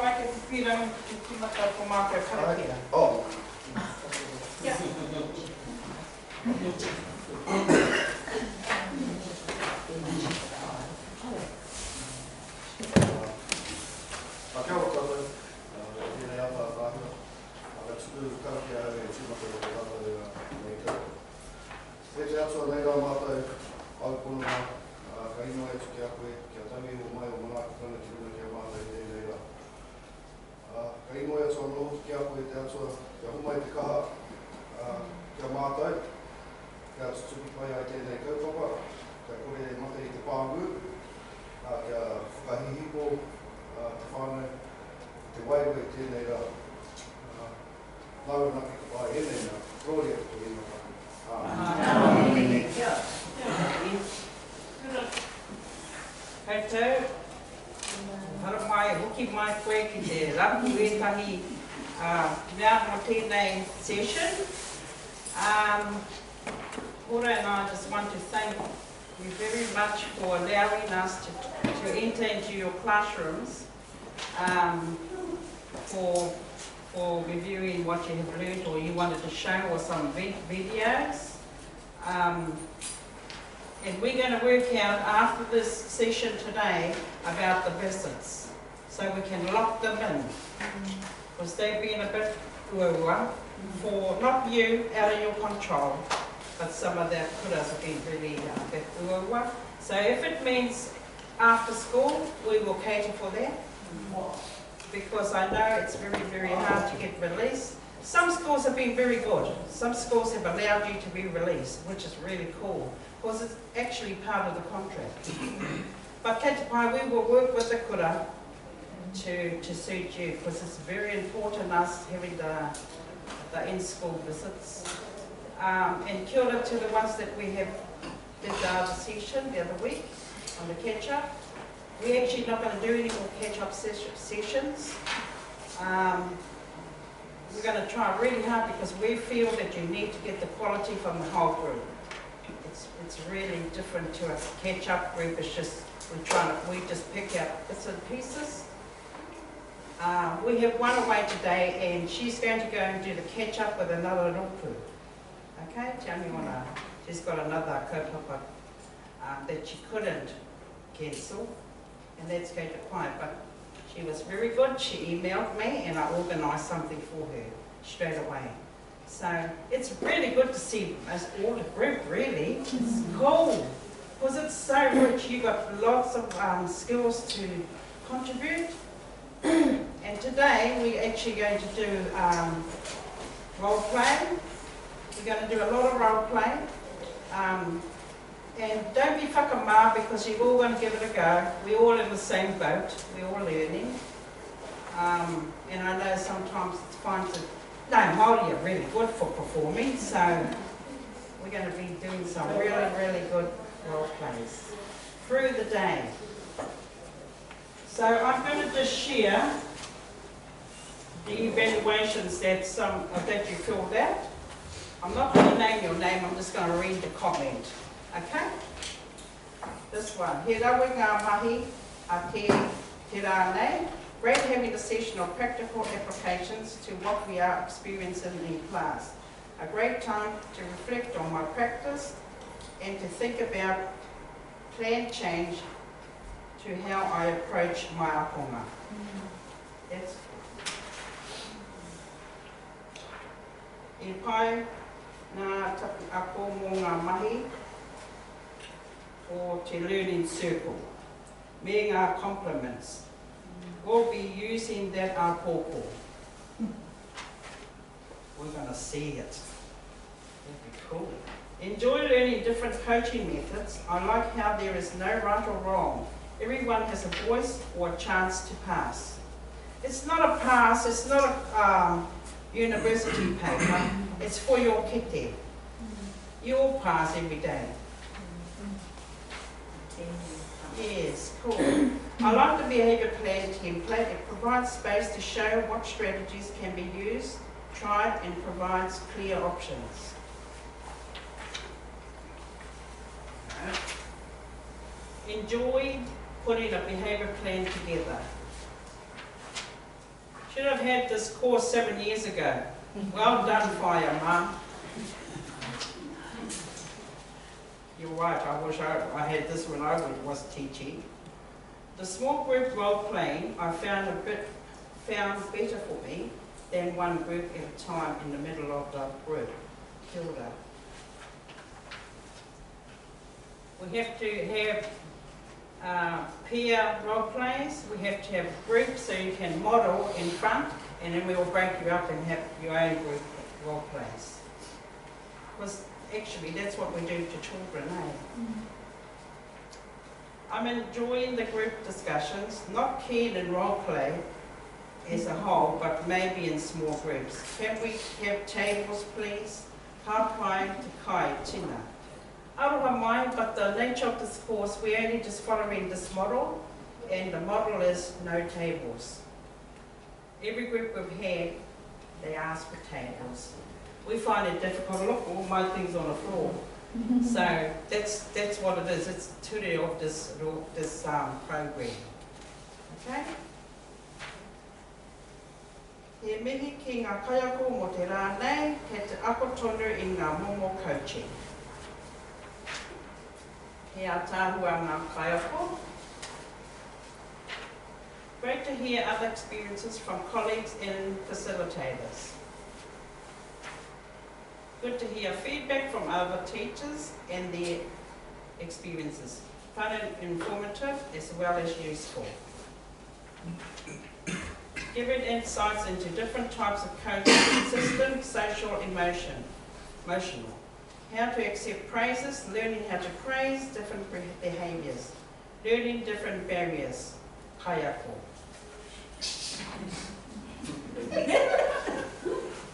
ai ke pipira ki timata ko mātou karakia. Oh. Yeah. Kia ora tātou, tēnei ata tāhia. Tuku karakia e timata o tātou nei tau. E te atua nei rā mātou aupono nā, ka ino e tuki a koe, kia tangi o mai o manakitanga ki runa kia mātou i tēnei rā. Ka ino e atua noho tuki a koe te atua, kia humai te kaha, kia mātou, kia tutuki pai ai tēnei kaupapa, kia kore mate i te pāngu, kia whakahihiko te whānau, te waiwe tēnei rā. Nāu naki ka pai enei nā, rōri atu ko ino tāku. Kei tau, hara mai, hoki mai koe ki te rapu etahi mea no tēnei session. Kora and I just want to thank you very much for allowing us to enter into your classrooms for reviewing what you have learned or you wanted to show or some videos. And we're going to work out after this session today about the visits so we can lock them in because they've been a bit uaua for not you out of your control, but some of the kuras have been really a bit uaua. So if it means after school, we will cater for that. Because I know it's very, very hard to get released. Some schools have been very good. Some schools have allowed you to be released, which is really cool, because it's actually part of the contract. But Kei te Pai, we will work with the kura to suit you, because it's very important us having the in-school visits. And kia ora to the ones that we have did the other session the other week on the catch-up. We're actually not going to do any more catch-up sessions. We're going to try really hard because we feel that you need to get the quality from the whole group. It's really different to a catch-up group. It's just we just pick out bits and pieces. We have one away today, and she's going to go and do the catch-up with another roku. Okay, she's got another kaupapa that she couldn't cancel. And that's Kei te Pai, but she was very good. She emailed me and I organised something for her straight away. So it's really good to see us all the group, really. It's cool, because it's so rich. You've got lots of skills to contribute. And today we're actually going to do role play. We're going to do a lot of role play. And don't be whakamā because you're all going to give it a go. We're all in the same boat. We're all learning. And I know sometimes it finds that, no, Māori are really good for performing, so we're going to be doing some really, really good role plays through the day. So I'm going to just share the evaluations that you filled out. I'm not going to name your name, I'm just going to read the comment. Okay? This one. He rawe ngā mahi a te rānei. Great having a session of practical applications to what we are experiencing in class. A great time to reflect on my practice and to think about plan change to how I approach my aponga. That's I pai nā tapu ako mō ngā mahi or te learning circle. Me ngā compliments. We'll be using that apoko. We're going to see it. That'd be cool. Enjoy learning different coaching methods. I like how there is no right or wrong. Everyone has a voice or a chance to pass. It's not a pass, it's not a university paper, it's for your kete. You all pass every day. Yes, cool. I like the behaviour plan template. It provides space to show what strategies can be used, tried, and provides clear options. Enjoy putting a behaviour plan together. Should have had this course 7 years ago. Well done, Fire Mum. You're right, I wish I had this when I was teaching. The small group role-playing I found better for me than one group at a time in the middle of the group. Hilda. We have to have peer role-plays. We have to have groups so you can model in front, and then we will break you up and have your own group role-plays. Because actually that's what we do to children, eh? I'm enjoying the group discussions, not keen in role-play as a whole, but maybe in small groups. Can we have tables, please? Hapai te kai tina. Aroha mai, but the nature of this course, we're only just following this model, and the model is no tables. Every group we've had, they ask for tables. We find it difficult. Look, all my things on the floor. So that's what it is. It's ture of this program. Okay? He mihi ki ngā kaiako mo te rānei, kei te ako tonu I ngā momo coaching. He a tāhua ngā kaiako. Great to hear other experiences from colleagues and facilitators. Good to hear feedback from other teachers and their experiences. Fun and informative as well as useful. Giving insights into different types of coaching, system, social, emotional. How to accept praises, learning how to praise different behaviours, learning different barriers. Kaiako.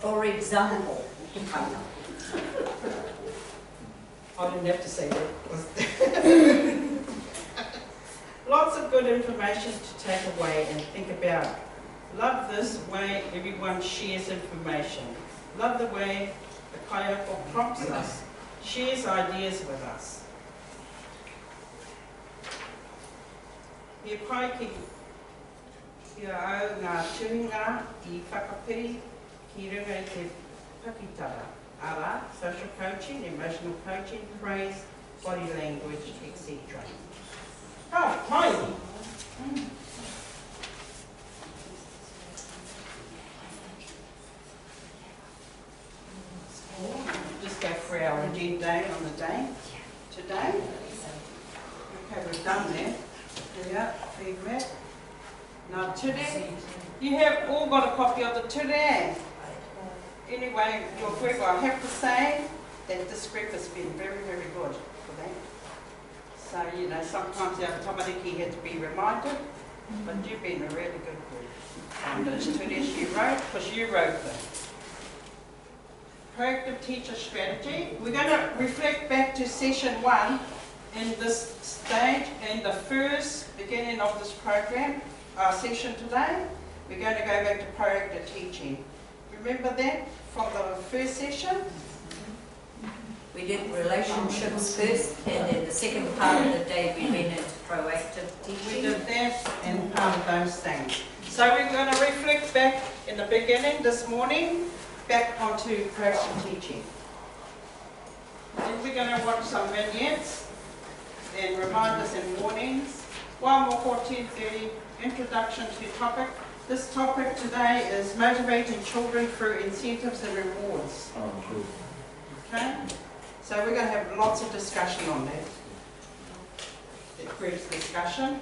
For example. I didn't have to say that. Lots of good information to take away and think about. Love this way everyone shares information. Love the way the kaiako prompts us, shares ideas with us. He pai ki au ngā tuhinga I whakapiri ki runga I te pakitara. Ara, social coaching, emotional coaching, praise, body language, etc. Oh, hi! Just go for our agenda on the day today. Okay, we've done that. Yeah, feedback. Now today, you have all got a copy of the today. Anyway, your group, I have to say that this group has been very, very good for that. So, you know, sometimes our tamariki had to be reminded, but you've been a really good group. And those today you wrote, because you wrote them. Proactive teacher strategy. We're going to reflect back to session 1 in this stage, and the first beginning of this program, session today, we're going to go back to proactive teaching. Remember that from the first session? We did relationships first, and then the second part of the day we went into proactive teaching. We did that and part of those things. So we're going to reflect back in the beginning this morning, back onto proactive teaching. Then we're going to watch some vignettes and reminders and warnings. One more 14:30, introduction to topic. This topic today is motivating children through incentives and rewards. Oh, cool. Okay? So we're going to have lots of discussion on that. It groups discussion.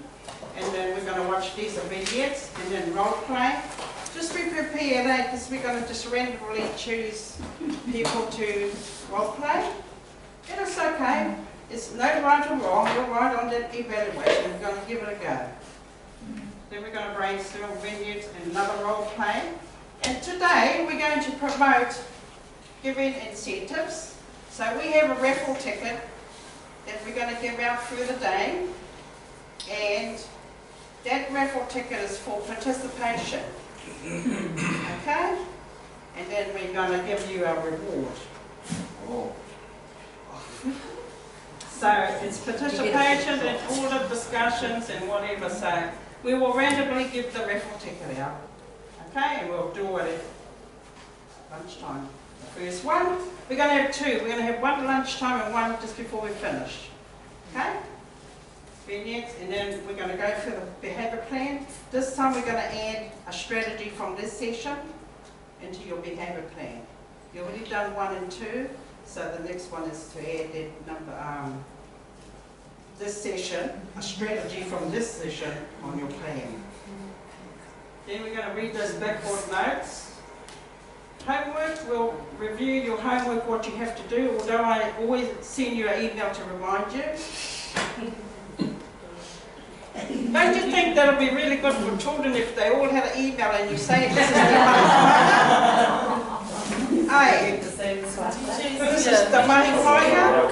And then we're going to watch these vignettes and then role play. Just be prepared, because we're going to just randomly choose people to role play. And it's okay. It's no right or wrong. You're right on that evaluation. We're going to give it a go. Then we're going to brainstorm vignettes and another role play. And today we're going to promote giving incentives. So we have a raffle ticket that we're going to give out through the day. And that raffle ticket is for participation. Okay? And then we're going to give you a reward. Oh. So it's participation in all the discussions and whatever. So we will randomly give the raffle ticket out. Okay, and we'll do it at lunchtime. First one, we're going to have two. We're going to have one at lunchtime and one just before we finish. Okay? Vignettes, and then we're going to go for the behaviour plan. This time we're going to add a strategy from this session into your behaviour plan. You've already done 1 and 2, so the next one is to add that number, this session, a strategy from this session on your plan. Then we're going to read those blackboard notes. Homework, we'll review your homework, what you have to do, although I always send you an email to remind you. Don't you think that'll be really good for children if they all had an email and you say this is their Hey, this is the money fire.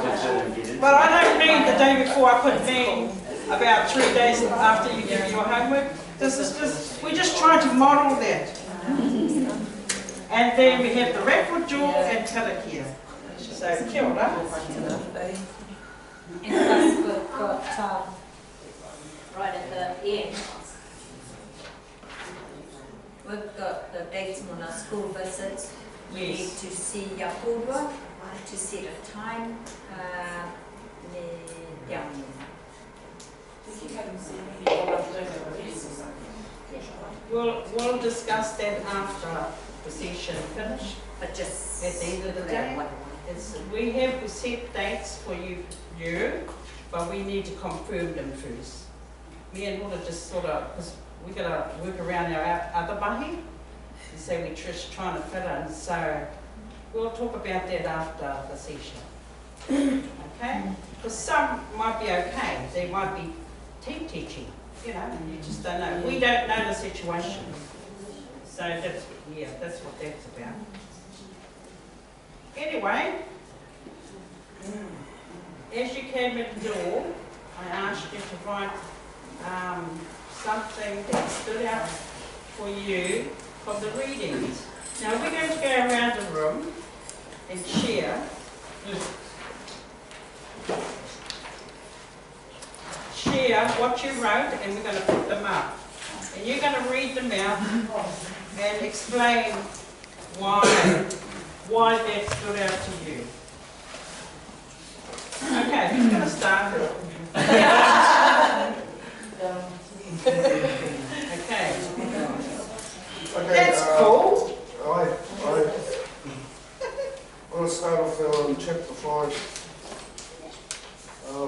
But I don't mean the day before, I put mean about 3 days after you give your homework. This is just, we're just trying to model that. And then we have the record jewel and telekia. So, kia ora. And plus we've got, right at the end, we've got the dates on our school visits. We need to see Yapurwa, to set a time, We'll discuss that after the session finished. but just At the end of the day, we have set dates for you, but we need to confirm them first. Me and Hula just sort of, because we got to work around our other mahi, and so we're just trying to fit in. So we'll talk about that after the session. Okay? Because some might be okay, they might be teaching, you just don't know. We don't know the situation. So that's what that's about. Anyway, as you came in the door, I asked you to write something that stood out for you from the readings. Now we're going to go around the room and share what you wrote, and we're going to put them up. And you're going to read them out and explain why that stood out to you. Okay, who's going to start? Okay. That's cool. I want to start off on chapter 5,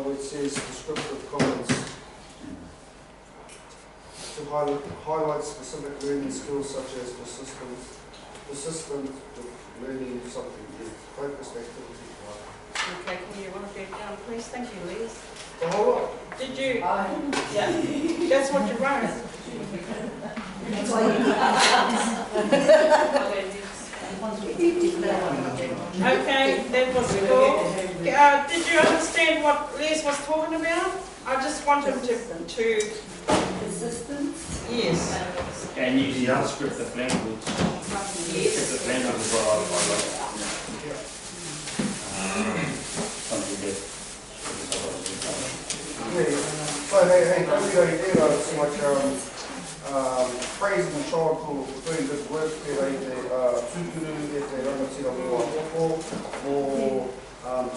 which says descriptive comments. To highlight specific learning skills such as persistent with learning something new, focused activity. Okay, can you write that down, please? Thank you, Liz. The whole lot. Did you? Yeah. That's what you wrote. Okay, that was cool. Did you understand what Liz was talking about? I just want him to Persistence? yes. And using unscripted language. Scripted language is what I like. Something that. So hey, it's like praising the child for doing good work, they tūkuru, if they don't see the or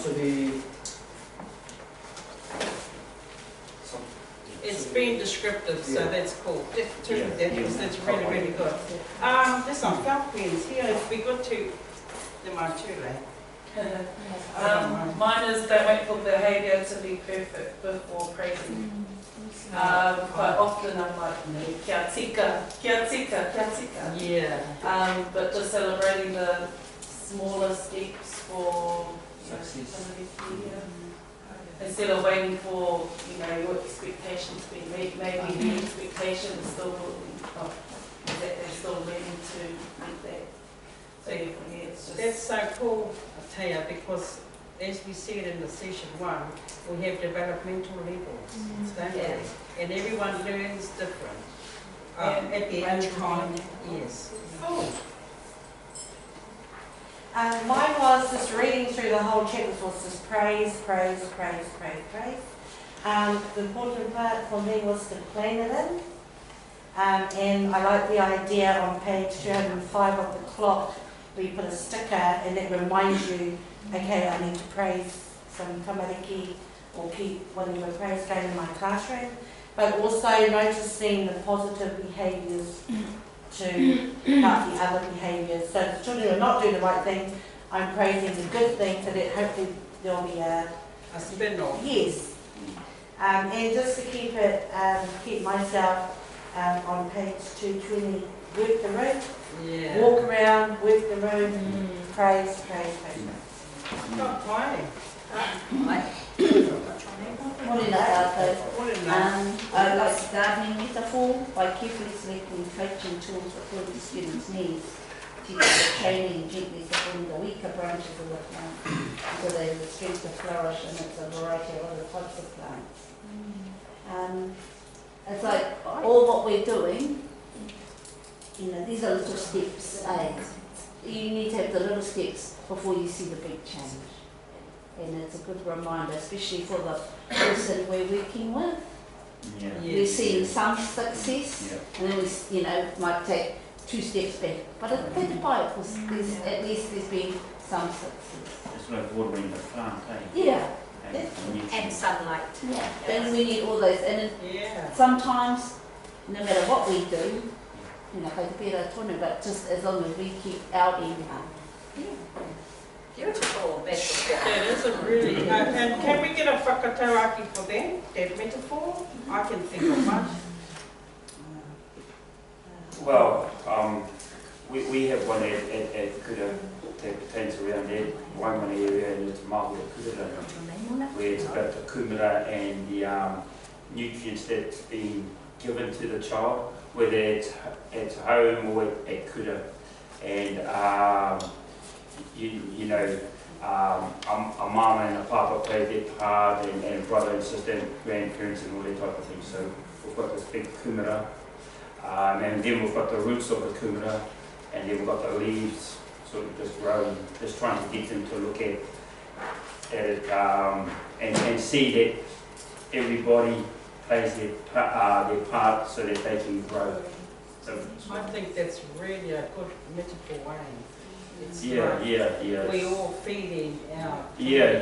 to be. It's been descriptive, so that's cool. That's really, really good. There's some felt pens here. It'd be good to. There might too late. Mine is don't wait for behaviour to be perfect before praising. Quite often I'm like, kia tika. Yeah. But just celebrating the smaller steps for instead of waiting for your expectations to be met. Maybe the expectation is still that they're still learning to meet that. So yeah, it's just That's so cool, Taya, because as we said in the session 1, we have developmental levels, don't we? And everyone learns different at their own time. Yes. Cool. Mine was just reading through the whole chapter was just praise. The important part for me was to plan it in. And I like the idea on page 205 of the clock where you put a sticker and it reminds you, okay, I need to praise some tamariki or keep one of my praise going in my classroom, but also noticing the positive behaviours to help the other behaviours. So if the children are not doing the right thing, I'm praising the good thing so that hopefully there'll be a spin-off. yes. And just to keep myself on page 220, work the room, Yeah. walk around, work the room, praise, praise, praise. Not playing. Morena tātou. What in that? I like the gardening metaphor by carefully selecting coaching tools that fill the students' needs. Teachers are training gently supporting the weaker branches of the plant so they have the strength to flourish, and it's a variety of other types of plants. It's like all what we're doing, you know, these are little steps. You need to have the little steps before you see the big change. And it's a good reminder, especially for the person we're working with. Yeah. We're seeing some success, Yeah. and then we, might take 2 steps back. But it's better by it, because at least there's been some success. It's like watering the plant, eh? Yeah, And And sunlight. yeah. And we need all those. And Yeah. sometimes, no matter what we do, like better tone, but just as long as we keep our end up. Beautiful metaphor. That is a really, and can we get a whakatauraki for them, that metaphor? I can think of much. Well, we have one at Kura that pertains around that Waimana area, and it's MAH00091, where it's about the kumara and the nutrients that's being given to the child, whether it's at home or at Kura. And a mama and a papa play their part, and brother and sister and grandparents and all that type of thing. So we've got this big kumara, and then we've got the roots of the kumara, and then we've got the leaves sort of just growing, just trying to get them to look at it and see that everybody plays their part so that they can grow. So, I think that's really a good metaphor way. It's yeah. we all feeding out. Yeah.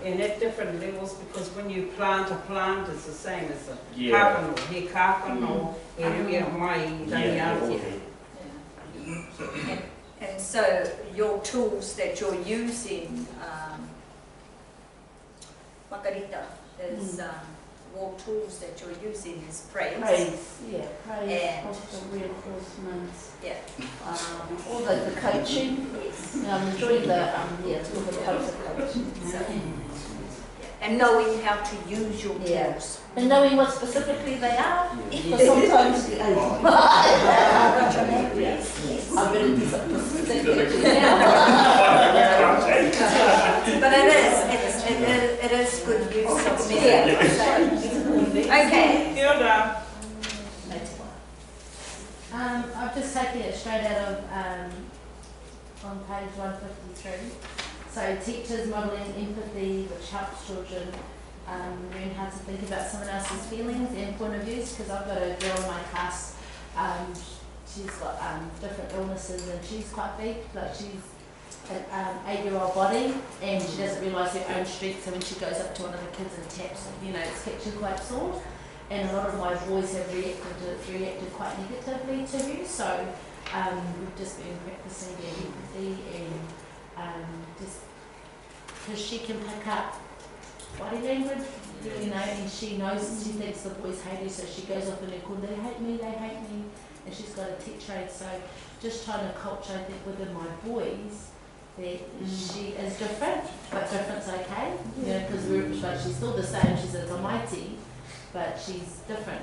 And at different levels, because when you plant a plant, it's the same as a Yeah. kākano, he kākano, e rewia mai, rangi ātia. And so your tools that you're using, Makarita, is your tools that you're using is praise. Praise, praise, And- positive reinforcements. Yeah. All the coaching. I'm enjoying the it's all the coaching. So, and knowing how to use your Yeah. tools. And knowing what specifically they are, because sometimes I'm going to do something specific now. But it is good use of method. Okay. Kia ora. I've just taken it straight out of on page 153. So teachers modelling empathy, which helps children learn how to think about someone else's feelings and point of views. Because I've got a girl in my class, she's got different illnesses and she's quite big, like she's an 8-year-old body, and she doesn't realise her own strength. So when she goes up to one of the kids and taps, it's catching quite sore. And a lot of my boys have reacted quite negatively to her, so we've just been practicing their empathy and just because she can pick up body language, and she knows, she thinks the boys hate her, so she goes off in her corner, they hate me, and she's got a teacher aide. So just trying to culture, I think, within my boys that she is different, but different's okay, because she's still the same, she's a Tamaiti, but she's different.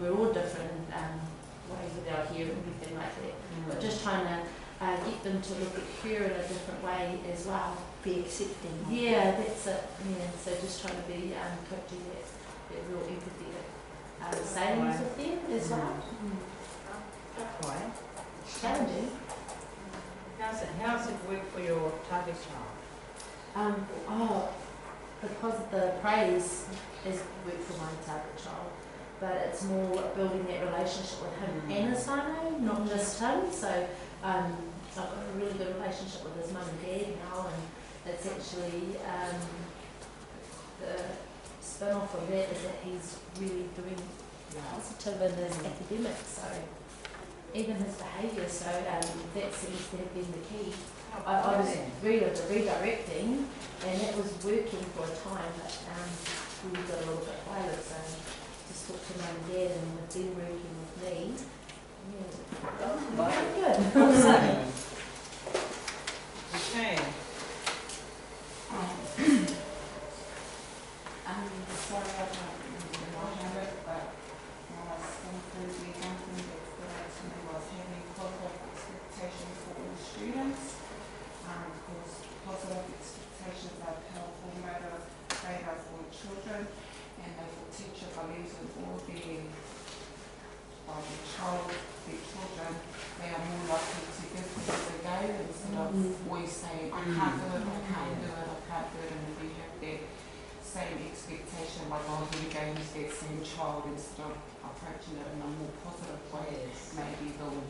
We're all different ways with our hair and everything like that. But just trying to get them to look at her in a different way as well. Be accepting. Yeah, that's it. Yeah, so just trying to be coaching that real empathetic sayings with them as well. Okay. Challenging. How's it work for your target child? Because the praise is work for my target child. but it's more building that relationship with him and his whānau, not just him. So I've got a really good relationship with his mum and dad now, and it's actually the spin-off of that is that he's really doing positive in his academics, so even his behaviour, so that seems to have been the key. I was redirecting and it was working for a time, but we got a little bit violent, so just talked to mum and dad and with them working with me. Yeah, good. Okay. Sorry about that, but one thing that stood out to me was having positive expectations for all students. Because positive expectations are powerful motivators for children, and they will teach a belief in all their children, they are more likely to give things a go instead of always saying, I can't do it, I can't do it, I can't do it, and if you have that same expectation, like, oh, here we go, who's that same child, instead of approaching it in a more positive way, maybe they'll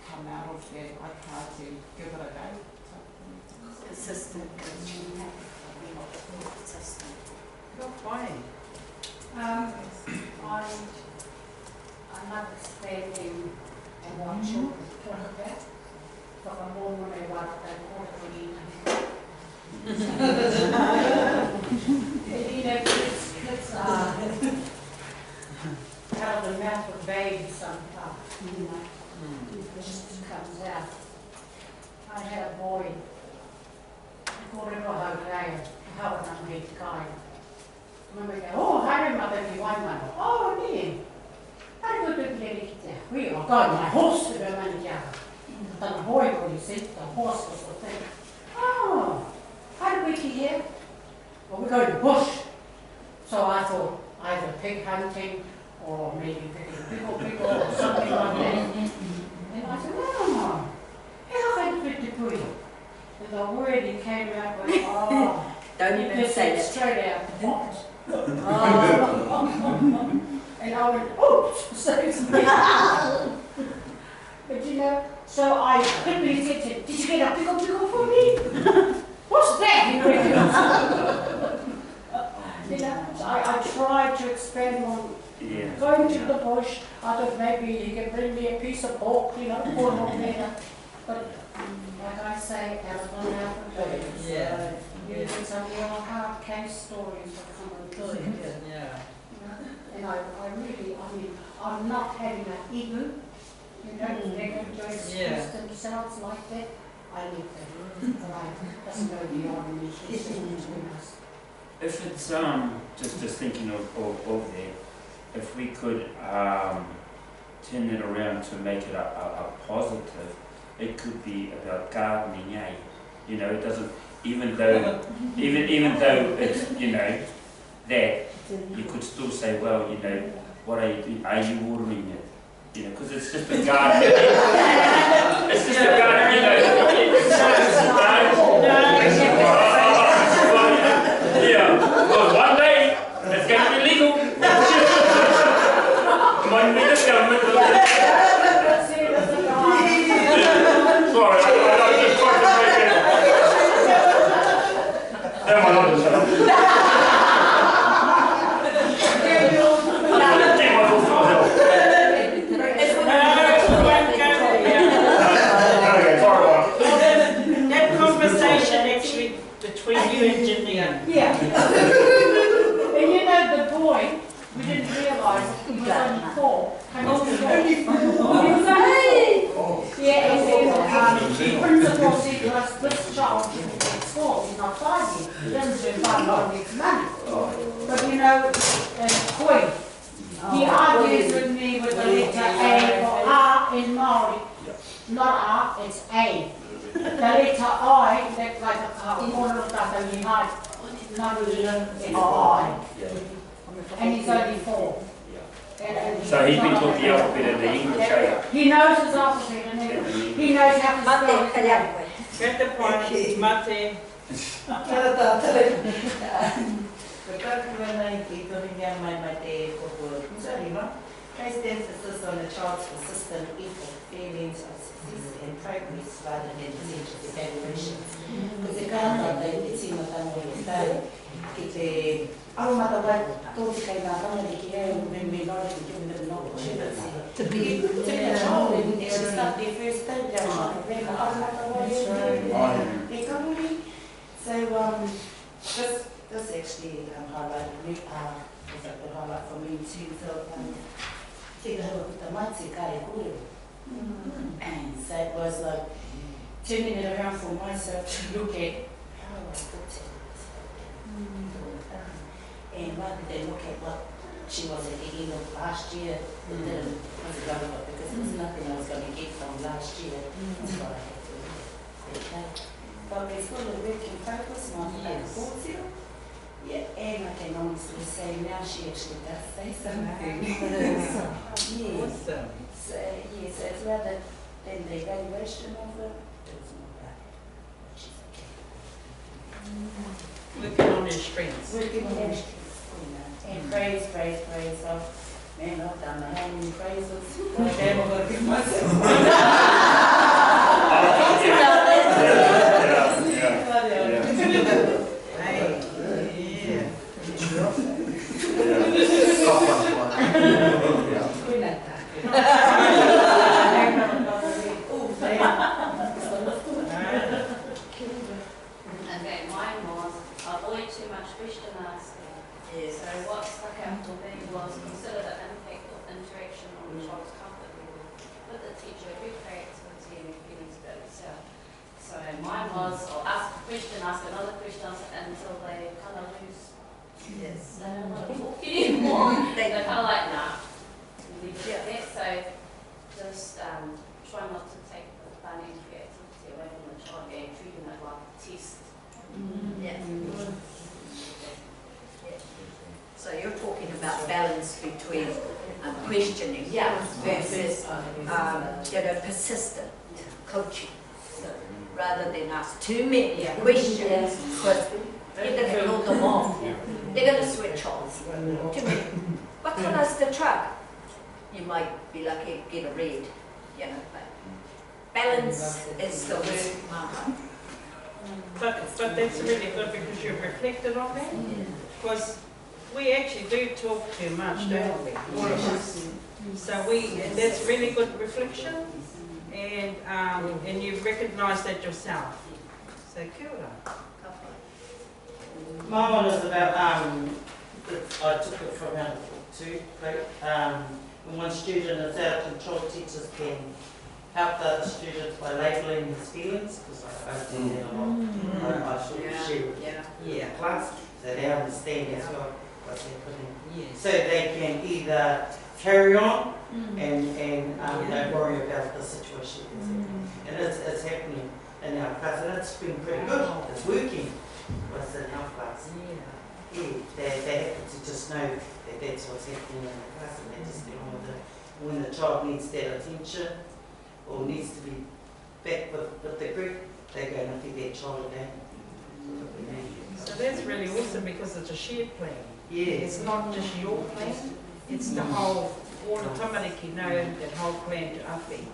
come out of that, I can't, and give it a go. Consistent coaching. Consistent. You're fine. I'm understanding and what children talk about, but I'm more when they want to you know, kids are out of the mouth of babies sometimes, you know, it just comes out. I had a boy, called him a Hokaya, how would I make the kind? When we go, oh, hi, mother, you want one? Oh, yeah. I go to the there. We are going, my horse to the manager. The boy, what you said, the horse was the thing. Oh, how did we get here? Well, we go to the bush. So I thought either pig hunting or maybe pickle or something like that. And I said, oh, how can we do it? And the word he came out with, oh, Don't even say that. Straight out the box. And I went, oops, saves me. But you know, so I quickly said to him, did you get a pickle for me? What's that? You know, so I tried to expand on going to the bush. I thought maybe he can bring me a piece of pork, you know, put it on there. But like I say, out of the mouth of babes. Yeah. Using some real hard case stories for common good. Yeah. And I really, I'm not having an ego. You know, they're going to express themselves like that. I need them. But I doesn't go beyond me. If it's just thinking of that, if we could turn it around to make it a positive, it could be about gardening, eh? You know, it doesn't, even though it's, you know, that you could still say, well, you know, what are you doing? Are you watering it? You know, because it's just a garden. It's just a garden, you know. Yeah, well, one day it's going to be legal. Might be this government. Sorry, I just tried to make it. Never mind, shut up. That conversation actually between you and Janine. Yeah. And you know, the boy, we didn't realise he was only 4. He was only 4. Yeah, and then the principal said to us, this child isn't at school, he's not 5 yet. He doesn't do 5 on next month. But you know, Koi, he argues with me with the letter A for R in Māori. Not R, it's A. The letter I, that's like a corner of that you might not even it's I. And he's only 4. So he's been taught the alphabet in the English, eh? He knows his alphabet and he knows how to spell it. Get the point, mate. Place the emphasis on the child's persistent effort, feelings of success and progress rather than percentage evaluations. Because the kāna te tima tango i tau, ki te aromata wai, tōti kai ngā tanga ki e, me nore ki giving them an opportunity to be a child and actually start their first day down. Remember, aromata wai, te kāpuri. So, this actually highlighted me, was a good highlight for me too. So, and so it was like turning it around for myself to look at how do I put it. And rather than look at what she was at the end of last year, it wasn't relevant because there was nothing I was going to get from last year. That's what I had to do. But we're still a work in progress, my yeah, and I can honestly say now she actually does say something. Yes. Awesome. So, yes, it's rather than the evaluation of it, it's more about what she's okay. Working on your strengths. Working on her strengths, and praise. So, man, I've done the hand praises. Well, damn, I'm going to give myself. Okay, mine was avoid too much question asking. Yes. So what stuck out to me was consider the impact of interaction on the child's comfort level with the teacher, who creativity and feelings about itself. So mine was ask a question, ask another question until they kind of lose. Yes. They don't want to talk anymore. They're kind of like, nah. Leave it at that. So just try not to take the fun and creativity away from the child and treating it like a test. Yeah. So you're talking about balance between questioning versus persistent coaching. So rather than ask too many questions, because you're going to build them off. They're going to switch off. Too many. What colour's the truck? You might be lucky to get a red, but balance is the word, Mama. But that's really good because you've reflected on that. Because we actually do talk too much, don't we? All of us. So and that's really good reflection, and you've recognised that yourself. So kia ora. My one was about, I took it from out of two, when one student is out of control, teachers can help the other students by labelling his feelings, because I do that a lot. I should share with class, so they understand as well what's happening. So they can either carry on and don't worry about the situation that's happening. And it's happening in our class, and it's been pretty good. It's working. What's in our class? They happen to just know that that's what's happening in the class, and they just get on with it. When the child needs that attention or needs to be back with the group, they're going to feed that child again. So that's really awesome because it's a shared plan. It's not just your plan, it's the whole, all the tamariki know that whole plan to awhi.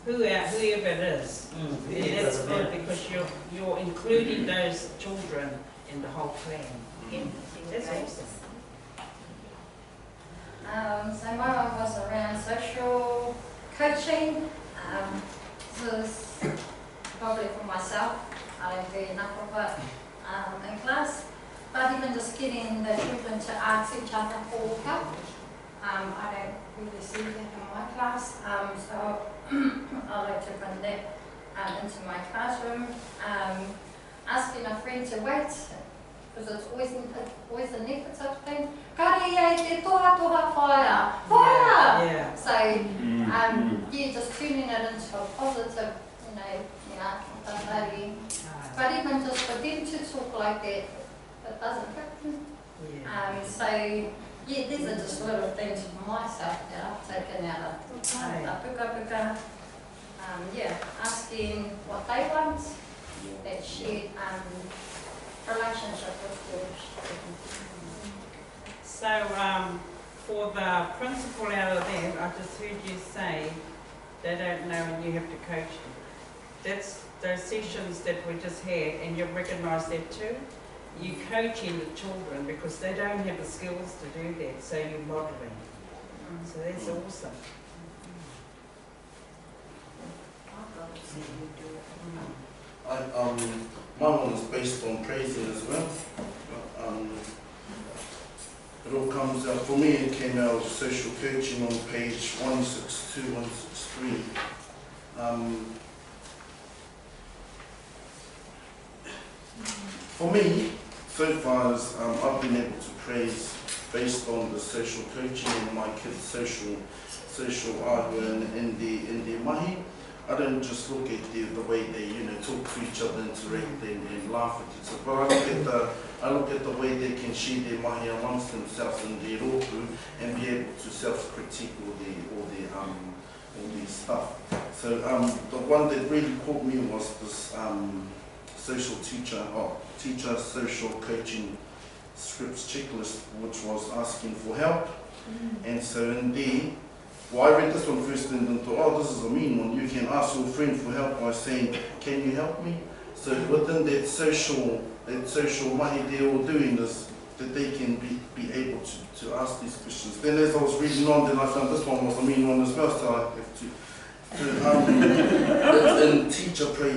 Whoever it is. And that's good because you're including those children in the whole plan. That's awesome. So my one was around social coaching. This is probably for myself. I don't do enough of it in class. But even just getting the children to ask each other for help. I don't really see that in my class. So I like to bring that into my classroom. Asking a friend to wait, because it's always a negative thing. Kare e te toha whaia. Whaia! So, just turning it into a positive, but even just for them to talk like that, it doesn't happen. So, these are just little things for myself that I've taken out of the puka. Asking what they want, that shared relationship with So, for the principal out of there, I just heard you say they don't know and you have to coach them. That's those sessions that we just had, and you've recognised that too. You're coaching the children because they don't have the skills to do that, so you're modelling. So that's awesome. My one is based on praising as well. It all comes out, for me it came out of social coaching on page 162, 163. For me, so far as I've been able to praise based on the social coaching and my kids' social argument in the mahi. I don't just look at the way they talk to each other, interact and laugh at each other, but I look at the way they can share their mahi amongst themselves in their rōpū and be able to self-critique all their stuff. So the one that really caught me was this social teacher social coaching scripts checklist, which was asking for help. And so in there, well, I read this one first and then thought, oh, this is a mean one. You can ask your friend for help by saying, can you help me? So within that social mahi, they're all doing this, that they can be able to ask these questions. Then as I was reading on, then I found this one was a mean one as well, so I have to it's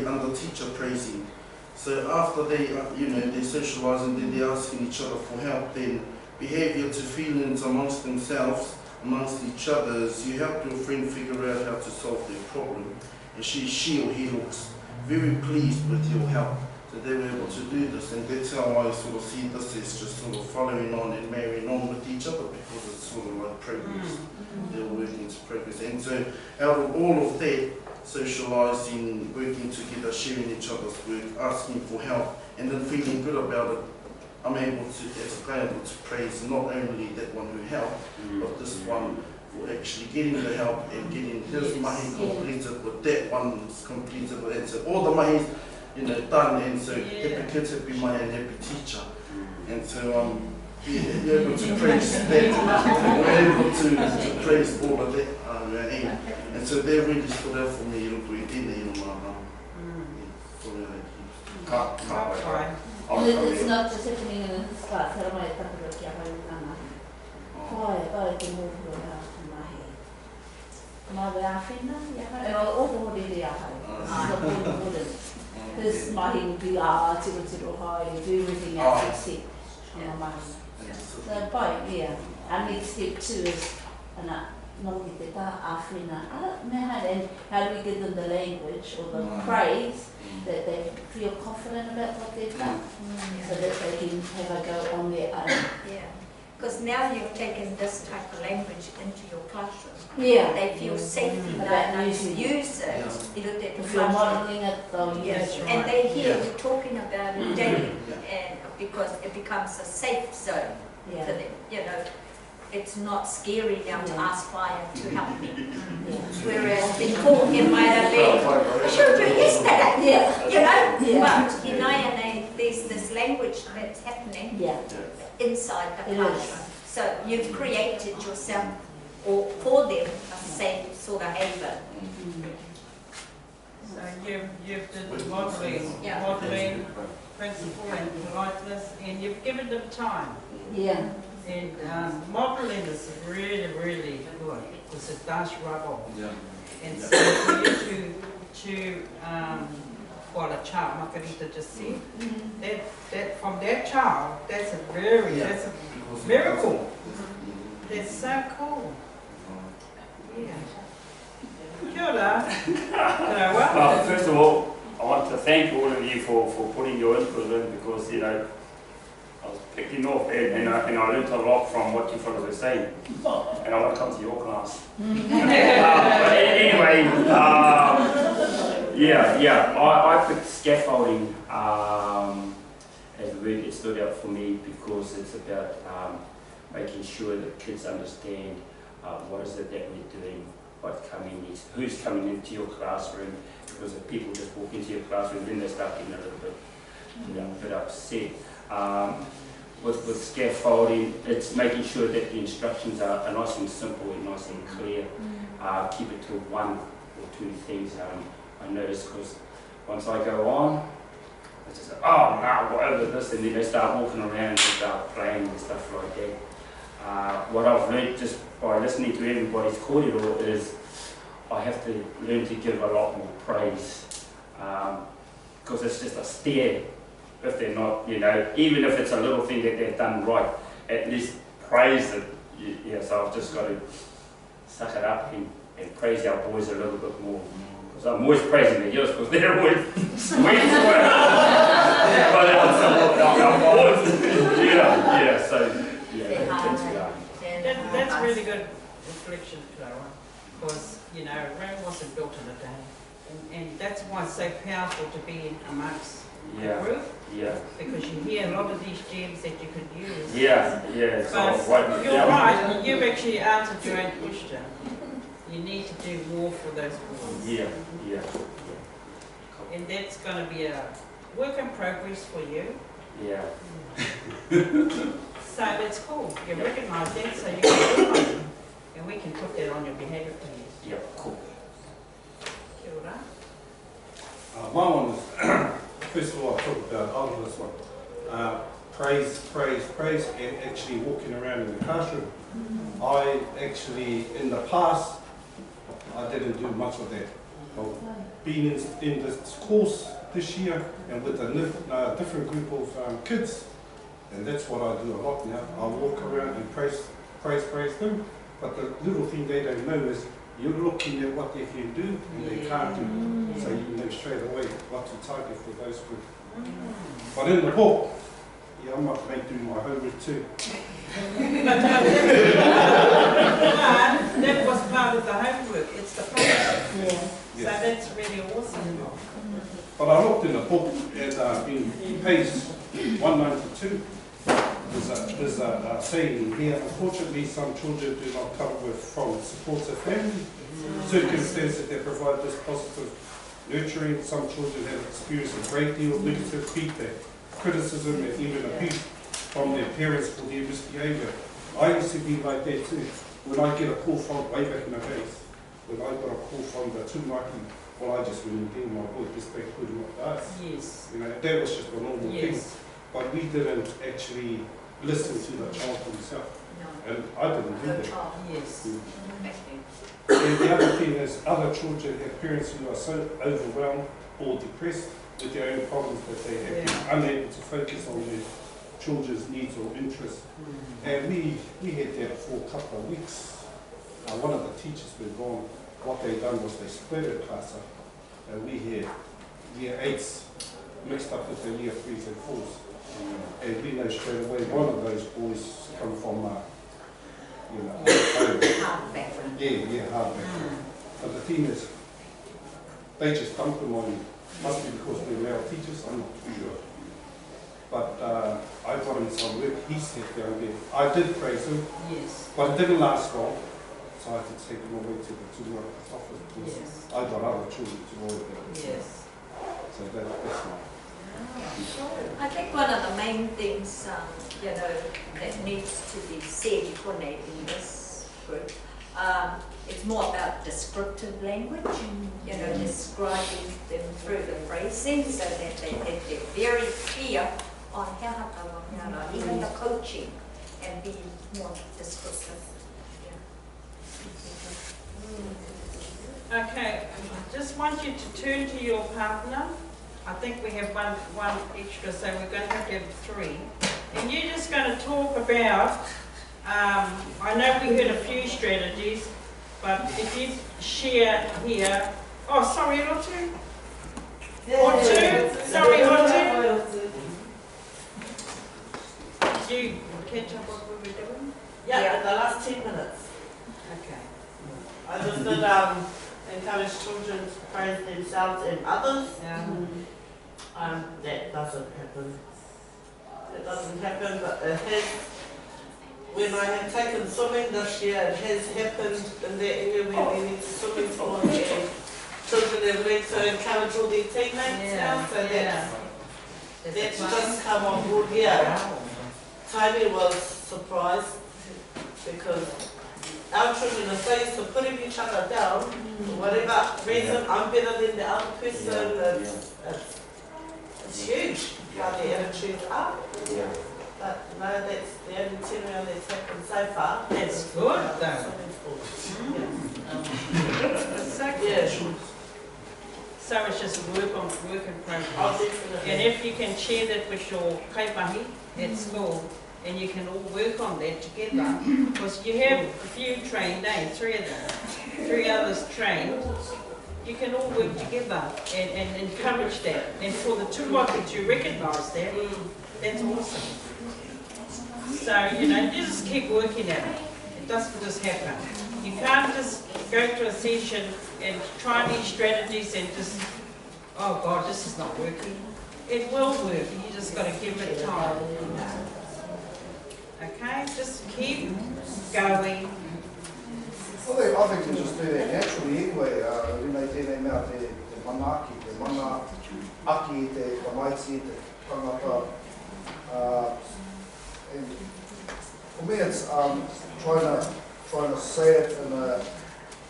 under teacher praising. So after they're socialising, then they're asking each other for help, then behaviour to feelings amongst themselves, amongst each other, is you help your friend figure out how to solve their problem, and she or he looks very pleased with your help. So they were able to do this, and that's how I sort of see this as just sort of following on and marrying on with each other, because it's sort of like progress. They're working to progress. And so out of all of that, socialising, working together, sharing each other's work, asking for help, and then feeling good about it, I'm able to, as a parent, to praise not only that one who helped, but this one for actually getting the help and getting his mahi completed with that one's completed with it. So all the mahis, done, and so happy kids, happy mahi, and happy teacher. And so you're able to praise that, we're able to praise all of that. And so they really stood out for me, It's not just happening in this class, I might have to look at my why I can move to mahi. Ma wēawhina, and all the hori wooden. This mahi will be tiro high, you do everything else except mahi. So yeah. And next step 2 is and how do we give them the language or the praise that they feel confident about what they've done, so that they can have a go on their own. Yeah, because now you've taken this type of language into your classroom. Yeah. They feel safety enough to use it. If you're modelling it, they'll use it. And they hear you talking about it daily, and because it becomes a safe zone for them. It's not scary now to ask fire to help me. Whereas before it might have been, I should have done yesterday. But in INA there's this language that's happening inside the classroom. So you've created yourself or for them a safe sort of haven. So you've done modelling, principle and politeness, and you've given them time. Yeah. And modelling is really, really good because it does rub off. Yeah. And so for you to what a child, Margarita just said, that from that child, that's a miracle. That's so cool. Yeah. Kia ora. Well, first of all, I want to thank all of you for putting your input in, because I was picking off and I learned a lot from what you fellows were saying, and I want to come to your class. But anyway, I picked scaffolding as a word that stood out for me, because it's about making sure that kids understand what is it that we're doing, what's coming next, who's coming into your classroom, because if people just walk into your classroom, then they start getting a little bit upset. with scaffolding, it's making sure that the instructions are nice and simple and nice and clear. Keep it to one or two things. I notice because once I go on, it's just like, oh no, whatever this, and then they start walking around and start playing and stuff like that. What I've learned just by listening to everybody's kōrero is I have to learn to give a lot more praise, because it's just a stare if they're not, you know, even if it's a little thing that they've done right, at least praise it. Yeah, so I've just got to suck it up and praise our boys a little bit more. Because I'm always praising the girls because they're always sweet. But our boys, yeah, so yeah, that's really good reflection, Clara, because, you know, Rome wasn't built in a day. And that's why it's so powerful to be amongst the group. Yeah. Because you hear a lot of these gems that you could use. Yeah. But you're right, you've actually answered your own question. You need to do more for those boys. Yeah. And that's going to be a work in progress for you. Yeah. So that's cool. You recognise that, so you can work on it. And we can put that on your behaviour plan. Yeah, cool. Kia ora. My one is, first of all, I talked about this one. Praise, and actually walking around in the classroom. I actually, in the past, I didn't do much of that. Being in this course this year and with a different group of kids, and that's what I do a lot now. I walk around and praise them, but the little thing they don't know is you're looking at what they can do and they can't do, so you know straight away what to target for those groups. But in the book, yeah, I might make do my homework too. But that was part of the homework. It's the process. So that's really awesome. But I looked in the book at in page 192. There's a saying here. Unfortunately, some children do not come from supportive family circumstances that provide this positive nurturing. Some children have experienced a great deal of negative feedback, criticism, and even abuse from their parents for their misbehaviour. I used to be like that too. When I get a call from way back in the days, when I got a call from the tūmaki, well, I just went and gave my boy respect for us. Yes. You know, that was just a normal thing. But we didn't actually listen to the child himself. No. And I didn't do that. Yes. And the other thing is, other children have parents who are so overwhelmed or depressed with their own problems that they have been unable to focus on their children's needs or interests. And we had that for a couple of weeks. One of the teachers went wrong. What they done was they split a class up, and we had year 8s mixed up with the year 3s and 4s. And we know straight away one of those boys come from hard background. Hard background. But the thing is, they just dump them on you. Must be because they're male teachers, I'm not too sure. But I got him some work. He sat down there. I did praise him, but it didn't last long. So I had to take him away to the tutor's office because I got other children to work with. So that's my. I think one of the main things, that needs to be said in this group, it's more about descriptive language, describing them through the phrasing so that they're very clear on even the coaching, and be more descriptive. Okay, I just want you to turn to your partner. I think we have one extra, so we're going to have 3. And you're just going to talk about, I know we heard a few strategies, but if you share here, oh sorry, Lotu? Sorry, Lotu? Did you catch up what we were doing? Yeah, the last 10 minutes. Okay. I just did encourage children to praise themselves and others. That doesn't happen. It doesn't happen, but it has. When I have taken swimming this year, it has happened in that area where we need to swimming for, and children have learned to encourage all their teammates now, so that's just come on board here. Toby was surprised because our children are so used to putting each other down, for whatever reason, I'm better than the other person. It's huge how the attitudes are. Yeah. But no, that's the only turnaround that's happened so far. That's good though. Yeah. So it's just work in progress. Oh, definitely. And if you can share that with your kaipahi at school, and you can all work on that together, because you have a few trained, three of them, 3 others trained, you can all work together and encourage that. And for the tūmaki to recognise that, that's awesome. So, you know, you just keep working at it. It doesn't just happen. You can't just go to a session and try these strategies and just, oh God, this is not working. It will work, you just got to give it time. Okay, just keep going. Well, I think you just do that naturally anyway. Tēnei mea te manaki, te mana aki, te maiti, te tangata. And for me it's trying to say it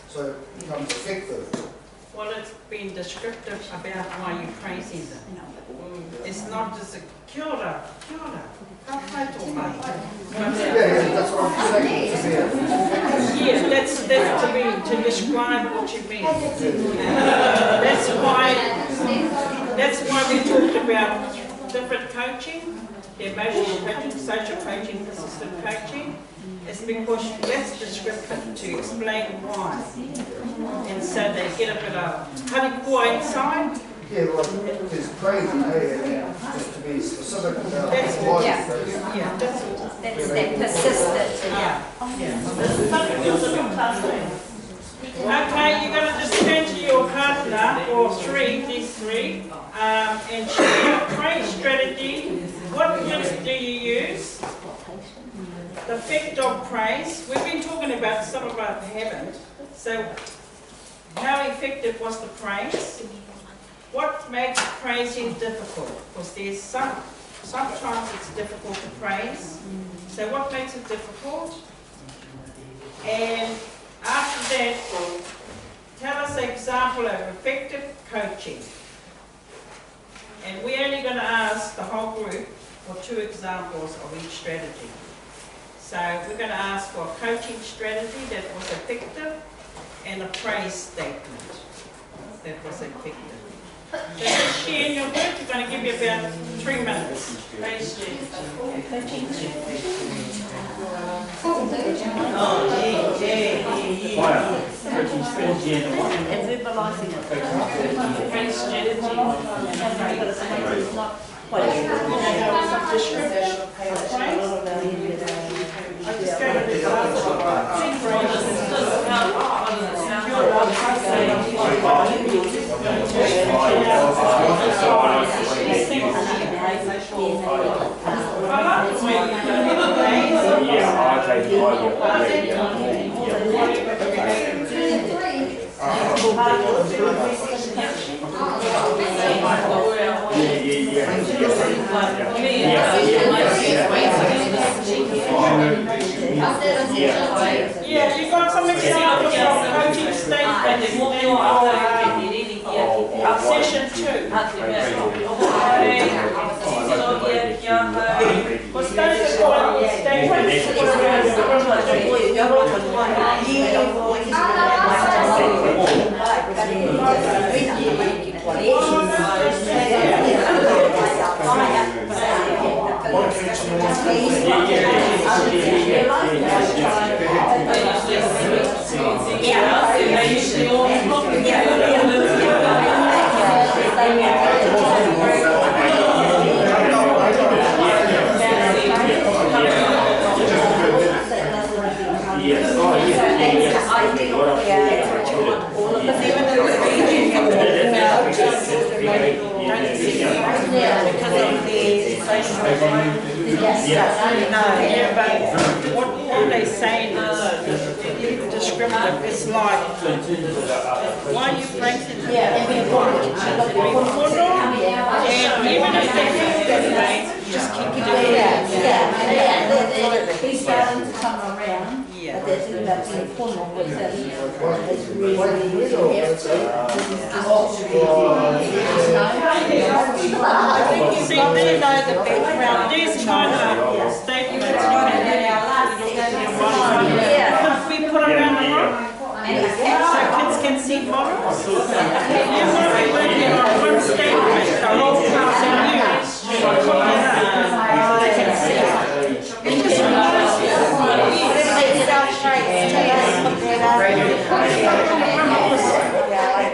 so it becomes effective. Well, it's been descriptive about why you're praising them. It's not just a kia ora, ka pai tō mai. Yeah, that's what I'm saying. Yeah, that's to describe what you mean. That's why we talked about different coaching, the emotional coaching, social coaching, persistent coaching. It's because that's descriptive to explain why. And so they get a bit of harikua inside. Yeah, well, it's crazy, hey, and just to be specific about That's why yeah. it's crazy. Yeah, that's all. That's that persistent. Okay, you're going to just turn to your partner, or these three, and share your praise strategy. What words do you use? The effect of praise. We've been talking about, some of us haven't. So, how effective was the praise? What makes praising difficult? Because there's sometimes it's difficult to praise. So what makes it difficult? And after that, tell us an example of effective coaching. And we're only going to ask the whole group for 2 examples of each strategy. So we're going to ask for a coaching strategy that was effective and a praise statement that was effective. So just share in your group. We're going to give you about 3 minutes. Praise Jesus. Coaching strategy and And verbalising it. Praise strategy. Yeah, you got some examples of coaching statements of session 2. What's that what they're saying is, descriptive. It's like, why are you painting it? Yeah, and we want it. And even if they feel that way, just keep doing it. He's starting to come around, but the thing about being formal with him is really See, they know the background. These kind of statements could we put around the room so kids can see models? You might be working on one statement, the whole class in you. They can see it. It just reminds you.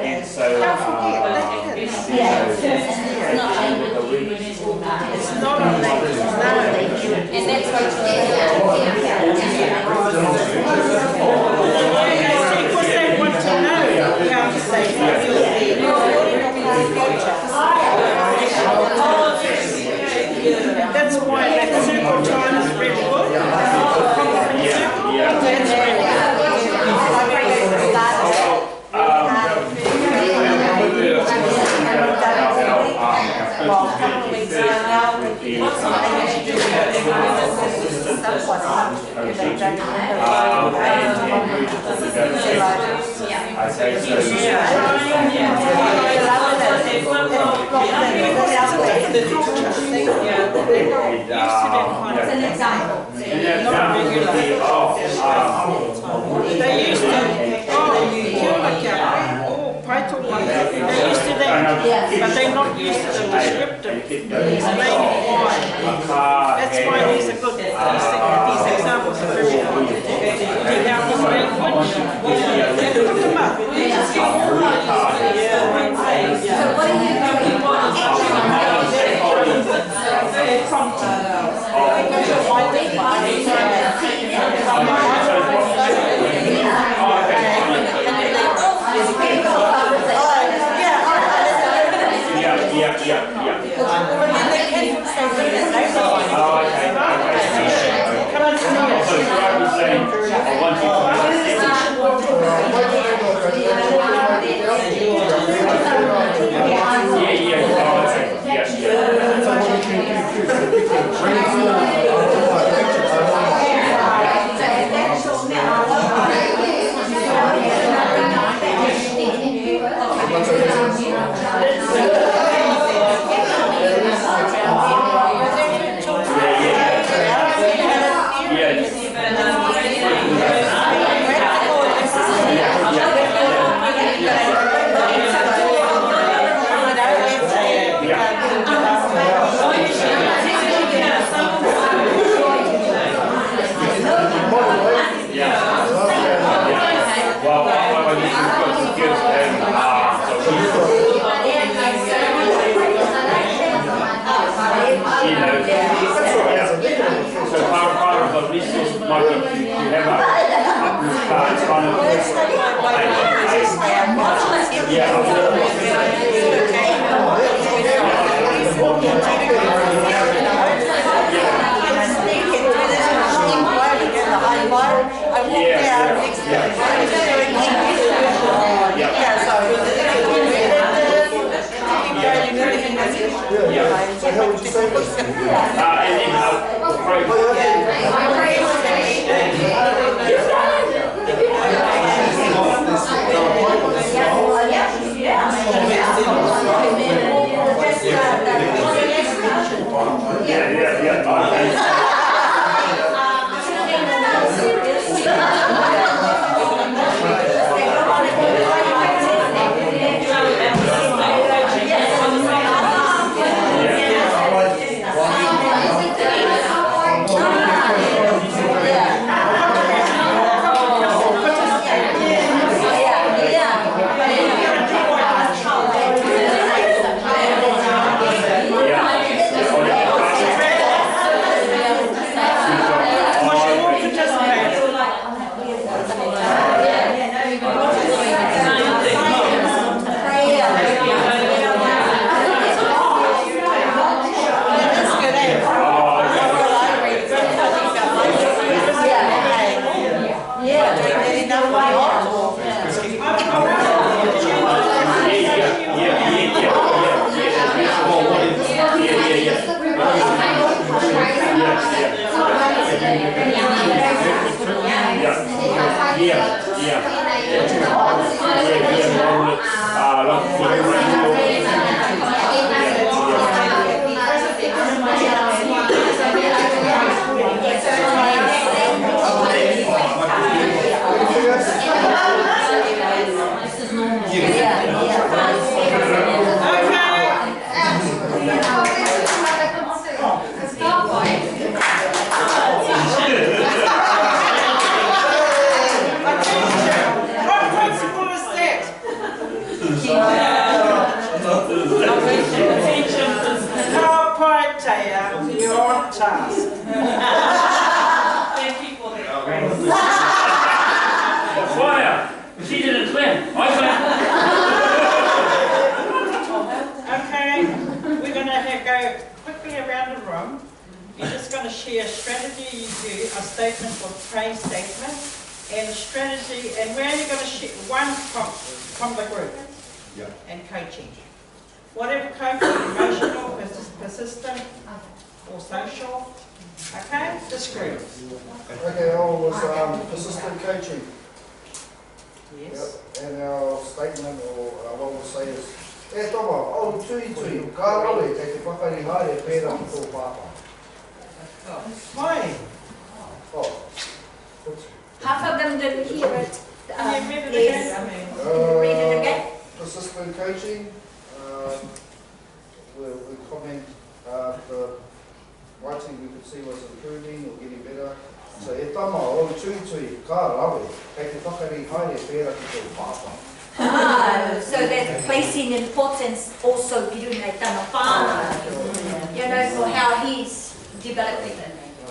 And so, it's not a language, no. And that's what Because they want to know how to say that's why that circle time is really good. That's really It's an example. They used to that, but they're not used to the descriptive. Explaining why. That's why these are good. These examples are very good. Dig out the language and put them up. So what are you doing? You're on task. Thank you for that praise. Fire! She didn't clap. I clapped. Okay, we're going to go quickly around the room. You're just going to share a strategy you do, a statement or praise statement, and a strategy, and where you're going to share one from the group. Yeah. And coaching. Whatever coaching, emotional, persistent, or social. Okay, this group. Okay, I was persistent coaching. Yes. Yep. And our statement, or what we'll say is, e toma, au tui tui, ka rawe, kei te whakari haere pēra ki tō pāpā. Why? Oh. Half of them didn't hear it. Can you read it Yes. again? Read it again. Persistent coaching. We comment the writing we could see was improving or getting better. So e tama o tui tui, ka rawe, kei te whakari haere pēra ki tō pāpā. So that's placing importance also Pirunei Tana Whānau, you know, for how he's developing.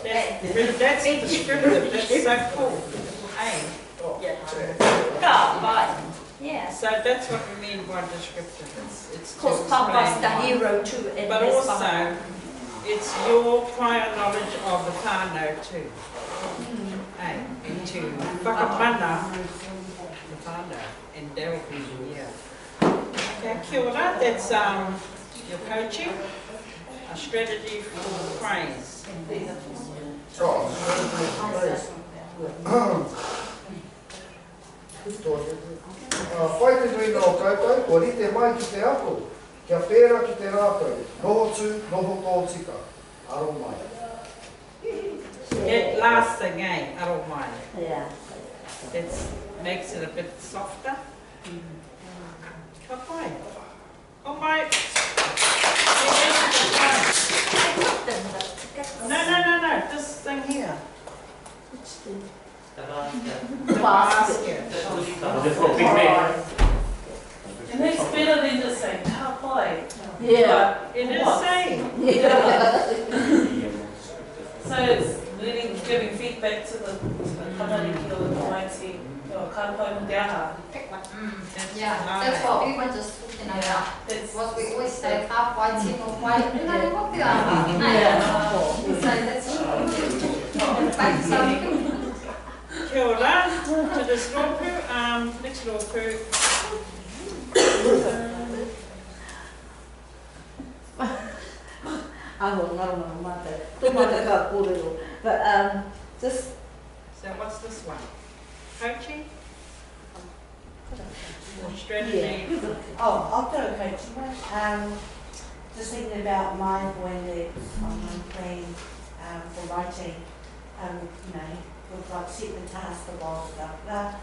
That's descriptive, that's so cool. Hey. Ka, right. Yeah. So that's what we mean by descriptive. It's Of course, to Papa's explain the why. hero too in But this also, whānau. it's your prior knowledge of the whānau too. Hey, and to whakamana the whānau and delve in, yeah. Okay, kia ora, that's your coaching, a strategy for praise. Whai te tui nō koutou, ko rite mai ki te ako, kia pēra ki te rātou, noho tū, noho tō tika, aro mai. It lasts again, aro mai. Yeah. It makes it a bit softer. Ka pai. Ka pai. No, this thing here. The basket. The basket. Different big man. And that's better than just saying, how boy. Yeah. It is saying. So it's leading, giving feedback to the kamariki or the mighty, or karapoi mo te aha. Yeah, that's what we were just talking about. That's What we always say, ka wai tino wai, rinari mo te aha. So that's thanks, Kia ora, to this rōpū, next rōpū. Ango, ngaro mate. Tō mate ka kōrero. But just So what's this one? Coaching? Or strategy? Oh, I'll do a coaching one. Just thinking about my when I'm playing for writing, you know, we've got set the task of all stuff, blah.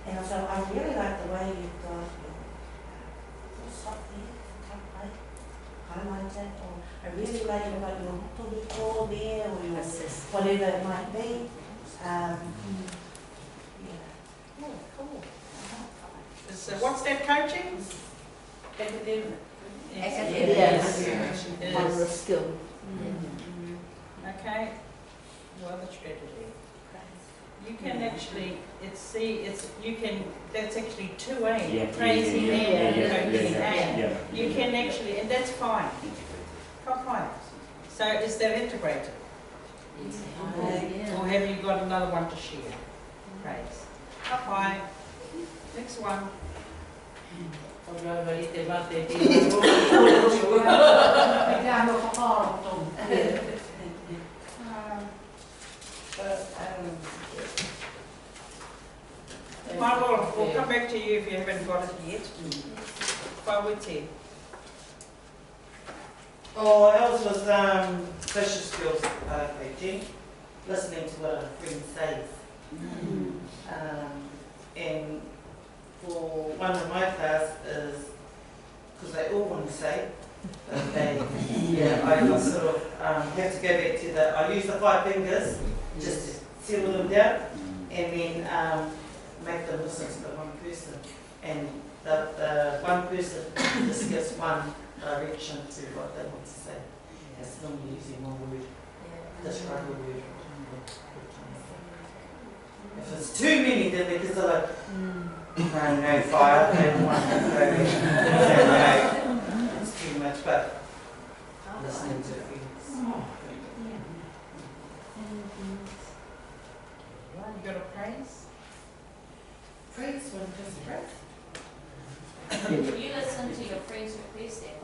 And also, I really like the way you've got your stop there, highlight it, or I really like you've got your toliko there, or your whatever it might be. Yeah. Oh, cool. So what's that coaching? academic. yes, It one is. of skill. Okay. Well, the strategy. You can actually, that's actually 2A, praising and coaching A. You can actually, and that's fine. Fine. So is that integrated? Or have you got another one to share? Praise. Fine. one. Marlo, we'll come back to you if you haven't got it yet. Whawiti. Oh, ours was social skills coaching, listening to what a friend says. And for one of my class is, because they all want to say, but they, I sort of have to go back to I use the 5 fingers just to settle them down, and then make them listen to the one person. And the one person just gives one direction to what they want to say. It's normally using one word, describe a word. If it's too many, then they just are like, no, 5, no, 1, no, it's too much, but listening to things. You got a praise? Praise one person, praise. If you listen to your friend's request and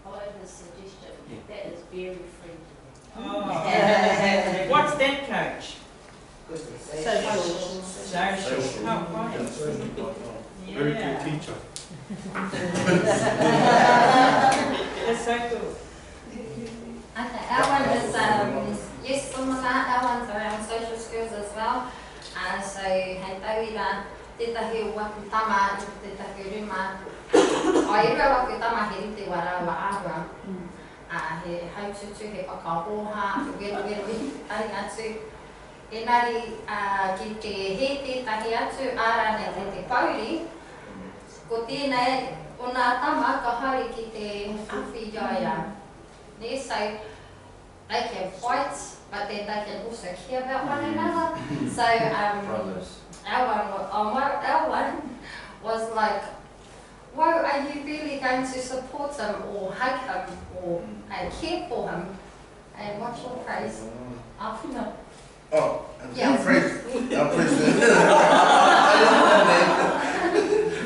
follow his suggestion, that is very friendly. Oh. What's that, Coach? Social. Social. Oh, right. Very good teacher. That's so cool. Okay, our one is, yes, similar, our one's around social skills as well. So, hei tauira, tētahi o waku tama, tētahi o rima. O ira waku tama he rite wara wa ahua. He haututu, he whakahoha, he weru i tari atu. Engari, ki te he tētahi atu, ārane te pauri, ko tēnei, o nā tama ka haere ki te awhi iaia. So, they can fight, but then they can also care about one another. So, our one was like, well, are you really going to support him or hug him or care for him? And what's your praise? Afuna. Oh, Yeah. I'm praised.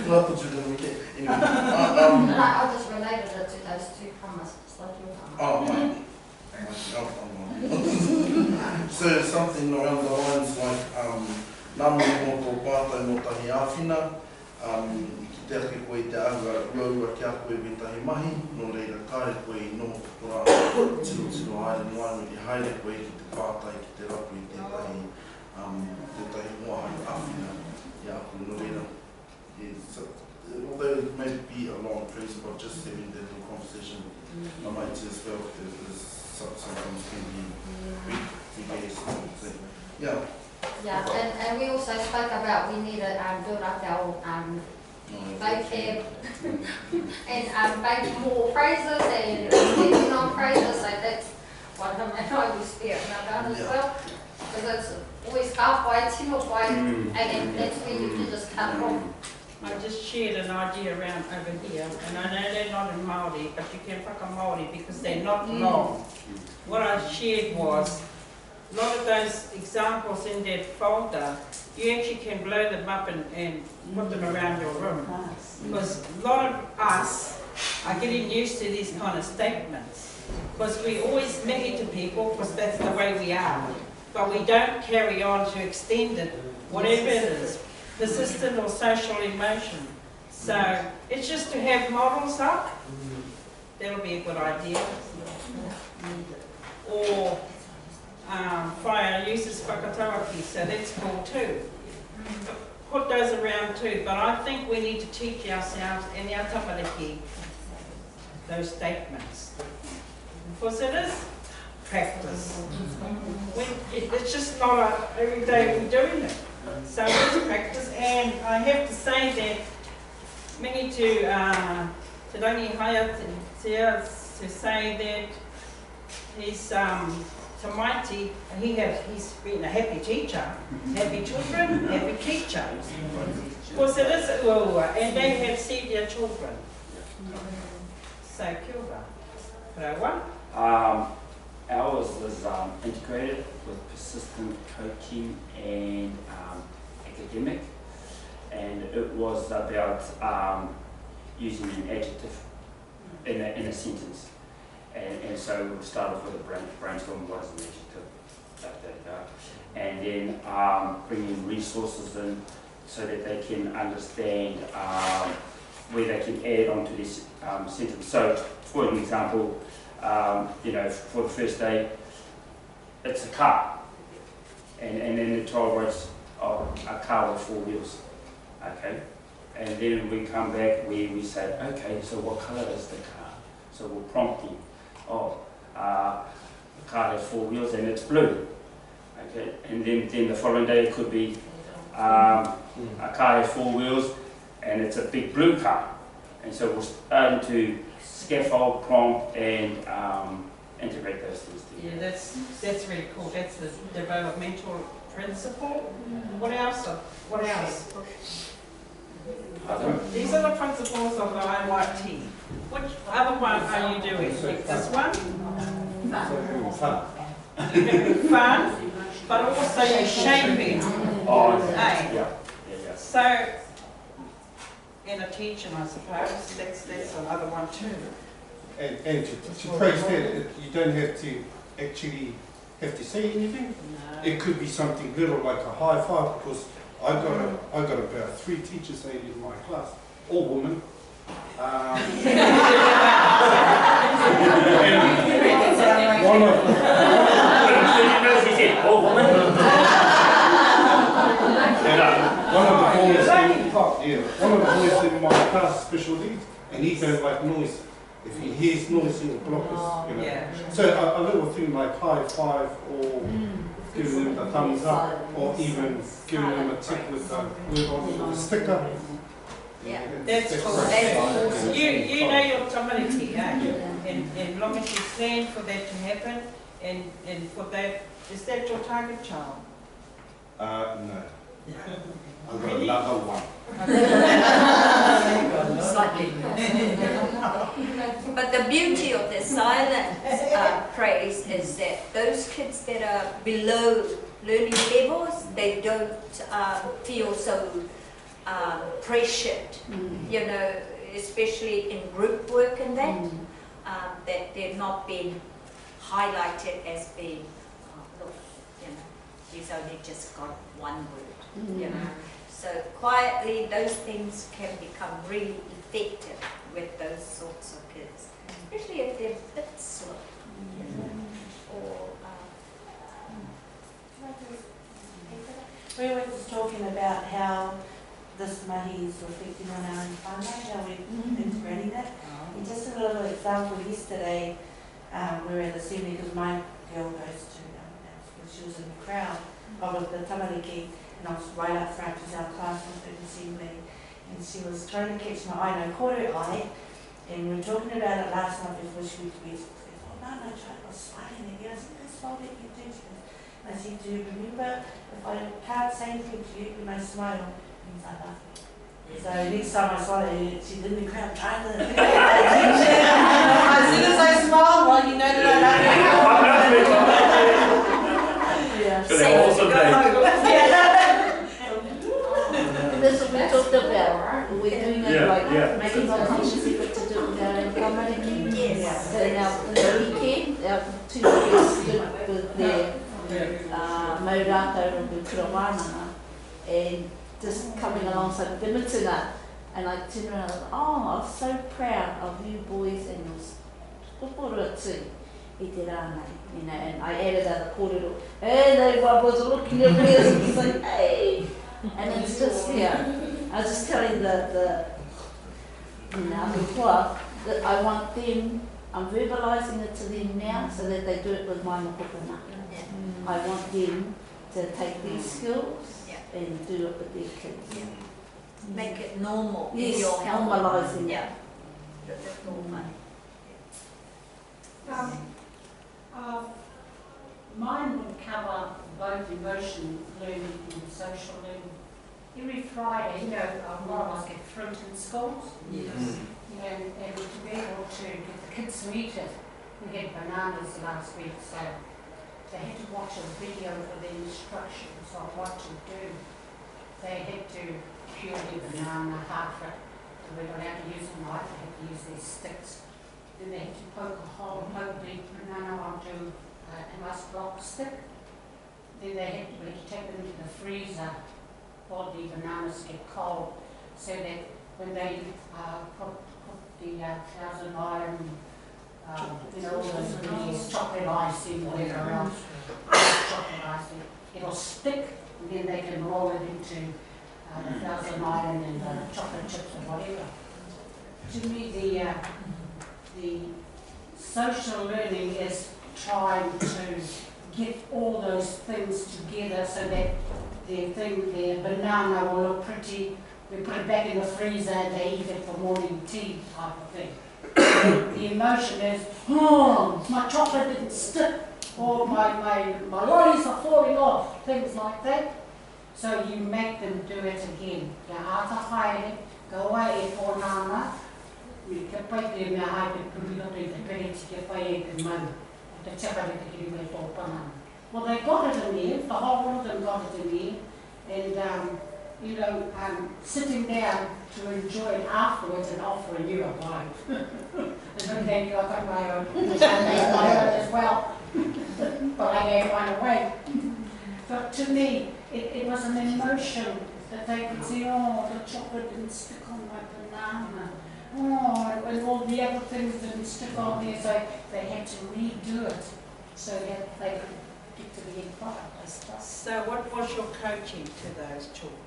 Not put you in the weekend. Anyway, I just related it to those two promises, like your promise. oh, right. So something around the lines like nāmu mo tō pātai mo tahi āwhina, ki te ake koe te aua ki a koe me tahi mahi, no reira kāre koe I no kora tiro haere noa ki haere koe ki te pātai ki te rapu I tētahi moahai āwhina I a koe no reira. Although it may be a long phrase, but just having that little conversation, I might just felt it sometimes can be rebased. So, yeah. Yeah, and we also spoke about we need to build up our vocab and make more phrases and getting on phrases, so that's what him and I will spare about as well, because it's always halfway, timawai, and then that's where you can just cut it off. I just shared an idea around over here, and I know they're not in Māori, but you can whaka-Māori because they're not long. What I shared was, a lot of those examples in that folder, you actually can blow them up and put them around your room. Because a lot of us are getting used to these kind of statements. Because we always mihi to people, because that's the way we are. But we don't carry on to extend it, whatever it is. Persistent or social emotion. So it's just to have models up. That'll be a good idea. Or whaia uses whakatauaki, so that's cool too. Put those around too, but I think we need to teach ourselves and our tamariki those statements. Because it is practice. It's just not every day we're doing it. So it's practice, and I have to say that many to rangi haia to say that he's Tamaiti, he's been a happy teacher, happy children, happy teacher. Because it is ua, and they have seen their children. So kia ora. Parawa? Ours was integrated with persistent coaching and academic, and and it was about using an adjective in a sentence. And so we'll start off with a brainstorm, what is an adjective, and then bringing resources in so that they can understand where they can add on to this sentence. So, for an example, for the first day, it's a car, and then the child writes, oh, a car with 4 wheels, okay? And then we come back, we say, okay, so what colour is the car? So we'll prompt them, oh, the car has 4 wheels and it's blue, okay? And then the following day it could be a car has 4 wheels and it's a big blue car. And so we're starting to scaffold, prompt, and integrate those things together. Yeah, that's really cool. That's the developmental principle. What else? What else? These are the principles of the IYT. Which other one are you doing? This one? Fun. You're having fun, but also you're shaping. Oh, Hey. yeah. So, and a teaching, I suppose, that's another one too. And to praise that, you don't have to actually have to say anything. No. It could be something little like a high five, because I got about 3 teachers in my class, all women. One of the boys in my class special needs, and he don't like noise. If he hears noise, he'll block us. Yeah. So a little thing like high five, or giving them a thumbs up, or even giving them a tick with a word on a sticker. Yeah. That's cool. You know your tamariki, and long as you stand for that to happen, and for that, is that your target child? No. I've got another one. Slightly. But the beauty of the silent praise is that those kids that are below learning levels, they don't feel so pressured, especially in group work and that, that they're not being highlighted as being, look, he's only just got one word, So quietly, those things can become really effective with those sorts of kids, especially if they're a bit slow, or We were just talking about how this mahi is reflecting on our own whānau, how we're integrating that. And just a little example, yesterday we were at the assembly because my girl goes to, she was in the crowd of the tamariki, and I was right up front as our class was at the assembly, and she was trying to catch my eye, and I caught her eye, and we were talking about it last night before she went to bed. She said, oh no, I was smiling again. I said, that's why that you do. And I said, do you remember, if I can't say anything to you when I smile, it means I love you. So next time I saw her, she's in the crowd trying to get attention. As soon as I smile, well, you know that I love you. So they're awesome days. That's what we talked about. We're doing it making a conscious effort to do it with our own tamariki. yes. So now, in the weekend, our 2 boys stood with their maurata and kurawananga, and just coming alongside the mituna, and I turned around and I was, oh, I'm so proud of you boys and your koporo too. I te rānei, and I added other kōrero, and they was looking at me and it's like, hey, and it's just, I was just telling the that I want them, I'm verbalising it to them now so that they do it with my mokopuna. I want them to take these skills and do it with their kids. Make it normal in Yes, your health. normalising it. Yeah. That's normal. Mine would cover both emotion learning and social learning. Every Friday, more of us get fruit in schools. Yes. And to be able to get the kids to eat it, we had bananas last week, so they had to watch a video for the instructions on what to do. they had to peel the banana half it. So they were allowed to use a knife, they had to use their sticks. Then they had to poke a hole, poke the banana onto a nice block stick. Then they had to take them into the freezer while the bananas get cold, so that when they put the 1009, all those goodies, chocolate icing, whatever else, chocolate icing, it'll stick, and then they can roll it into the 1009 and the chocolate chips or whatever. To me, the social learning is trying to get all those things together so that their banana will look pretty. We put it back in the freezer and they eat it for morning tea type of thing. The emotion is, oh, my chocolate didn't stick, or my lollies are falling off, things like that. So you make them do it again. Kia ata haere, ka oa e pōnana, ka pai te mea hai te puriroto I te pereti ke pai e te mau, te chakare te kiri mai tō panana. Well, they got it in there, the whole of them got it in there, and sitting down to enjoy it afterwards and offering you a bite. And then you got my own, and I ate my own as well, but I gave one away. But to me, it was an emotion that they could say, oh, the chocolate didn't stick on my banana. Oh, and all the other things didn't stick on there, so they had to redo it so that they could get to the end product, I suppose. So what was your coaching to those children?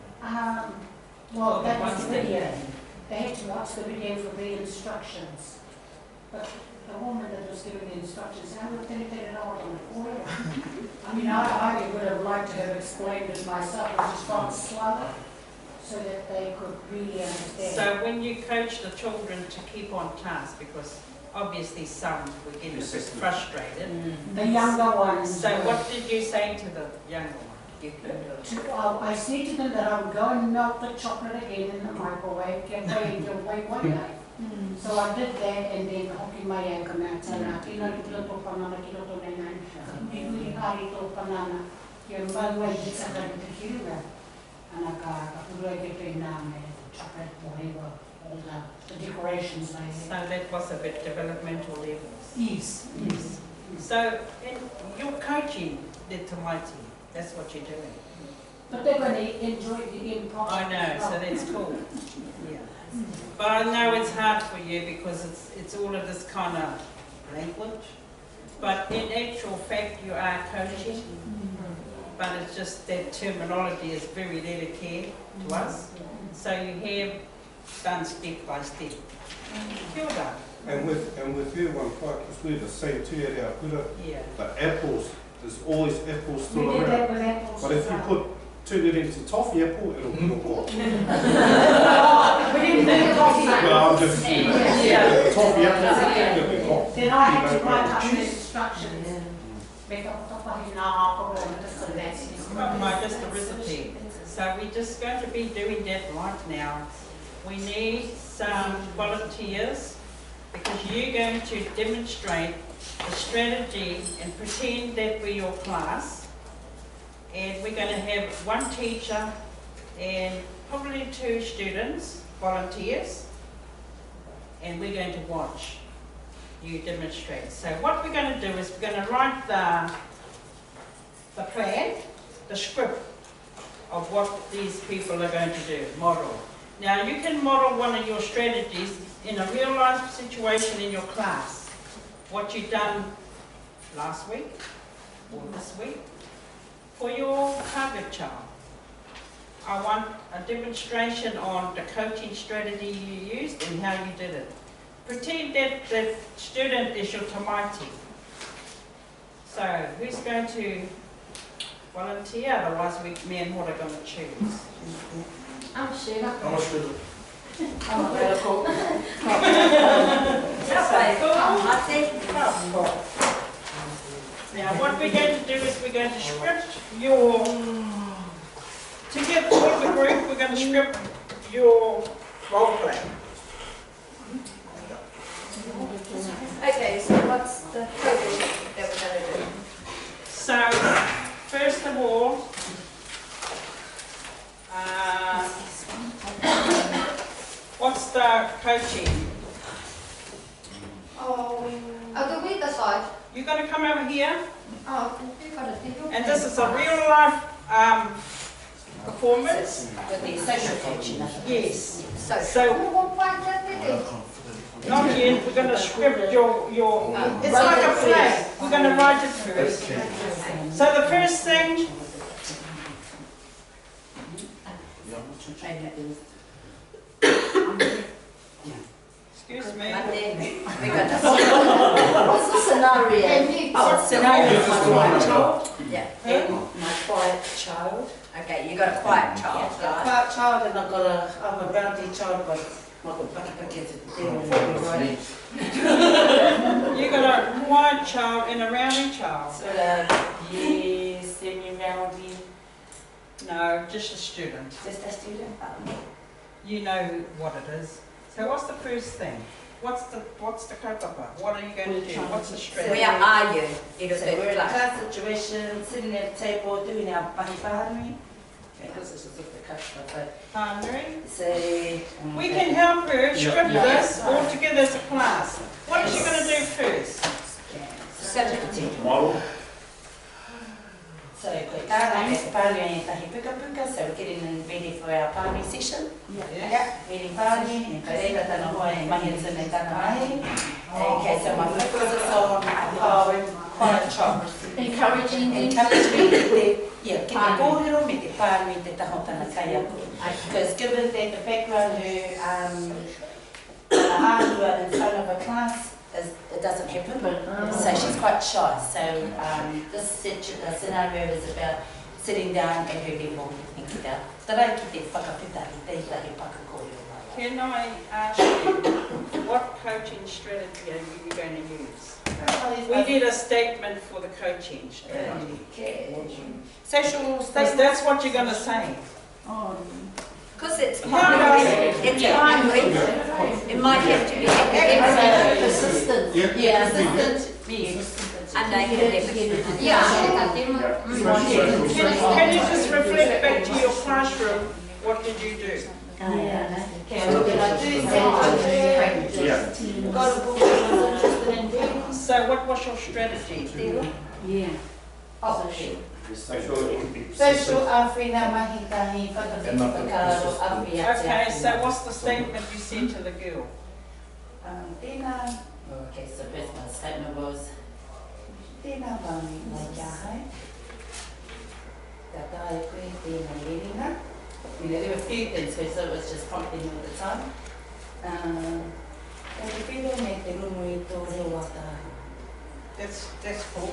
Well, that was the video. They had to watch the video for the instructions. But the woman that was giving the instructions, I would think it all on the order. I mean, I would have liked to have explained it myself, but just gone slower, so that they could really understand. So when you coach the children to keep on task, because obviously some were getting a bit frustrated. The younger ones. So what did you say to the younger one? I said to them that I would go and melt the chocolate again in the microwave, get ready to wait one day. So I did that, and then hoki mai au ka mea tana, kino ki roto panana, ki roto nei nei, ki hui hari tō panana, ki o mau ai ki sakari te kirua. Ana ka purua ke te nā me chocolate, whatever, all the decorations they had. So that was a bit developmental levels. Yes, yes. So in your coaching the tamaiti, that's what you're doing. But they're going to enjoy the end product. I know, so that's cool. Yeah. But I know it's hard for you because it's all of this kind of language. But in actual fact, you are coaching. But it's just that terminology is very delicate to us. So you have done step by step. Kia ora. And with you, one part, because we're the same too at our kura, Yeah. the apples, there's always apples still We did that around. with apples. But if you turn it into toffee apple, it'll look off. We didn't think of coffee. Well, I'm just, Yeah. toffee apple, it'll be off. Then I had to write up the instructions. Make up the whole and this and that. Right, just the recipe. So we're just going to be doing that right now. We need some volunteers because you're going to demonstrate the strategy and pretend that we're your class. And we're going to have one teacher and probably 2 students, volunteers, and we're going to watch you demonstrate. So what we're going to do is we're going to write the plan, the script of what these people are going to do, model. Now you can model one of your strategies in a real life situation in your class. What you've done last week or this week for your target child. I want a demonstration on the coaching strategy you used and how you did it. Pretend that the student is your tamaiti. So who's going to volunteer? Otherwise me and what are going to choose. I'm Sheila. I'm a student. I'm available. Now what we're going to do is we're going to script your, to get all of the group, we're going to script your role play. Okay, so what's the coding that we're going to do? So, first of all, coaching. Oh, do we decide? You're going to come over here, Oh, you got to think. and this is a real life performance. With the social coaching. Yes. So, we won't find that today. Not yet. We're going to script your. It's like a play. We're going to write it first. So the first thing. Excuse me. What's the scenario? Scenario is my quiet child. Yeah. And my quiet child. Okay, you got a quiet child, I've got a quiet child and I'm a rowdy child, but I've got bucket You got a quiet child and a rowdy child. So yes, semi-rowdy. No, just a student. Just a student. You know what it is. So what's the first thing? What's the kaupapa? What are you going to do? What's the strategy? Where are you? So we're in a class situation, sitting at a table, doing our pahi. Because this is just the customer, but say we can help her script this all together as a class. What is she going to do first? subject Model. So so we're getting ready for our party session. Meeting party, okay, so my focus is on empowering quiet child. Encouraging Because given that the background her in front of a class, it doesn't happen. So she's quite shy. So this scenario is about sitting down at her level and thinking about. Can I ask you, what coaching strategy are you going to use? We did a statement for the coaching strategy. Social statement. That's what you're going to say. Because it's primary, it might have to be persistent. Yeah. And academic. Can you just reflect back to your classroom? What did you do? So what was your strategy? Social Afrina Mahitahi Fakapakaro Okay, so what's the statement you said to the girl? Okay, so first my statement was Tina Bami Najahi Takai Tina Lina. There were a few things, so it was just prompting all the time. That's cool.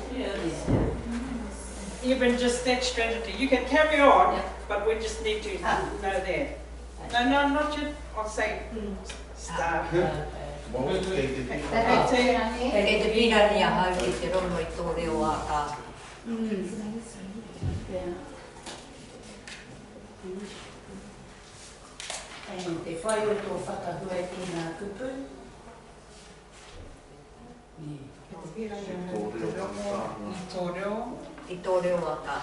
Even just that strategy. You can carry on, but we just need to know that. No, not yet. I'll say start. And te whai o tō whakahua tēnā kupu. I tō reo waka.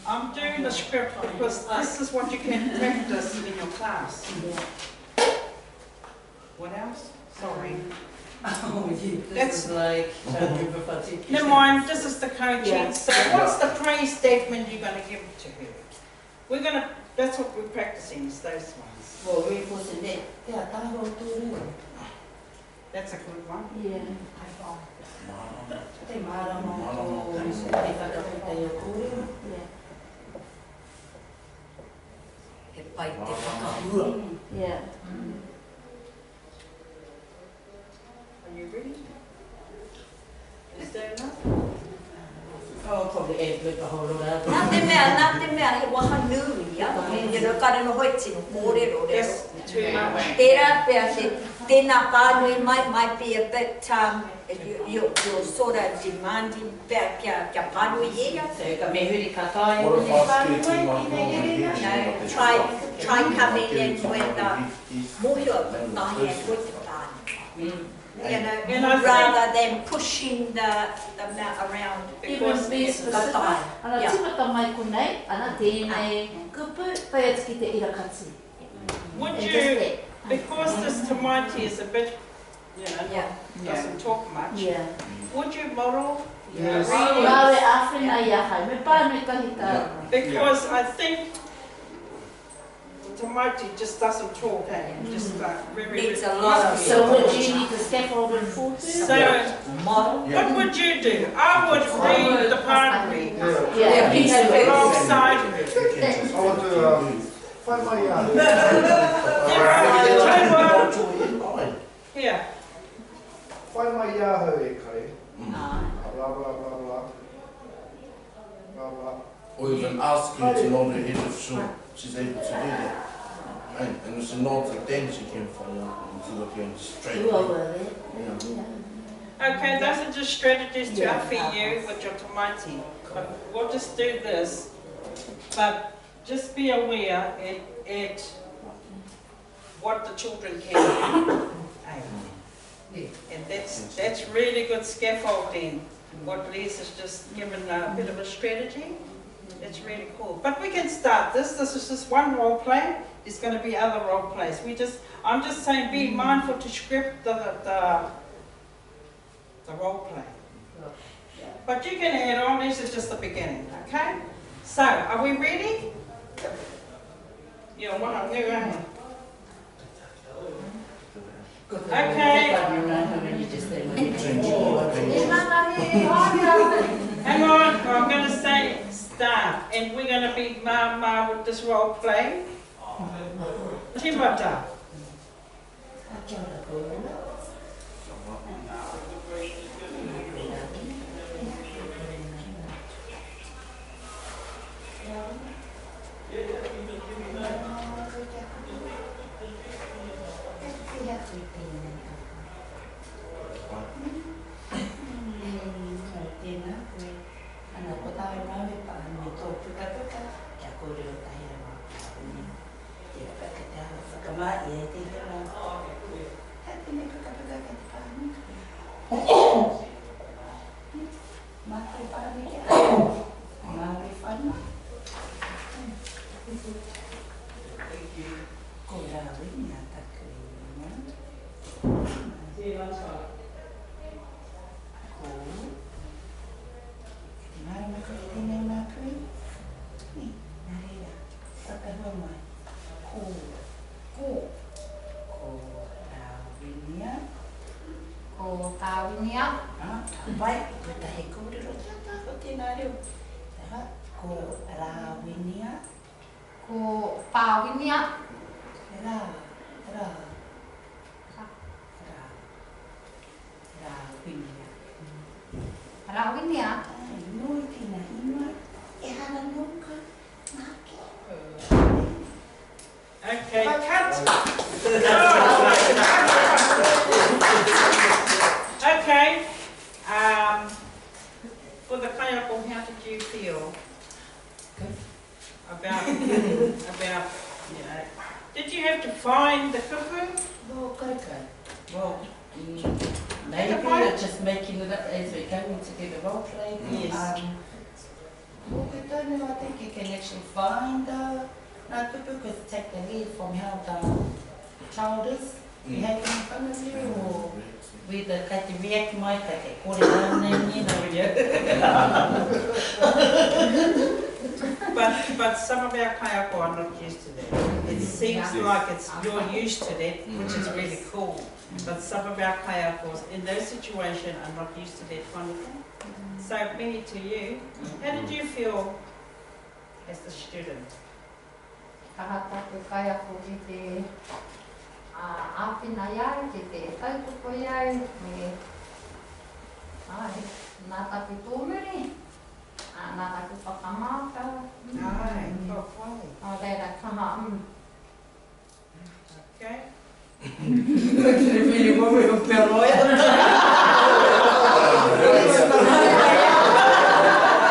I'm doing the script because this is what you can practice in your class. What else? Sorry. That's like never mind, this is the coaching. So what's the praise statement you're going to give to her? We're going to, that's what we're practicing, is those ones. Well, reinforcing that. That's a good one. Yeah. Yeah. Are you ready? Is there enough? Oh, probably add a whole lot. Nā te mea he waha nui, ia. He kare no hoi tino, kōrero, Yes, too much. Tērā pēr tēnā pānui might be a bit, you're sort of demanding pēr kia pānui ia. So ka me huri kakai. What if I Try coming in with mohio tahi and with the pānui. You And I know, think- rather than pushing the amount around. Even be specific, ana Yeah. tivata mai konei, ana tēnei kupu, whai atu ki te irakati. Would And you, just that. because this Tamaiti is a bit, Yeah. doesn't talk much, Yeah. would you model Yes. reading? Mawe awhina i ahai, me pāne kahi tā. Because I think Tamaiti just doesn't talk, just very, Needs a very- lot of- So would you need to scaffold and for So, Model. what would you do? I would read the part read Yeah, piece of it. alongside of it. I want to find my Here, find my Yahoo e kare. Blah blah blah blah. Blah blah. Or even ask her to nod her head if she's able to do that. And if she nods it, then she can follow into looking straight You are away. worth it. Yeah. okay, those are just strategies to Yeah. outfit you with your Tamaiti. But we'll just do this, but just be aware at what the children can do. And that's really good scaffolding. What Lisa's just given a bit of a strategy. It's really cool. But we can start this. This is just one role play. There's going to be other role plays. I'm just saying, be mindful to script the role play. But you can add on. This is just the beginning. Okay. So, are we ready? Yeah, one of you, eh? Okay. Hang on, I'm going to say start, and we're going to be ma with this role play. Timata. Okay, cut. Okay. For the kayako, how did you feel about, did you have to find the cuckoo? Well, Maybe we're just making it up as we're going to get a role play. Yes. Well, we don't know, I think you can actually find the cuckoo, because take the lead from how the child is behaving in front of you, or with the kind of react mai kai kore rana, you know. But some of our kayako are not used to that. It seems like you're used to that, which is really cool. But some of our kayakos in those situations are not used to that kind of thing. So, Minnie, to you, how did you feel as the student? Tahata te kaiako ki te āwhina iau, ki te tautoko iau, me nā taku tōmuri, nā taku whakamāka. Ai, ka whai. O reira kaha, Okay? Really worry about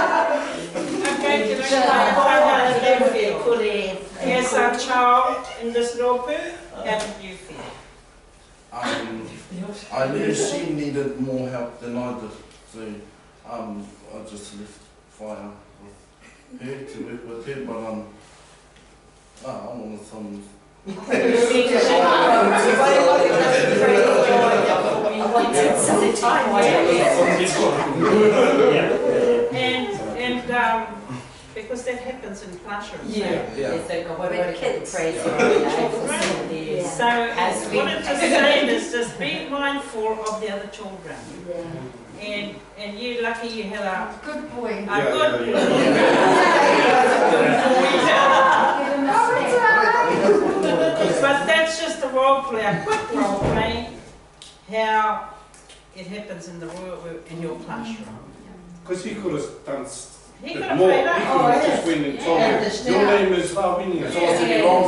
Okay, how did you feel? As a child in this role play, how did you feel? I I knew she needed more help than I did, so I just left fire with her to work with her, but I wanted some. And because that happens in classrooms. With kids. So what I'm just saying is just be mindful of the other children. And you're lucky you had a Good boy. But that's just a role play, a quick role play, how it happens in your classroom. Because he could have done He bit could have more. played up. He could have just went and told her, your name is Hawini. It's all to be wrong,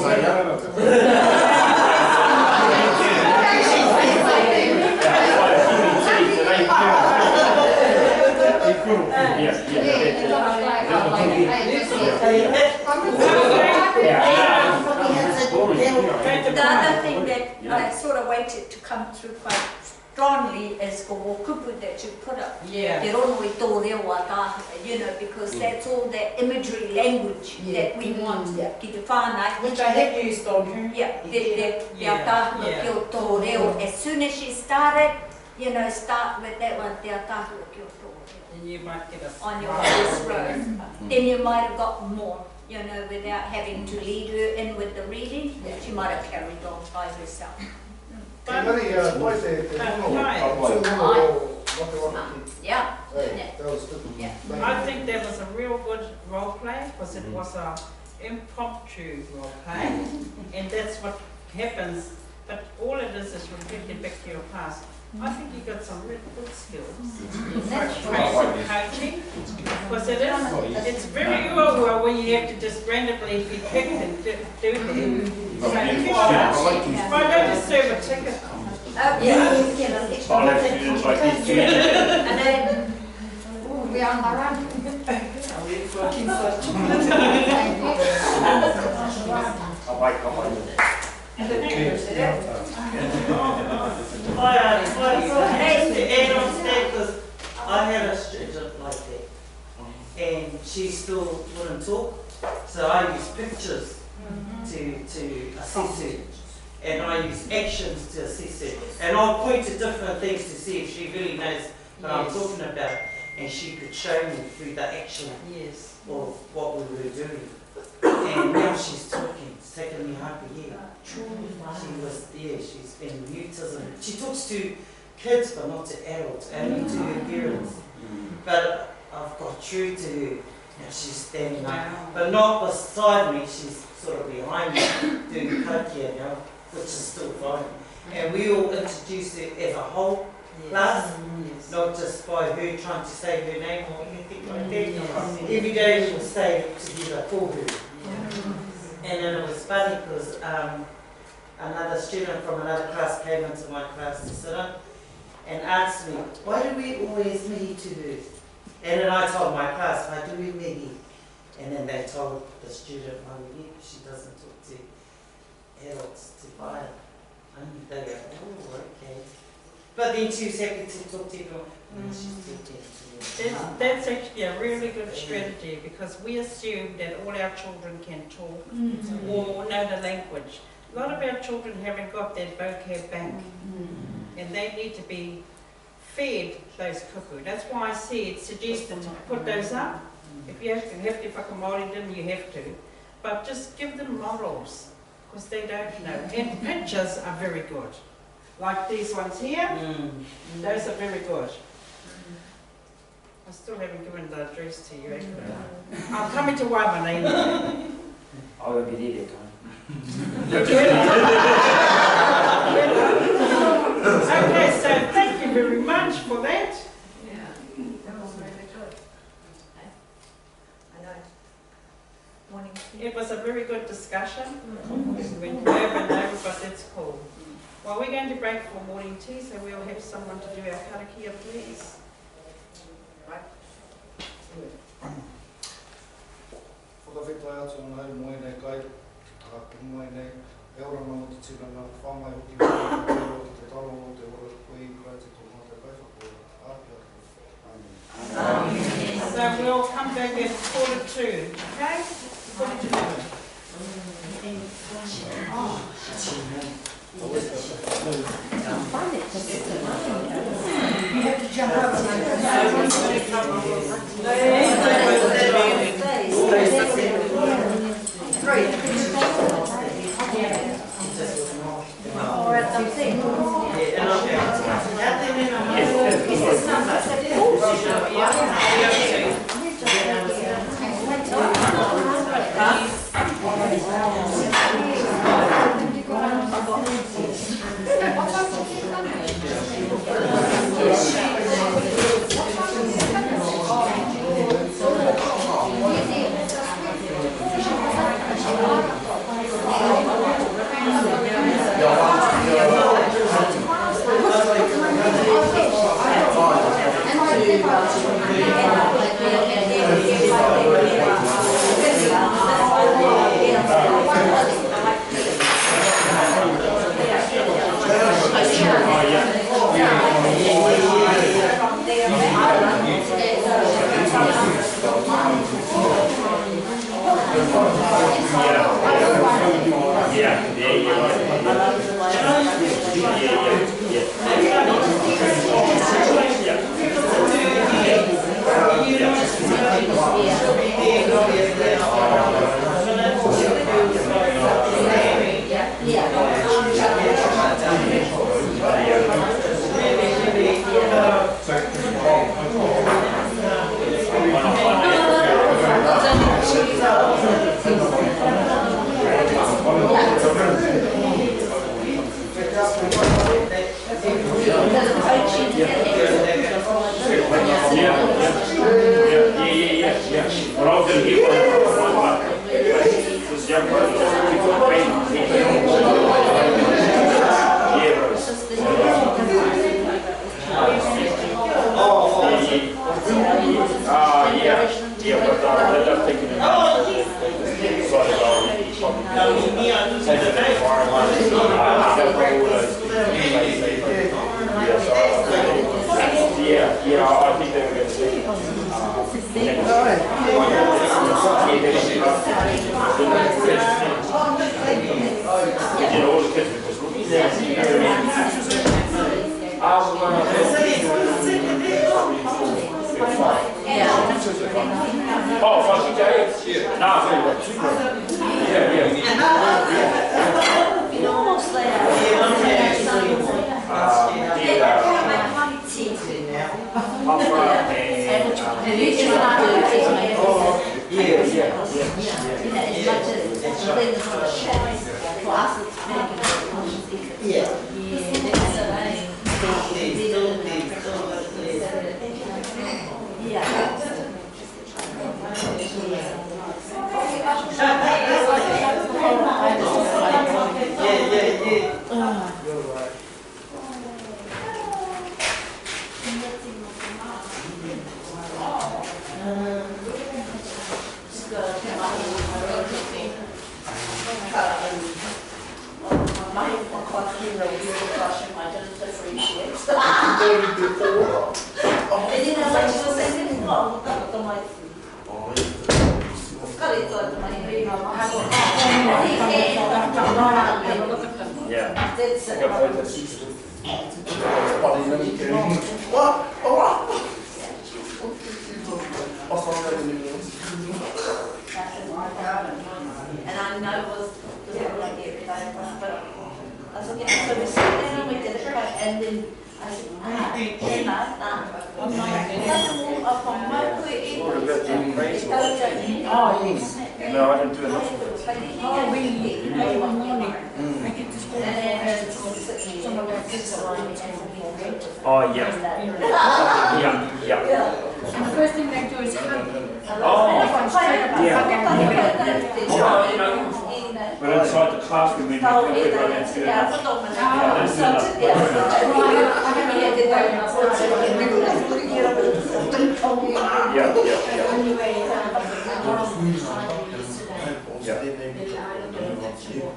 The other thing that I sort of waited to come through quite strongly is the kupu that you put up. Te rono I tō reo a tāhua, you know, because that's all that imagery language that we want ki te whānau. Which I have used on her. Yeah, te tāhua ki o tō reo. As soon as she started, you know, start with that one, te tāhua ki o tō reo. And you might get a on your first row. Then you might have got more, you know, without having to lead her in with the reading. She might have carried on by herself. Yeah. Yeah. I think that was a real good role play because it was a impromptu role play, and that's what happens. But all it is reflecting back to your past. I think you got some really good skills. Training, coaching, because it's very well when you have to just randomly be picked and do things. So I don't deserve a ticket. And then We are on my run. I had a student like that, and she still wouldn't talk, so I used pictures to assess her, and I used actions to assess her, and I'll point to different things to see if she really knows what I'm talking about, and she could show me through the action of what we were doing. And now she's talking. It's taken me half a year. She's been mutism. She talks to kids, but not to adults, only to her parents. But I've got true to her, and she's standing up, but not beside me. She's sort of behind me, doing kakia now, which is still fine. And we all introduce her as a whole class, not just by her trying to say her name or anything like that. Every day we'll stay together for her. And then it was funny because another student from another class came into my class to sit up and asked me, why do we always meet to her? And then I told my class, why do we meet? And then they told the student, why we meet, she doesn't talk to adults, to fire. And they go, oh, okay. But then she was happy to talk to everyone. She's talking to me. That's actually a really good strategy because we assume that all our children can talk or know the language. A lot of our children haven't got that vocab back and they need to be fed those kupu. That's why I suggested to put those up. If you have to whakamoeri them, you have to. But just give them models because they don't know. And pictures are very good. Like these ones here, those are very good. I still haven't given the address to you. I'm coming to Waimanai. I will be there that Okay, so thank you very much for that. That was really good. I know. Morning. It was a very good discussion. We went over and over, but that's cool. Well, we're going to break for morning tea, so we'll have someone to do our karakia, please. Whakawhetai atu ngai moe nei kai, ka mai nei, e ora no te tina whamai o ki o te taro o te ora koe krati tō mā te kaiwhakora. Amen. So we'll come back at 2:45, okay? 2:45. You have to jump up Or at something.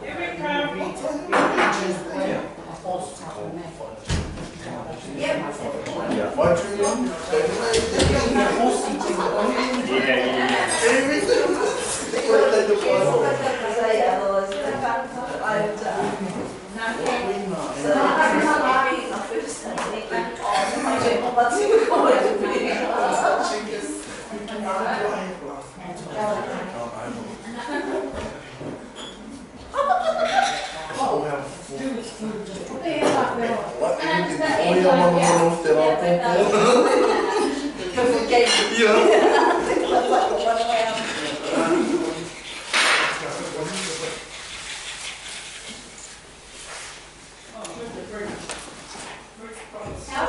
Here we come. How's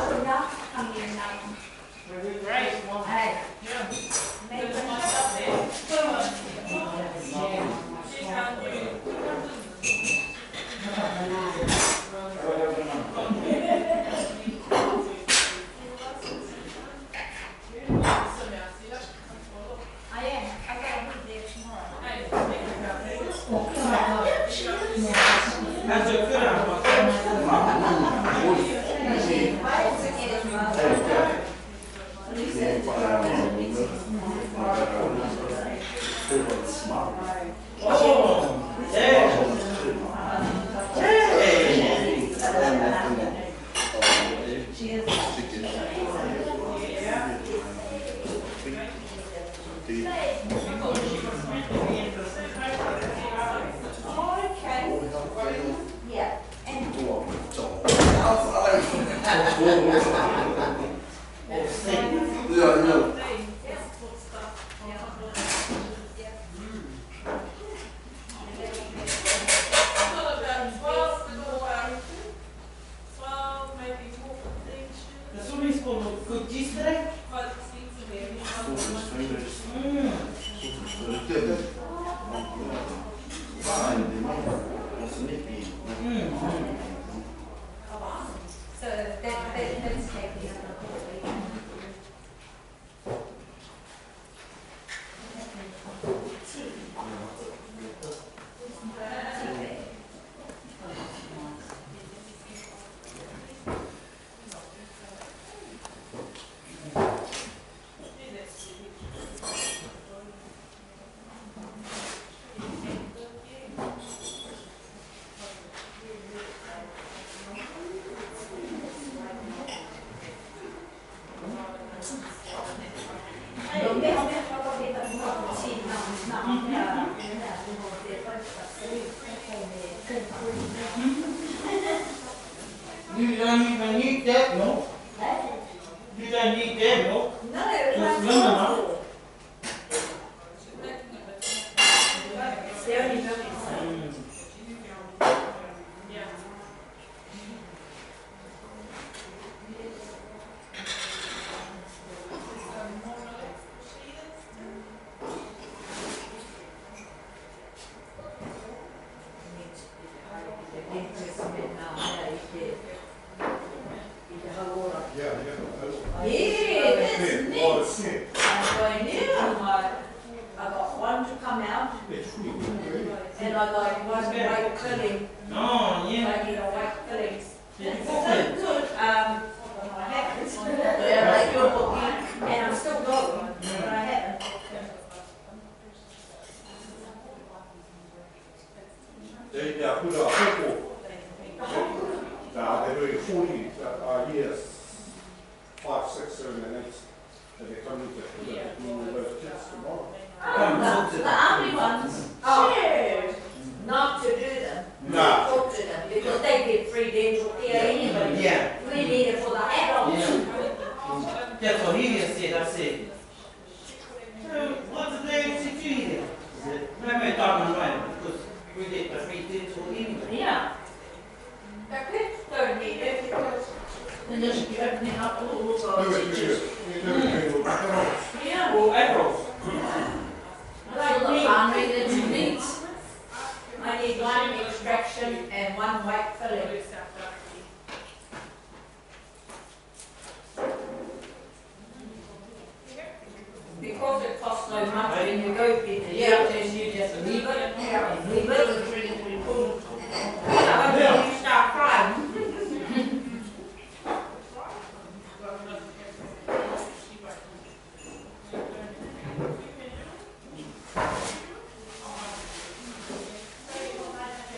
the duck coming in now? Very great. Hey. Yeah. Maybe There's I'm much up there. I am. I've got to be there tomorrow. How's your good Oh, Yeah. And the swimming pool looked good yesterday. So that's taken. You don't even need that milk. You don't need that milk. Just lemon, huh? yeah, that's neat. I'm going now. I got one to come out, and I got one white filling. Oh, yeah. I need a white filling. It's so good. I haven't. Yeah, like your booking, and I'm still going, but I haven't. They put a couple. They're doing 40 years, 5, 6, 7, and 8. And they're coming to those kids tomorrow. The army ones choose not to do them. No. Talk to them because they get free dental care anyway. Yeah. We need it for the adults. Yeah. That's what he just said. I said, so what did they actually do here? He said, no, we're talking about it because we get the free dental anyway. Yeah. The kids don't need it because they're just opening up all of our teachers. Yeah. Well, adults. Like me, that needs. I need one extraction and one white filling. Because it costs so much when you go get the and you just leave it, and leave it, it's ready to be pulled. Yeah, you start crying.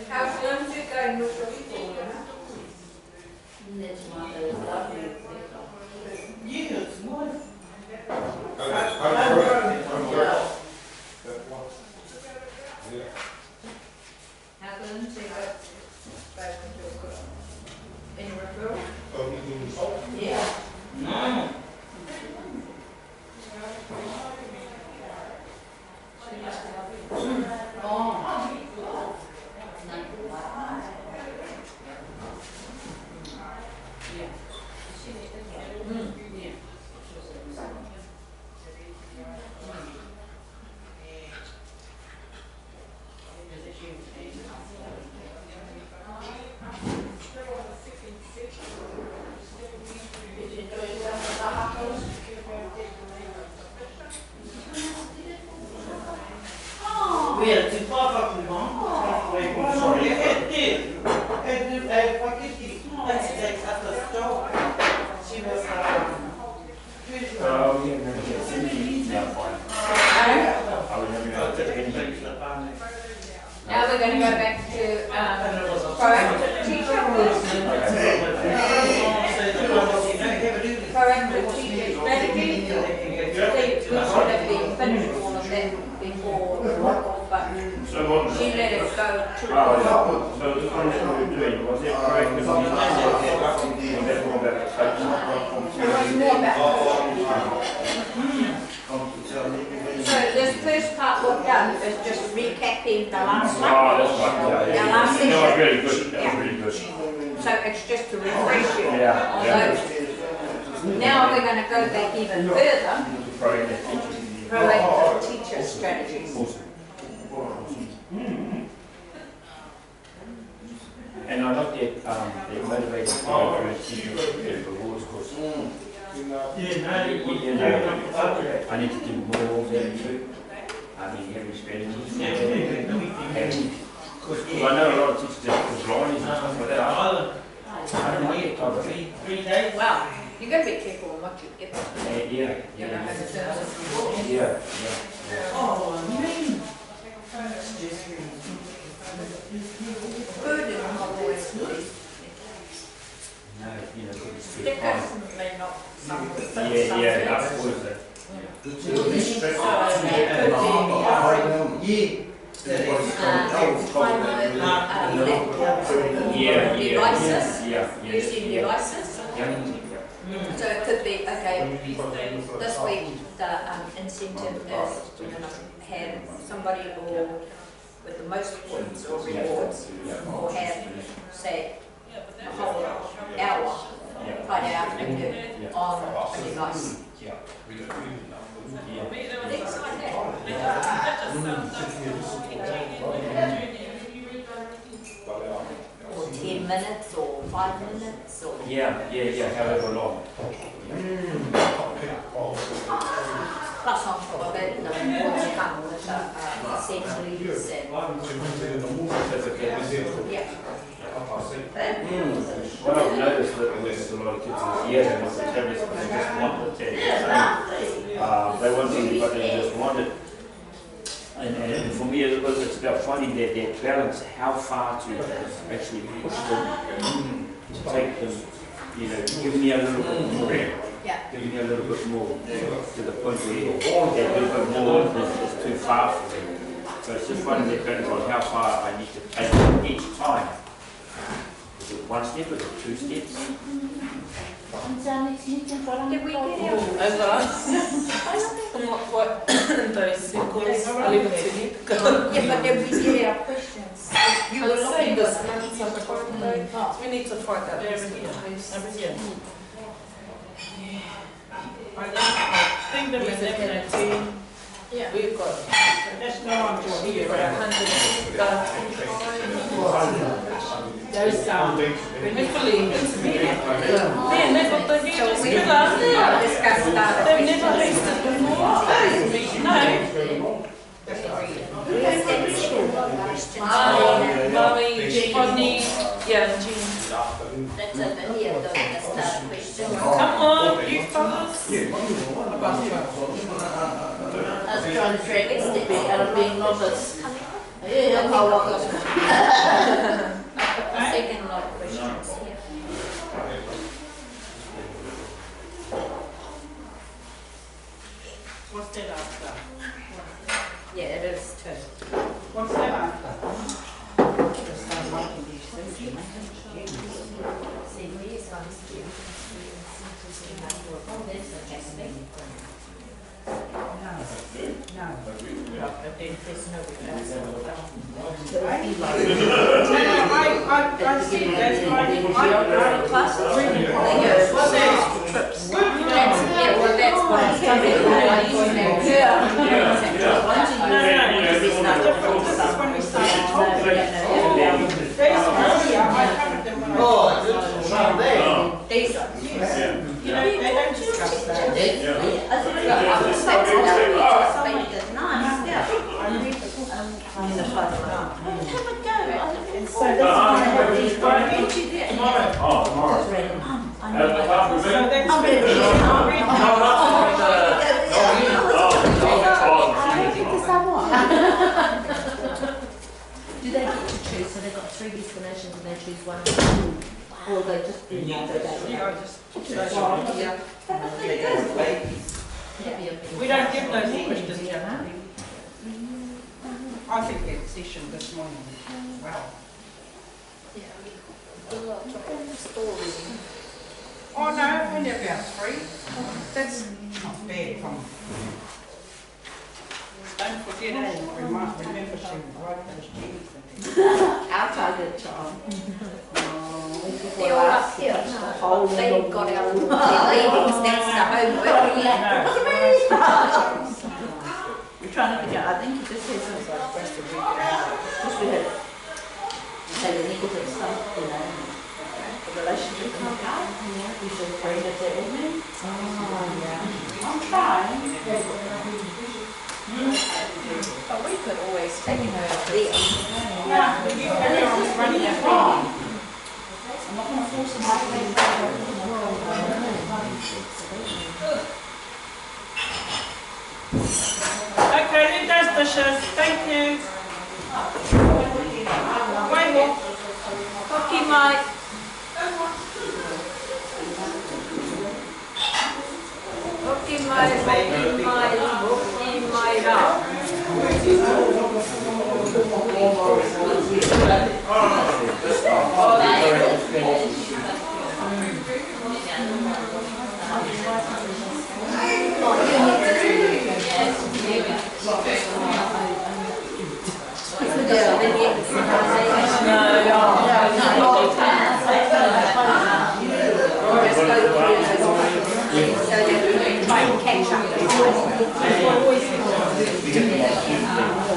How's Lindsay going with your school? That's one of those lovely things. Yeah, it's nice. We had two pop-up we want. Sorry, that's at the store. She was, Now we're going to go back to proactive teacher. Proactive teacher strategy. We should have been finished all of that before the local, but she let us go to So the one that we were doing, was it correct? It was more about so this first part we've done is just recapping the last one. Oh, that's right. The last That was section. really good. That was really good. So it's just to refresh you Yeah, on yeah. those. Now we're going to go back even further. Proactive teacher strategies. And I like that motivated teacher rewards course. You know, I need to do more of that too. I mean, having strategies. Because I know a lot of teachers that are blind and stuff like that. I don't like that type of thing. 3 days. Well, you've got to be careful on what you give them. Yeah. Oh, man. Food is not always good. No, you know, it's too Stickers fine. may not some Yeah, that's what is it. Devices, Yeah. using devices. So it could be, okay, this week the incentive is, have somebody or with the most points or rewards, or have, say, a whole hour, Friday afternoon, on a device. Things like or 10 minutes or 5 minutes or however long. plus on top of it, the rewards come with assemblies and What I've noticed that with a lot of kids is, yeah, they want the tablets, but they just want the tablets. They want things, but they just want it. And for me, it's about finding that balance, how far to actually push them, to take them, give me a little bit more, give me a little bit more, to the point where that little bit more is too far for them. So it's just finding that balance on how far I need to take them each time. Is it 1 step, is it 2 steps? did we get our Over us. I'm not quite in those circles. I leave it to you. yeah, but then we get our questions. You were looking this for month. We need to find out There this we go. place. I think that we're definitely, yeah. We've got let's go on to here. 100. There's hopefully intermediate. Man, they've got the hugest killer. They've never hosted before. No. Mommy, Bonnie, yeah, Jean. That's over here, the start question. Come on, you fellas. I was trying to drag it out of being novice. Second lot of questions here. What's that after? Yeah, it is too. What's that after? See, these ones here. Oh, there's the casting. No. There's no I see that's Classes, they go trips. Yeah, well, that's what I'm talking about. This is when we started talking. These are, they don't discuss that. I think Do they get to choose? So they've got 3 destinations and they choose one. Or they just do one per day? We don't give those questions, yeah. I think that session this morning was well. Oh no, only about 3. That's not bad. Don't forget, remember she wrote those cheese. Our target child. They're all up here. They've got our ladies, that's the homework. We're trying to figure out, I think he just said something like for us to read it out. Because we had say the negative stuff, you know, the relationship in the car. We should bring it that evening. Oh, yeah. I'm trying. But we could always take her there. Yeah, you can running that car. I'm not going to force them out. Okay, who does dishes? Thank you. Wait more. Hoki mai. Hoki mai, hoki mai rā.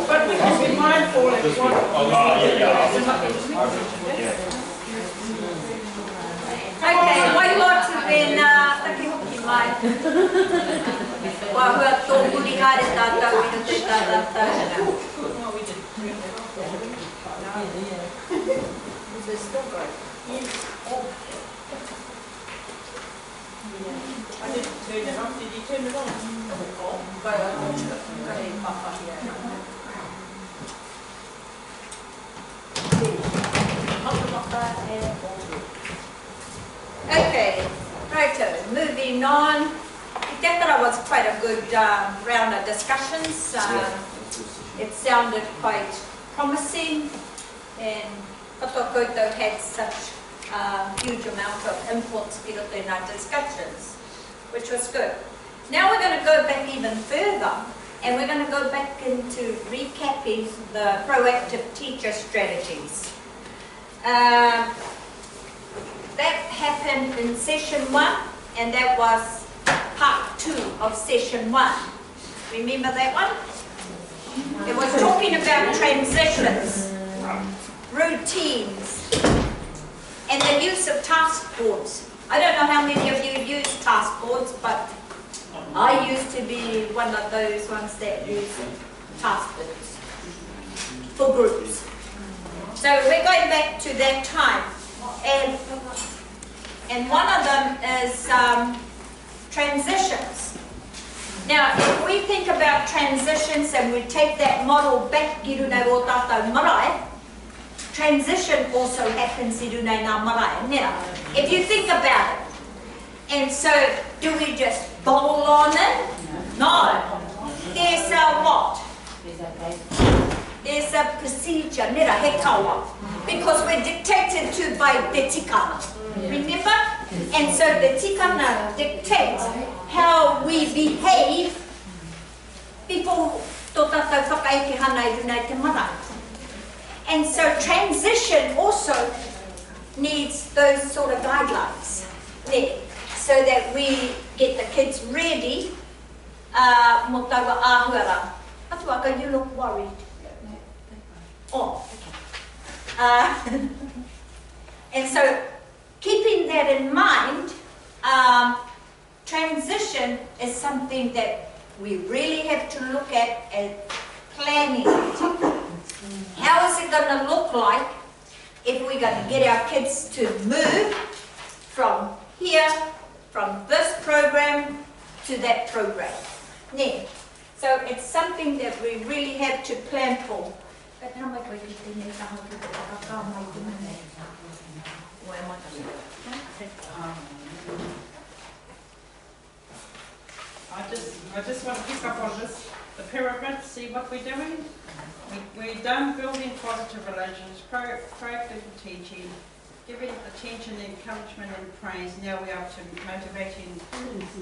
But we can be mindful of what. Okay, wai lotu pēnā taki hoki mai. Wa hua tō muri haere tātou ino te tātou. Is it still going? I didn't turn it off. Did you turn it on? Okay, righto, moving on. I think that was quite a good round of discussions. It sounded quite promising, and Kato Koutou had such a huge amount of input in our discussions, which was good. Now we're going to go back even further, and we're going to go back into recapping the proactive teacher strategies. That happened in session 1, and that was part 2 of session 1. Remember that one? It was talking about transitions, routines, and the use of task boards. I don't know how many of you use task boards, but I used to be one of those ones that use task boards for groups. So we're going back to that time. And one of them is transitions. Now, if we think about transitions and we take that model back, transition also happens in marae. If you think about it, and so do we just bowl on it? No. There's a what? There's a procedure, because we're dictated to by the tikana. Remember? And so the tikana dictates how we behave before and so transition also needs those sort of guidelines there, so that we get the kids ready. You look worried. Oh, okay. And so, keeping that in mind, transition is something that we really have to look at and planning it. How is it going to look like if we're going to get our kids to move from here, from this program to that program? So it's something that we really have to plan for. But how much we could do next time, we could go my dinner. Where am I going? I just want to pick up on this, the pyramid, see what we're doing. We're done building positive relations, proactive teaching, giving attention, encouragement and praise. Now we're up to motivating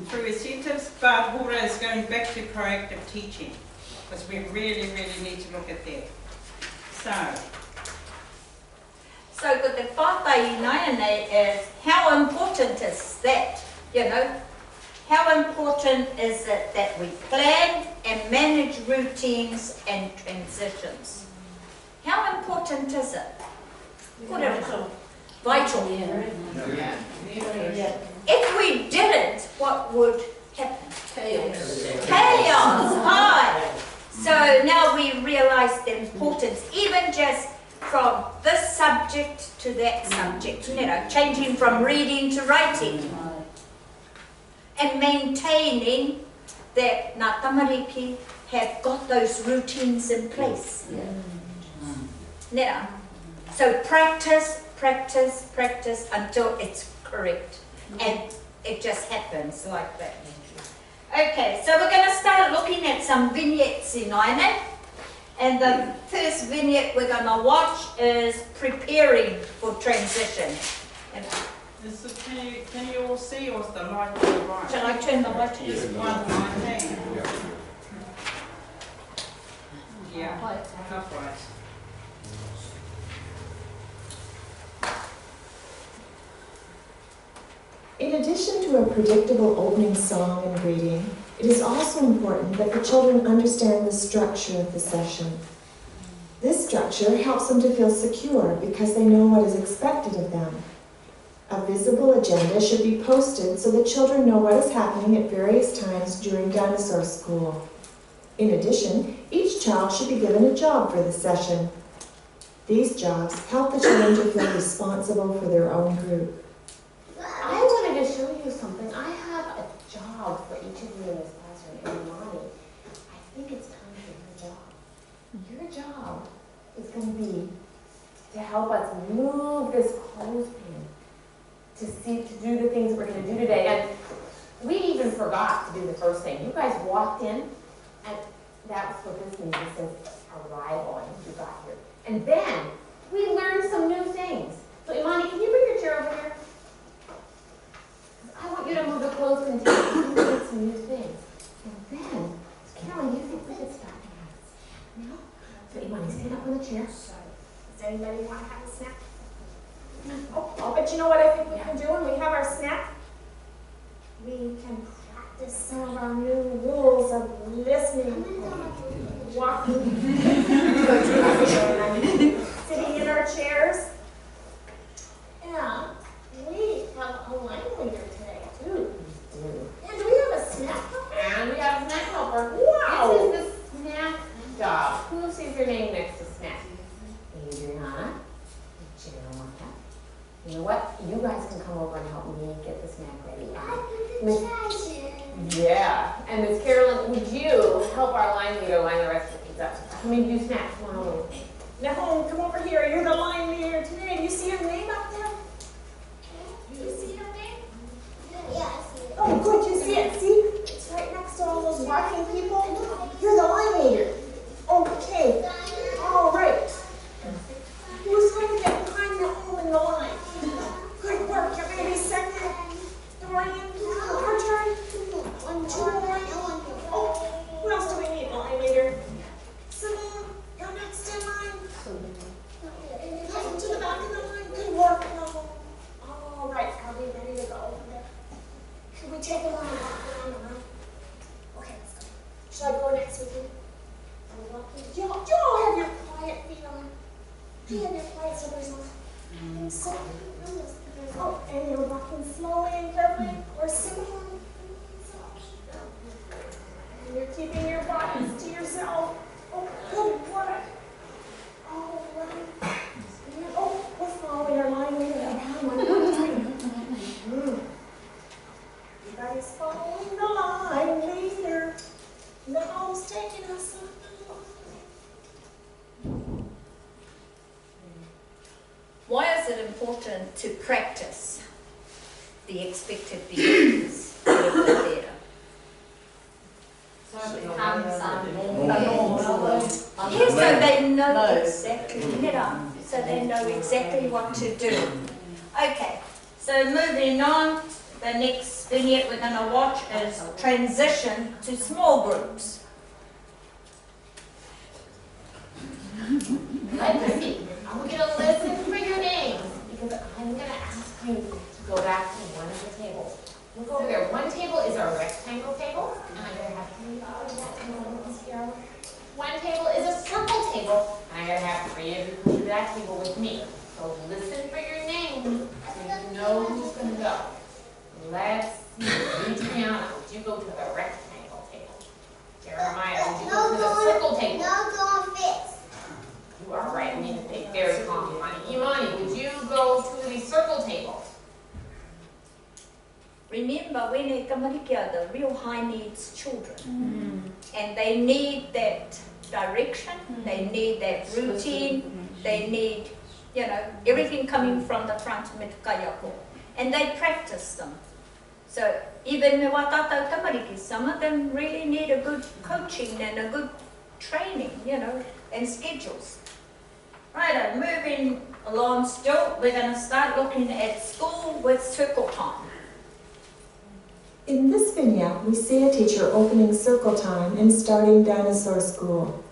through incentives, but Hora is going back to proactive teaching because we really, really need to look at that. So with the whātai inaina is how important is that, you know? How important is it that we plan and manage routines and transitions? How important is it? Vital. Vital. Yeah. If we didn't, what would happen? Chaos. Chaos. Hi. So now we realise the importance, even just from this subject to that subject, you know, changing from reading to writing. And maintaining that ngā tamariki have got those routines in place. Now, so practice, practice, practice until it's correct. And it just happens like that. Okay, so we're going to start looking at some vignettes in Aina. And the first vignette we're going to watch is preparing for transition. And can you all see, or is the light to the right? shall I turn the light on? Just 1:19. Yeah, half right. In addition to a predictable opening song and greeting, it is also important that the children understand the structure of the session. This structure helps them to feel secure because they know what is expected of them. A visible agenda should be posted so that children know what is happening at various times during dinosaur school. In addition, each child should be given a job for the session. These jobs help the children to feel responsible for their own group. I wanted to show you something. I have a job for each of you in this classroom, and Monty, I think it's time for your job. Your job is going to be to help us move this clothespin to do the things that we're going to do today. And we even forgot to do the first thing. You guys walked in, and that was what this means. It says arrival, and you got here. And then we learned some new things. So Imani, can you bring your chair over here? I want you to move the clothespin to learn some new things. And then, Carolyn, you think we could start now? No? So Imani, stand up on the chair. Does anybody want to have a snack? Oh, but you know what I think we can do when we have our snack? We can practice some of our new rules of listening, walking, sitting in our chairs. Yeah, we have a line leader today, too. And do we have a snack helper? And we have a snack helper. Wow! This is the snack job. Who sees their name next to snack? Adriana. You know what? You guys can come over and help me get the snack ready. Yeah. And Miss Carolyn, would you help our line leader line the rest of the kids up? Come and do snacks. Now, come over here. You're the line leader today. Do you see your name up there? Do you see your name? Yeah, I see it. Oh, good. You see it. See? It's right next to all those walking people. You're the line leader. Okay. All right. Who's going to get behind the hole in the line? Good work. You're going to be second. Dorian, your turn. 1, 2 more. Oh, who else do we need, line leader? Simone, you're next in line. Come to the back of the line. Good work. All right. Are we ready to go over there? Can we take a line and walk around the room? Okay, let's go. Should I go next with you? Do you all have your quiet feet on? Do you have your quiet slippers on? So, oh, and you're walking slowly and carefully, or simple. And you're keeping your bodies to yourself. Oh, good work. All right. Oh, we're following our line leader around one more time. You guys following the line leader. Now stay important to practice the expected behaviours of the theatre. So it becomes Yes, so they know exactly, so they know exactly what to do. Okay, so moving on, the next vignette we're going to watch is transition to small groups. Let's see. I'm going to listen for your names because I'm going to ask you to go back to one of the tables. Look over there. One table is a rectangle table, and I'm going to have three of that table here. One table is a circle table, and I'm going to have three of you come to that table with me. So listen for your names so you know who's going to go. Let's see. Adriana, would you go to the rectangle table? Jeremiah, would you go to the circle table? No, don't fix. You are right. I need to stay very calm, Imani. Imani, would you go to the circle table? Remember, when they come here, the real high needs children, and they need that direction, they need that routine, they need, you know, everything coming from the front of Metukayako, and they practice them. So even me watatau tamariki, some of them really need a good coaching and a good training, you know, and schedules. Right, moving along still, we're going to start looking at school with circle time. In this vignette, we see a teacher opening circle time and starting dinosaur school.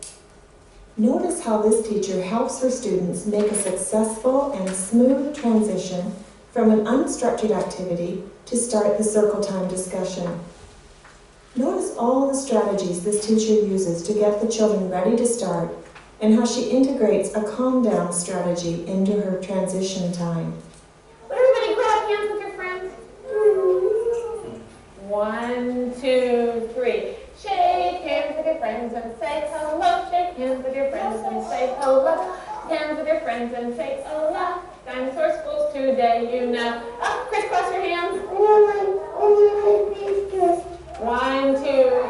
Notice how this teacher helps her students make a successful and smooth transition from an unstructured activity to start the circle time discussion. Notice all the strategies this teacher uses to get the children ready to start and how she integrates a calm down strategy into her transition time. Would everybody grab hands with your friends? 1, 2, 3. Shake hands with your friends and say hello. Shake hands with your friends and say hello. Hands with your friends and say hello. Dinosaur schools today, you know. Up, crisscross your hands. 1, 2,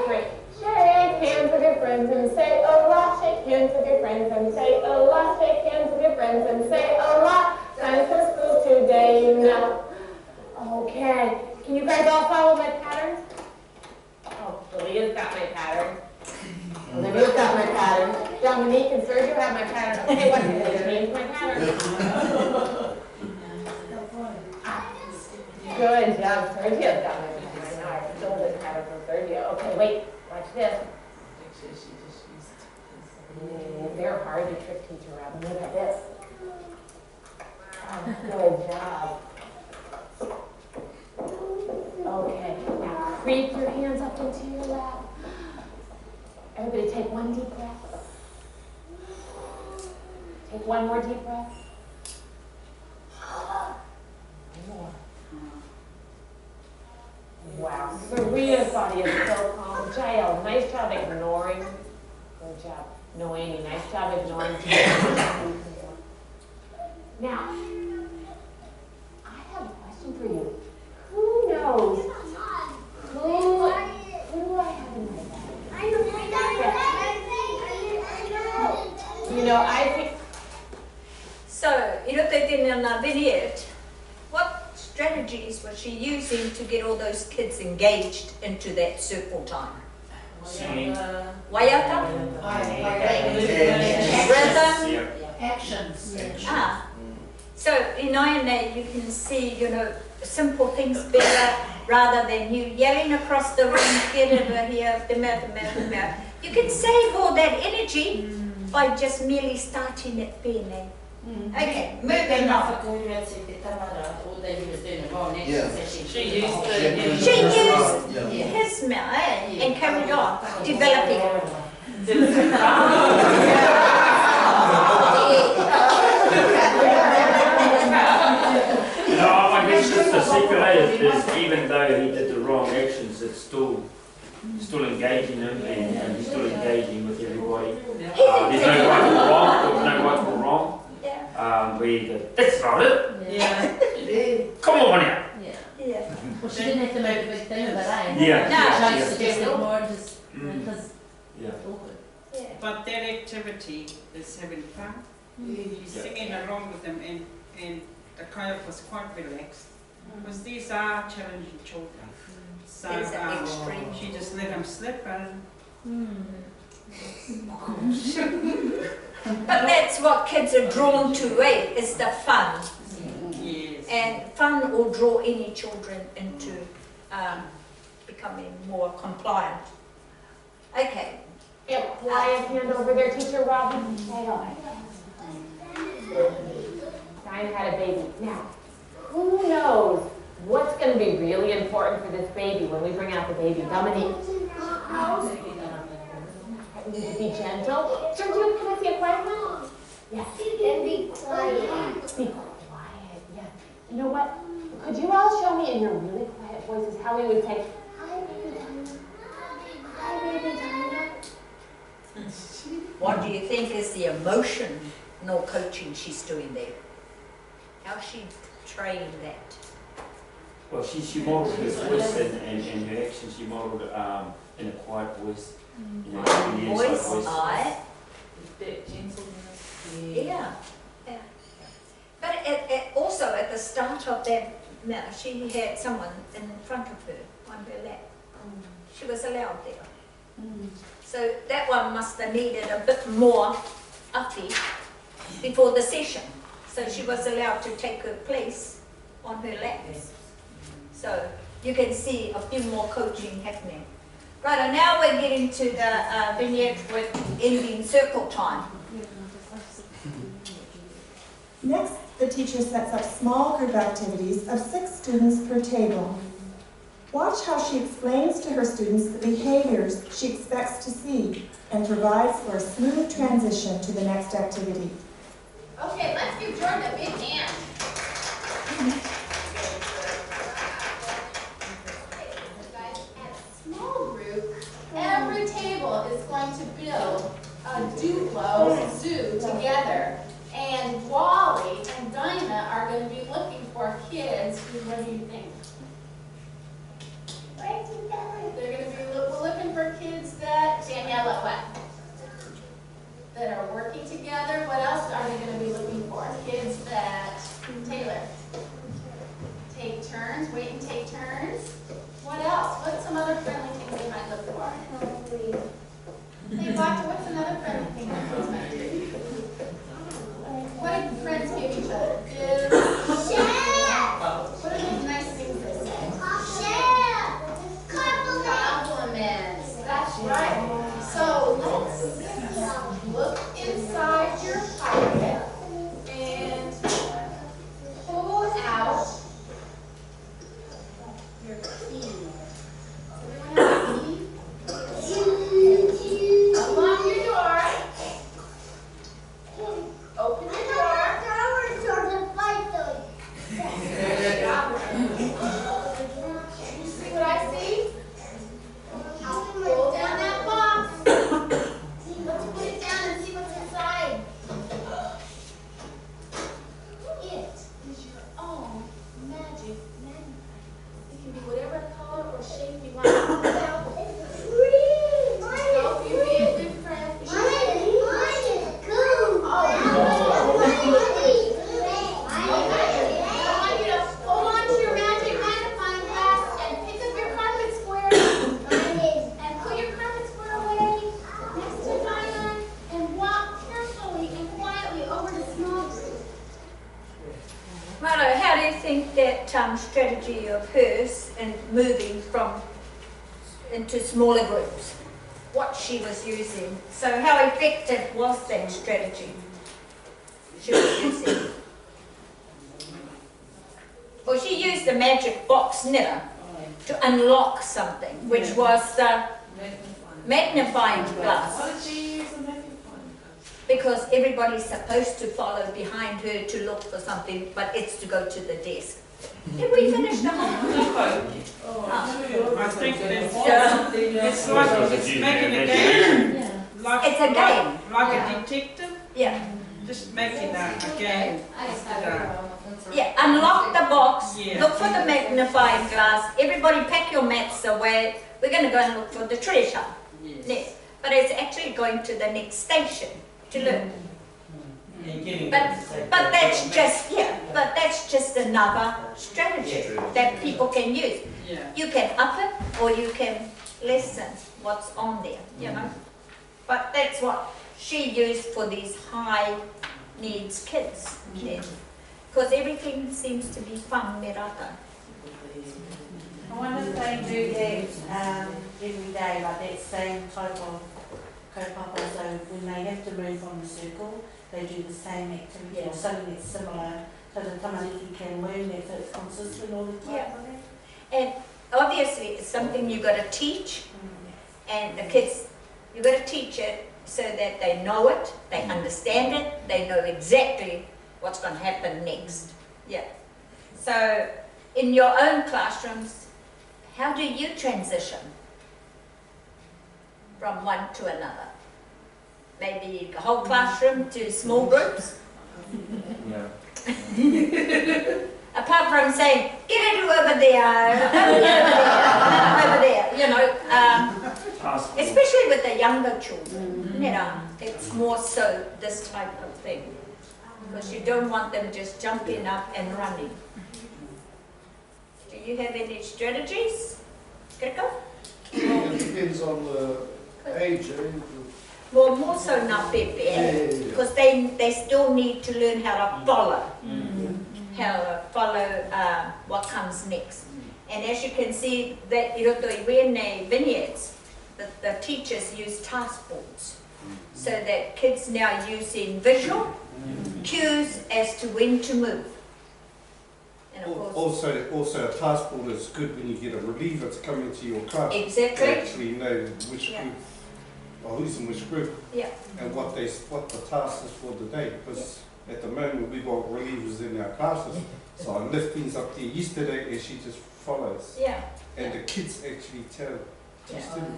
3. Shake hands with your friends and say hello. Shake hands with your friends and say hello. Shake hands with your friends and say hello. Dinosaur schools today, you know. Okay. Can you guys all follow my pattern? Oh, Julia's got my pattern. Olivia's got my pattern. Dominique and Sergio have my pattern. Okay, what did they change my pattern? Good job, Sergio's got my pattern. I know, I stole this pattern from Sergio. Okay, wait, watch this. They're hard to trick teach around. Look at this. Oh, good job. Okay, now creep your hands up into your lap. Everybody take one deep breath. Take one more deep breath. One more. Wow, Serena's body is so calm. Jael, nice job ignoring. Good job. Noemi, nice job ignoring. Now, I have a question for you. Who knows? Who do I have in my bag? You know, I think. So, in the vignette, what strategies was she using to get all those kids engaged into that circle time? Singing. Waiata? Rhythm? Actions. Ah. So in INA you can see, you know, simple things better rather than you yelling across the room, get over here, the mouth. You can save all that energy by just merely starting at beginning. Okay, moving on. She used his mouth and carried on, developing it. No, I guess just the secret is even though he did the wrong actions, it's still engaging him and he's still engaging with everybody. There's no right or wrong. We either, that's not it. Come on now. Well, she didn't have to make a big thing of it, eh? Yeah. No, she suggested more just because it's awkward. But that activity is having fun. You're singing along with them and the kayak was quite relaxed, because these are challenging children. So These are extreme. she just let them slip and But that's what kids are drawn to, eh? Is the fun. yes. And fun will draw any children into becoming more compliant. Okay. Yep, quiet hand over there, Teacher Robin. Diana had a baby. Now, who knows what's going to be really important for this baby when we bring out the baby? Dominique? We need to be gentle. Georgia, can I see a quiet one? Yes. And be quiet. Be quiet, yes. You know what? Could you all show me in your really quiet voices how we would say, hi, baby Diana. Hi, baby Diana. What do you think is the emotional coaching she's doing there? How's she training that? Well, she modelled her voice and her action. She modelled in a quiet voice. You know, in the inside voice. Aye. That gentleness. Yeah. Yeah. But also at the start of that, she had someone in front of her on her lap. She was allowed there. So that one must have needed a bit more uppy before the session. So she was allowed to take her place on her lap. So you can see a few more coaching happening. Right, and now we're getting to the vignette with ending circle time. Next, the teacher sets up small group activities of 6 students per table. Watch how she explains to her students the behaviors she expects to see and provides for a smooth transition to the next activity. Okay, let's give Jordan a big hand. Guys, at a small group, every table is going to build a Duplo zoo together. And Wally and Dinah are going to be looking for kids who, what do you think? They're going to be looking for kids that, Daniela, what? That are working together. What else are they going to be looking for? Kids that, Taylor, take turns, wait and take turns. What else? What's some other friendly things they might look for? Hey, Doctor, what's another friendly thing that kids might do? What do friends give each other? What are those nice things they say? Compliments. That's right. So let's look inside your pocket and pull out your key. Everyone have a key? Unlock your door. Open your door. You see what I see? Pull down that box. Let's put it down and see what's inside. It is your own magic magnifier. It can be whatever color or shape you want. Go, you be a good friend. Marlo, how do you think that strategy of hers and moving into smaller groups, what she was using? So how effective was that strategy she was using? Well, she used the magic box knitter to unlock something, which was the magnifying glass. Why did she use a magnifying glass? Because everybody's supposed to follow behind her to look for something, but it's to go to the desk. Did we finish the whole thing? I think it's like it's making a game. Like, It's a game. Like a detective. Yeah. Just making a game. Yeah, unlock the box, Yeah. look for the magnifying glass, everybody pack your mats away, we're going to go and look for the treasure. Yes. Yes. But it's actually going to the next station to look. And getting But, them to say, but that's just, yeah, but that's just another strategy that people can use. Yeah. You can up it or you can lessen what's on there, you know. But that's what she used for these high needs kids. Because everything seems to be fun, me rata. I wonder if they do that every day, like that same type of kaupapa, so when they have to move on the circle, they do the same activity or something that's similar, so the tamariki can learn that, so it's consistent all the time. Yeah. And obviously it's something you've got to teach, and the kids, you've got to teach it so that they know it, they understand it, they know exactly what's going to happen next. Yeah. So in your own classrooms, how do you transition from one to another? Maybe the whole classroom to small groups? Yeah. Apart from saying, get it over there, over there, you know, especially with the younger children, you know, it's more so this type of thing, because you don't want them just jumping up and running. Do you have any strategies, Greco? Well, it depends on the age. Well, more so now, Pepe, because they still need to learn how to follow. How to follow what comes next. And as you can see, that in vignettes, the teachers use task boards, so that kids now using visual cues as to when to move. And of course, Also, a task board is good when you get a reliever to come into your class. Exactly. To actually know which group, or who's in which group, and what the task is for the day. Because at the moment we've got relievers in our classes, so I lift things up there yesterday and she just follows. Yeah. And the kids actually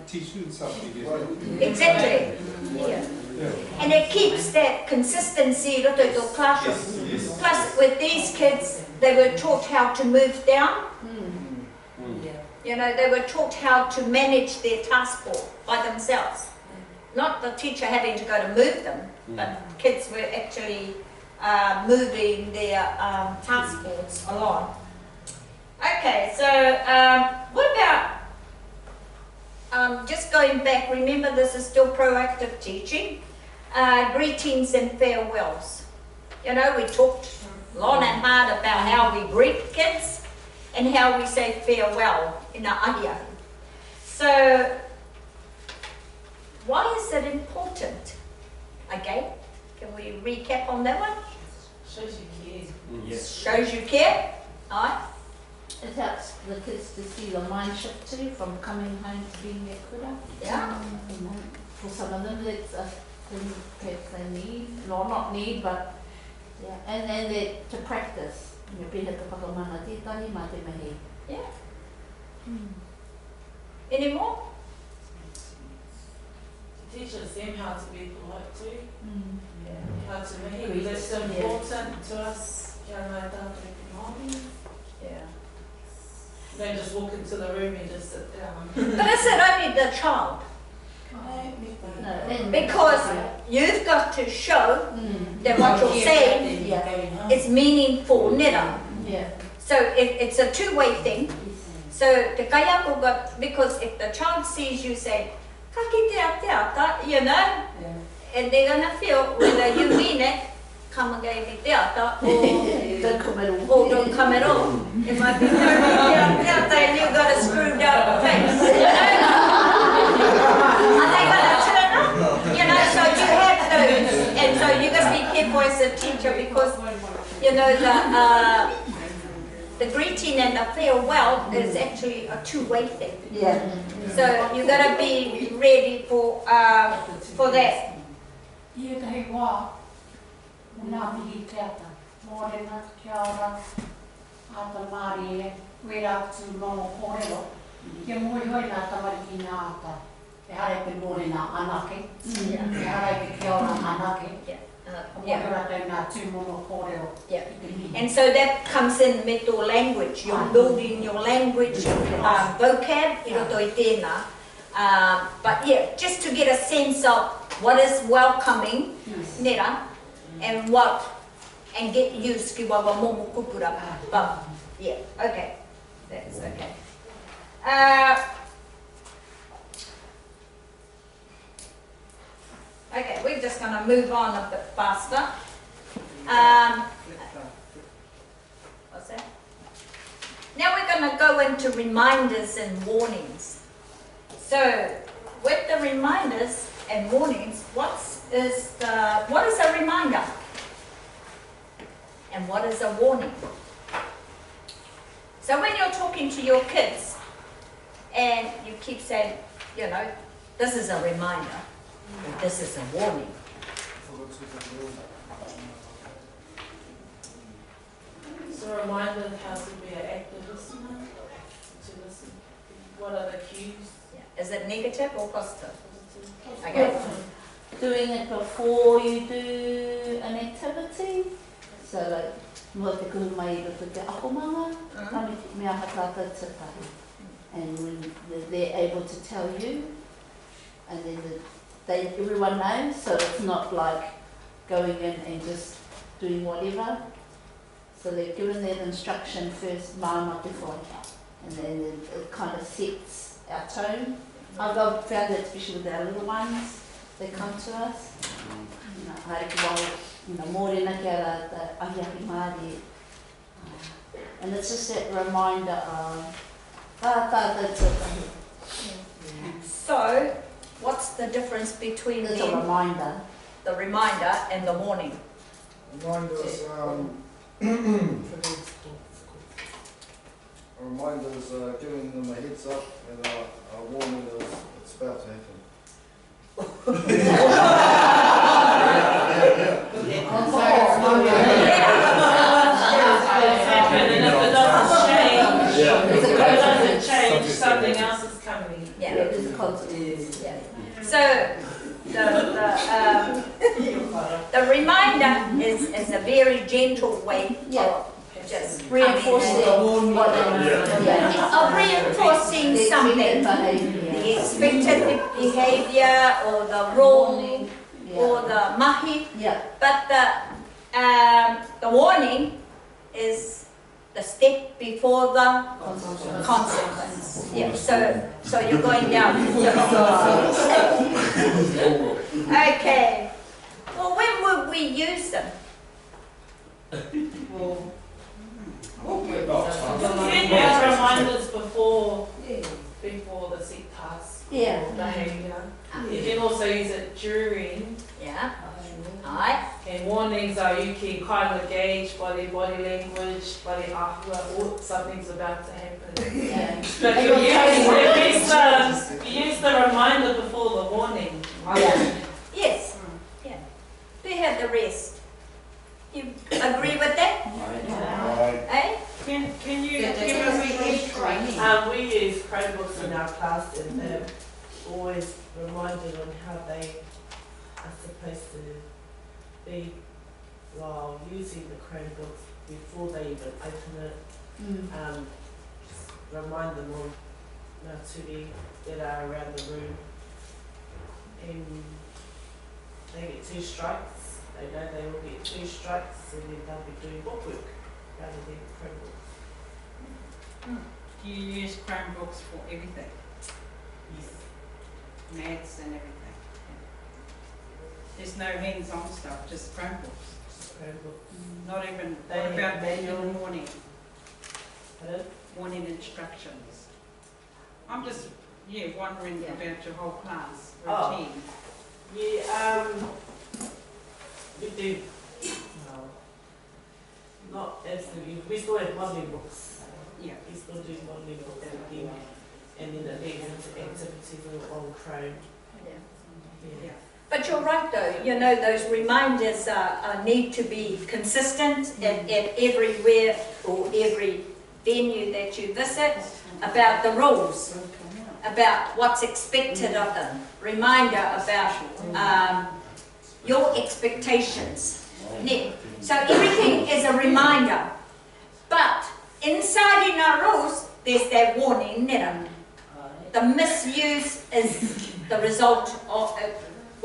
teach them something. Exactly. Yeah. And it keeps that consistency roto to classroom. Yes. Plus, with these kids, they were taught how to move down. You know, they were taught how to manage their task board by themselves. Not the teacher having to go to move them, but kids were actually moving their task boards along. Okay, so what about just going back, remember this is still proactive teaching, greetings and farewells. You know, we talked long and hard about how we greet kids and how we say farewell in our ahia. So, why is it important? Okay, can we recap on that one? Shows you care. Yes. Shows you care, alright? It helps the kids to see the mind shift too, from coming home to being their kura. Yeah. You know, for some of them, it's a thing perhaps they need, or not need, but yeah, and then to practice. Me pēhea te whakamana tētahi mā te mahi. Yeah. Any more? To teach them how to be polite too. How to make it. That's so important to us. Yeah. Don't just walk into the room and just sit down. But is it only the child? No, because you've got to show that what you're saying is meaningful, nera. So it's a two-way thing. So the kayako got, because if the child sees you say, ka ki te ata, you know, and they're gonna feel whether you mean it, kamagai me te ata, or don't come at all. It might be and you've got a screwed up face, you know? Are they gonna turn up? You know, so you have those, and so you gotta be careful as a teacher, because you know the greeting and the farewell is actually a two-way thing. Yeah. So you gotta be ready for that. Ia tahi wā, una mihi te ata, mōrena, kia ora, ata Māori e, wera atu nono kōrero, kia mui hoi nā tamariki nā ata, e hare pe mōrena anake, e hare pe kia ora anake, Yeah. And so that comes in meto language. You're building your language, vocab, i roto I tēnā. But yeah, just to get a sense of what is welcoming, nera, and get used ki wawa momo kupura. But yeah, okay, that's okay. Okay, we're just going to move on a bit faster. What's that? Now we're going to go into reminders and warnings. So, with the reminders and warnings, what is a reminder? And what is a warning? So when you're talking to your kids and you keep saying, you know, this is a reminder, or this is a warning. So a reminder of how to be an active listener, to listen. What are the cues? Yeah. Is it negative or positive? Okay. Doing it before you do an activity. So like, mua te kuru mai I roto te akomanga, tami mea hatata te tahi. And when they're able to tell you, and then everyone knows, so it's not like going in and just doing whatever. So they're given that instruction first, māma te whai. And then it kind of sets our tone. I've found that especially with our little ones, they come to us. Mōrena kia ra ahiahi Māori. And it's just that reminder of So, what's the difference between the reminder and the warning? Reminders, giving them a heads up, and a warning is it's about to happen. Something else is coming. Yeah. Yeah. So the reminder is a very gentle way of just reinforcing something, the expected behaviour or the role or the mahi. Yeah. But the warning is the step before the consequence. Yeah. So you're going down. Okay. Well, when would we use them? Reminders before the set task. Yeah. Behaviour. You can also use it during. Yeah. Alright. And warnings are you can kind of gauge by their body language, by their ahua, or something's about to happen. Yeah. But you use the reminder before the warning. Yeah. Yes. Yeah. We have the rest. You agree with that? Eh? Can you give us a we use Chromebooks in our class, and they're always reminded on how they are supposed to be while using the Chromebooks before they even open it. Just remind them on Ngāturi that are around the room. And they get 2 strikes. They know they will get 2 strikes, and then they'll be doing bookwork rather than Chromebooks. Do you use Chromebooks for everything? Yes. Maths and everything? There's no hands-on stuff, just Chromebooks? Just Chromebooks. Not even, They what about have manual warning? Pardon? Warning instructions? I'm just, wondering about your whole class routine. Yeah, we do, not absolutely, we still have modelling books. Yeah. We still do modelling books and then it leads into activities on Chrome. Yeah. But you're right though, those reminders need to be consistent at everywhere or every venue that you visit about the rules, about what's expected of them, reminder about your expectations. So everything is a reminder, but inside in our rules there's that warning, the misuse is the result of,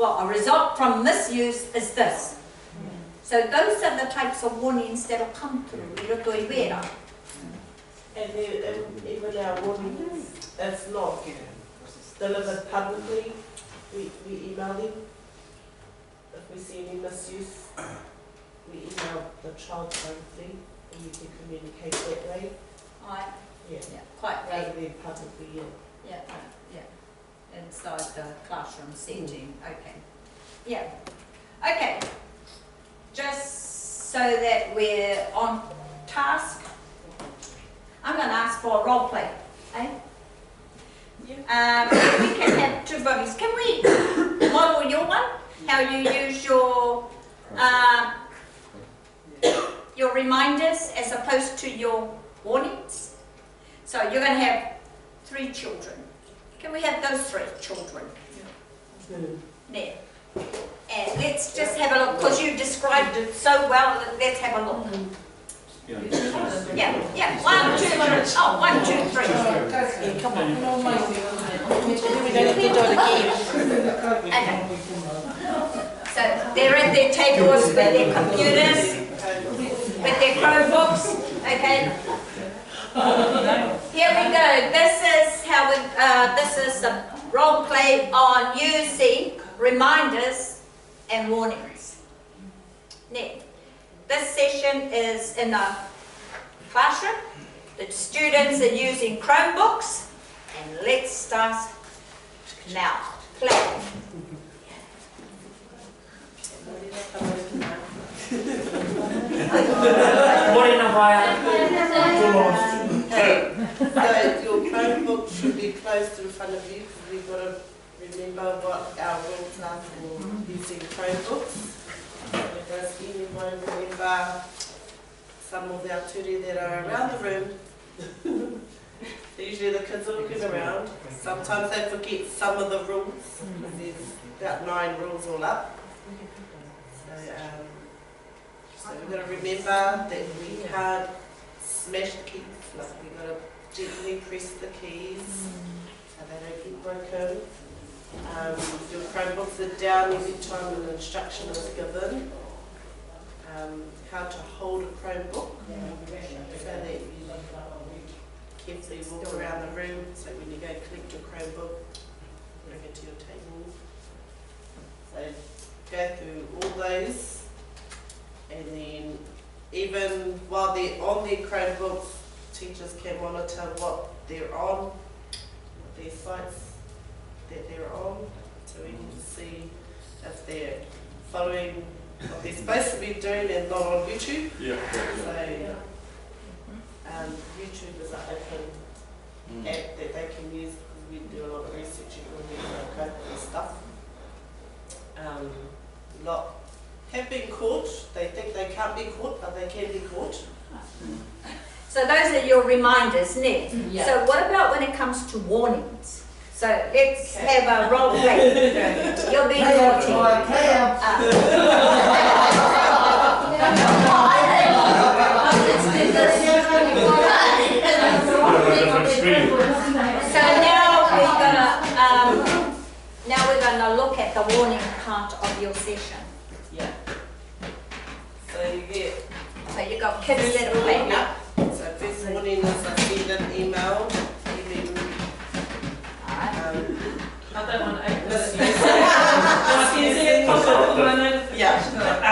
a result from misuse is this. So those are the types of warnings that will come through. I roto I wera. And then even our warnings, it's not delivered publicly, we email them. If we see any misuse, we email the child directly and we can communicate that way. Right. Yeah. Yeah, quite Rather right. than publicly, yeah. Yeah, yeah. Inside the classroom setting. Okay. Yeah. Okay. Just so that we're on task, I'm going to ask for a role play. Eh? If we can have two bodies. Can we model your one? How you use your reminders as opposed to your warnings? So you're going to have 3 children. Can we have those 3 children? There. And let's just have a look, because you described it so well. Let's have a look. Yeah, yeah. 1, 2, 3. Oh, 1, 2, 3. Yeah, come on. Okay. So they're at their tables with their computers, with their Chromebooks. Okay. Here we go. This is how we. This is a role play on using reminders and warnings. Now, this session is in a classroom. The students are using Chromebooks, and let's start now. Play. So your Chromebook should be closed in front of you because we've got to remember what our rules are for using Chromebooks. Does anyone remember some of our ture that are around the room? Usually the kids are looking around. Sometimes they forget some of the rules. There's about 9 rules all up. So we've got to remember that we can't smash the keys. Like we've got to gently press the keys so they don't get broken. Your Chromebooks are down every time an instruction is given. How to hold a Chromebook so that you carefully walk around the room, so when you go collect your Chromebook, bring it to your table. So go through all those, and then even while they're on their Chromebooks, teachers can monitor what they're on, what their sites that they're on, so we can see if they're following what they're supposed to be doing and not on YouTube. Yeah. So YouTube is an open app that they can use because we do a lot of research when we code and stuff. A lot have been caught. They think they can't be caught, but they can be caught. So those are your reminders, Nick. Yeah. So what about when it comes to warnings? So let's have a role play. You're being naughty. So now we're gonna look at the warning part of your session. Yeah. So you get. So you got kids that are playing up. So first warning is I send an email.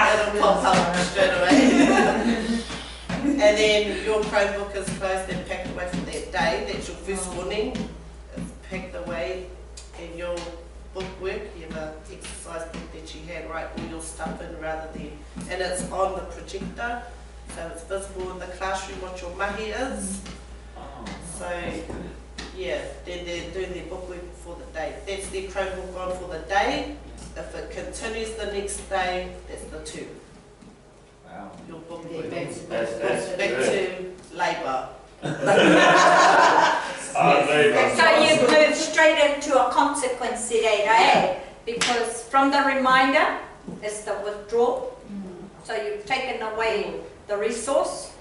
It'll pop up straight away. And then your Chromebook is closed and packed away for that day. That's your first warning. It's packed away in your bookwork. You have an exercise book that you handwrite all your stuff in rather than, and it's on the projector. So it's visible in the classroom what your mahi is. So yeah, then they're doing their bookwork for the day. That's their Chromebook on for the day. If it continues the next day, that's the 2. Wow. Your bookwork. That's Back to labour. So you've moved straight into a consequence today, right? Because from the reminder is the withdrawal. So you've taken away the resource.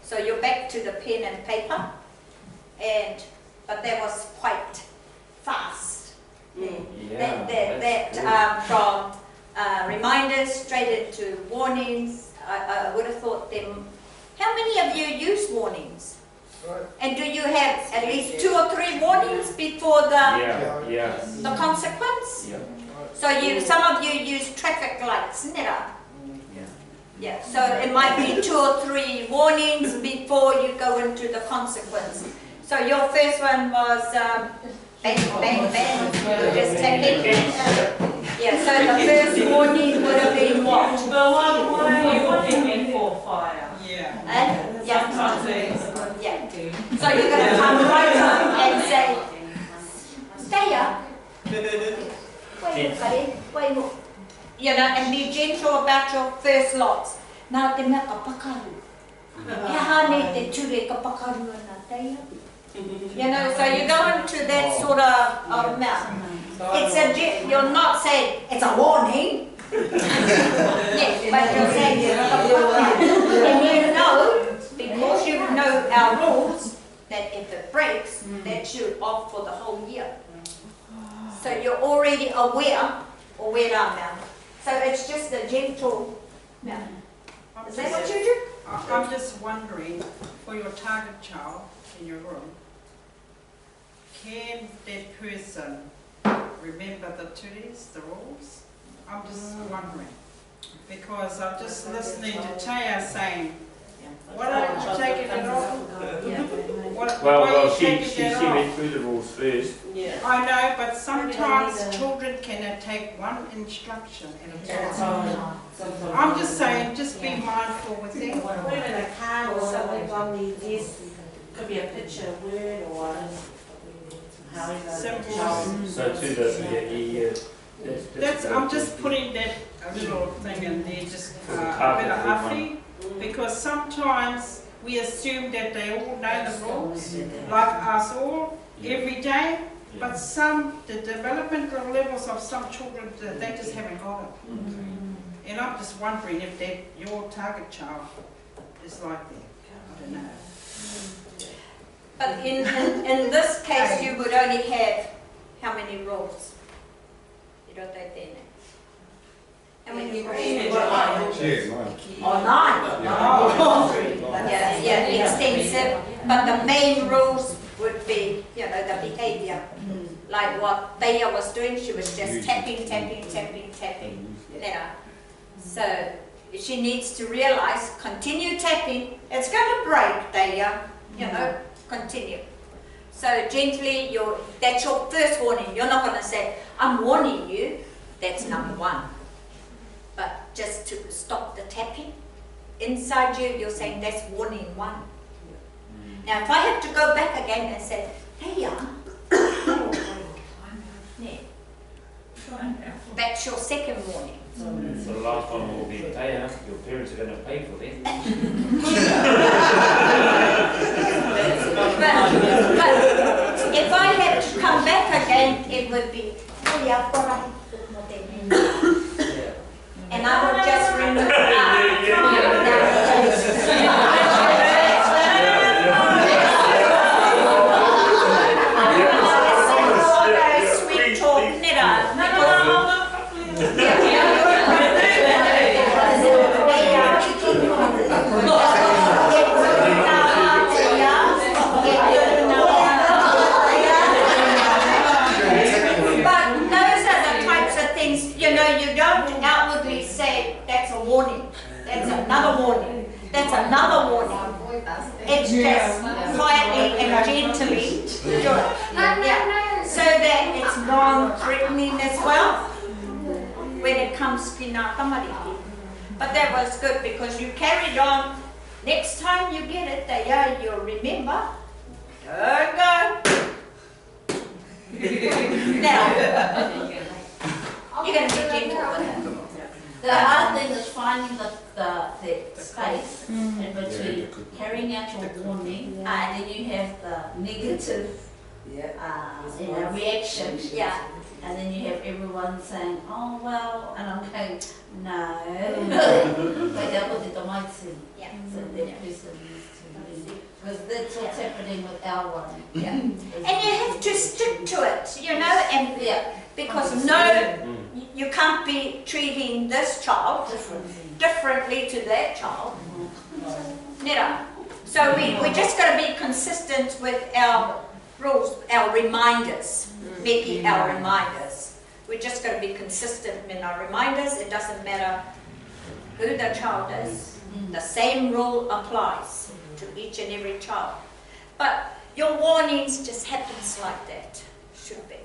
So you're back to the pen and paper. But that was quite fast. From reminders straight into warnings. I would have thought them. How many of you use warnings? And do you have at least 2 or 3 warnings before the consequence? Yeah. So some of you use traffic lights, nera? Yeah, so it might be 2 or 3 warnings before you go into the consequence. So your first one was bang, bang, bang, just take it. Yeah, so the first warning would have been what? The one warning before fire. Yeah. And, yeah. So you're going to come right up and say, stay up. Wait, buddy, wait. You know, and be gentle about your first lots. Now, te mea ka pakaru. He hane te ture ka pakaru ana teia. You know, so you go into that sort of mouth. It's a, you're not saying, it's a warning. Yes, but you're saying, and you know, because you know our rules, that if it breaks, that's you off for the whole year. So you're already aware now. So it's just a gentle, yeah. Is that what you do? I'm just wondering, for your target child in your room, can that person remember the duties, the rules? I'm just wondering. Because I'm just listening to Taya saying, why don't you take it off? Well, she went through the rules first. Yeah. I know, but sometimes children can take one instruction at a time. I'm just saying, just be mindful with them. Put it in a card or something on the desk. Could be a picture, a word, or however. So to the That's, I'm just putting that little thing in there, just a bit of huffy, because sometimes we assume that they all know the rules, like us all, every day, but the developmental levels of some children, they just haven't got it. And I'm just wondering if your target child is like that. I don't know. But in this case, you would only have how many rules? You don't take that. How many rules? Or 9. Yeah, extensive. But the main rules would be, you know, the behavior. Like what Thea was doing, she was just tapping. Yeah. So she needs to realize, continue tapping. It's going to break, Thea. You know, continue. So gently, that's your first warning. You're not going to say, I'm warning you. That's number 1. But just to stop the tapping, inside you, you're saying that's warning 1. Now, if I have to go back again and say, hey, that's your second warning. So the last one will be, hey, your parents are going to pay for that. but if I had to come back again, it would be, hey, I've got to and I would just remove sweet talk, warning. That's another warning. That's another warning. It's just quietly and gently do it. Yeah. So that it's non-threatening as well when it comes to tamariki. But that was good because you carried on. Next time you get it there, you'll remember. Don't go. Now, you're going to be gentle with it. The hard thing is finding the space in between carrying out your warning and then you have the negative reaction. Yeah. And then you have everyone saying, oh well, and I'm going, no. But they're put it on my team. Yeah. So that person needs to learn. Because that's what's happening with our one. Yeah. And you have to stick to it, you know, and because no, you can't be treating this child differently to that child. Never. So we just got to be consistent with our rules, our reminders, making our reminders. We just got to be consistent in our reminders. It doesn't matter who the child is. The same rule applies to each and every child. But your warnings just happens like that. Should be.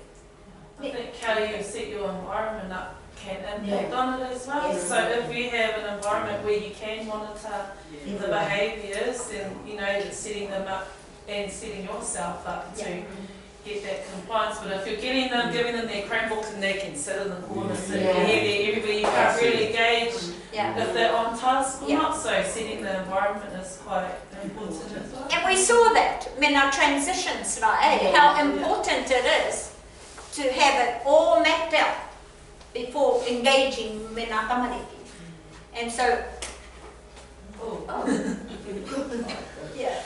I think how you set your environment up can impact on it as well. Yes. So if you have an environment where you can monitor the behaviours, then you know that setting them up and setting yourself up to get that compliance. But if you're getting them, giving them their Chromebooks and they can sit in the corner, sit there, everybody, you can't really gauge if they're on task or not. So setting the environment is quite important as well. And we saw that in our transitions, right? How important it is to have it all mapped out before engaging in our tamariki. And so,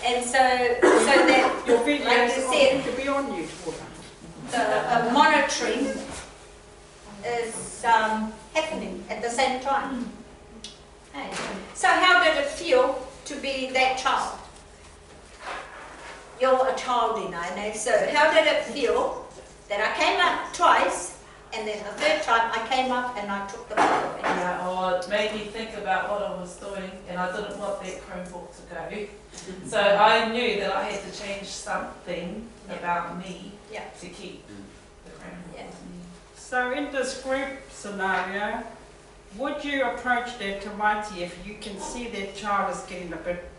and so that, Your video like you said, to be on YouTube. the monitoring is happening at the same time. Hey. So how did it feel to be that child? You're a child, you know, so how did it feel that I came up twice and then the third time I came up and I took the photo? Yeah, it made me think about what I was doing and I didn't want that Chromebook to go. So I knew that I had to change something about me to keep the Chromebook. So in this group scenario, would you approach that Tamaiti if you can see that child is getting a bit,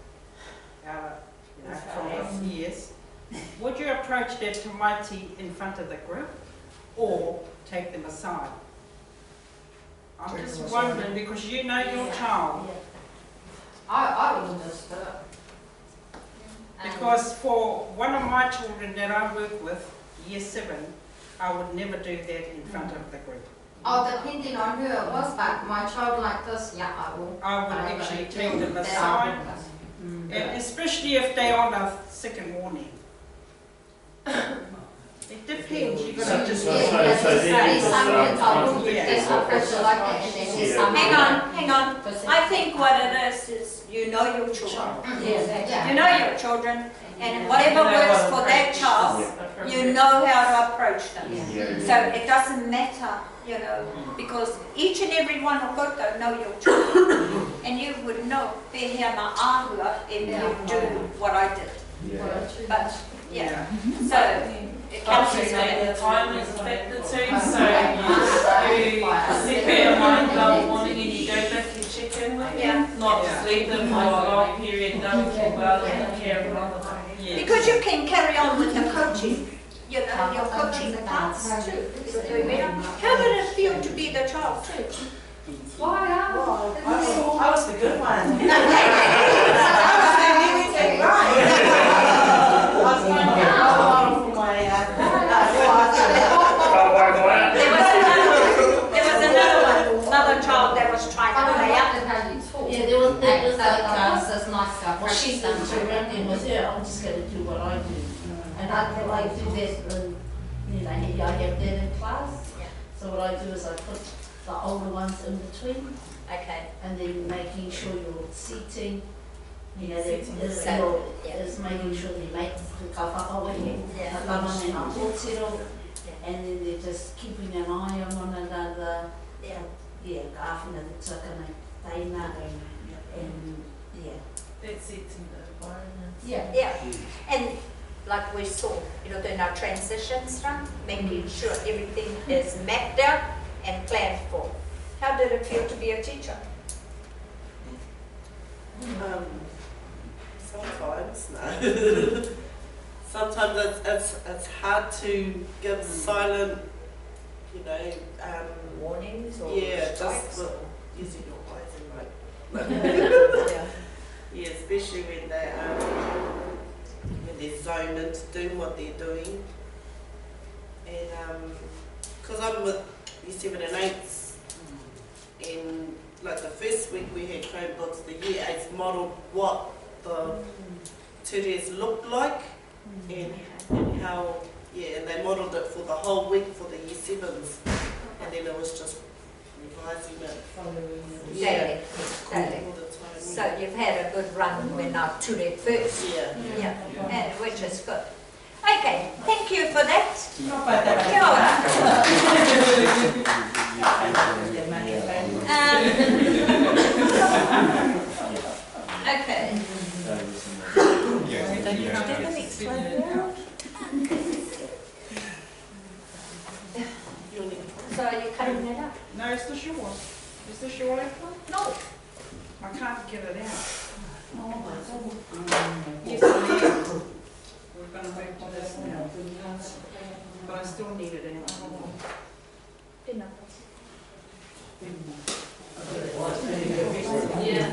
from his years? Would you approach that Tamaiti in front of the group or take them aside? I'm just wondering because you know your child. I would just do it. Because for one of my children that I work with, year 7, I would never do that in front of the group. Oh, depending on who it was, but my child like this, I will. I would actually take them aside, and especially if they're on a second warning. It depends. You've got to just hang on. I think what it is you know your children. You know your children, and whatever works for that child, you know how to approach them. So it doesn't matter, you know, because each and every one of them know your children, and you would know pehena ahua if you do what I did. But so. The time is affected too, so you set their mind level morning and you go back and check in with them, not just leave them for a long period, knowing full well that they care about them. Because you can carry on with the coaching, you know, you're coaching the class too. How did it feel to be the child too? Why? I was the good one. Another child that was trying to play up. Yeah, there was that's nice stuff. Well, she's done surrounding with her. I'm just going to do what I do, and I do that. You know, I have that in class. So what I do is I put the older ones in between. Okay. And then making sure you're seating. You know, is making sure they make the kawhakawe, and then they're just keeping an eye on one another. Kāwhina te tukana, taina, and That's it in the environment. Yeah. And like we saw, you know, in our transitions, making sure everything is mapped out and planned for. How did it feel to be a teacher? Sometimes, no. Sometimes it's hard to give silent, you know, warnings or just using your eyes and right. Yeah, especially when they're zoned into doing what they're doing, and because I'm with year 7 and 8s, and like the first week we had Chromebooks, the year 8s modelled what the 2Ds looked like, and how, yeah, and they modelled it for the whole week for the year 7s, and then it was just revising it. Exactly. Exactly. So you've had a good run when I've took it first. Yeah. Yeah. And which is good. Okay, thank you for that. Okay. So are you cutting that up? No, it's the short one. Is this your apron? No. I can't get it out. Yes, I am. We're going to move to this now. But I still need it out. Dinner. Yeah.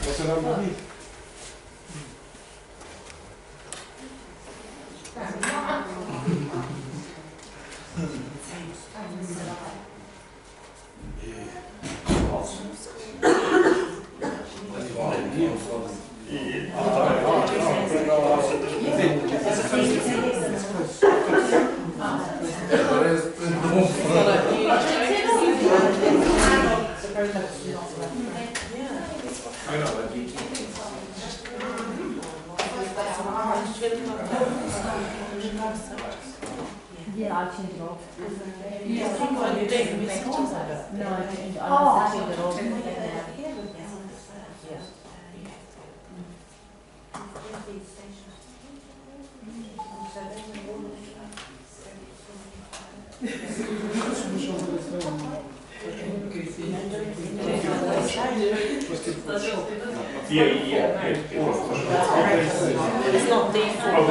What's it underneath? Yeah, I turned it off. Yeah, I think on your deck we saw that. No, I turned it off. It's not default.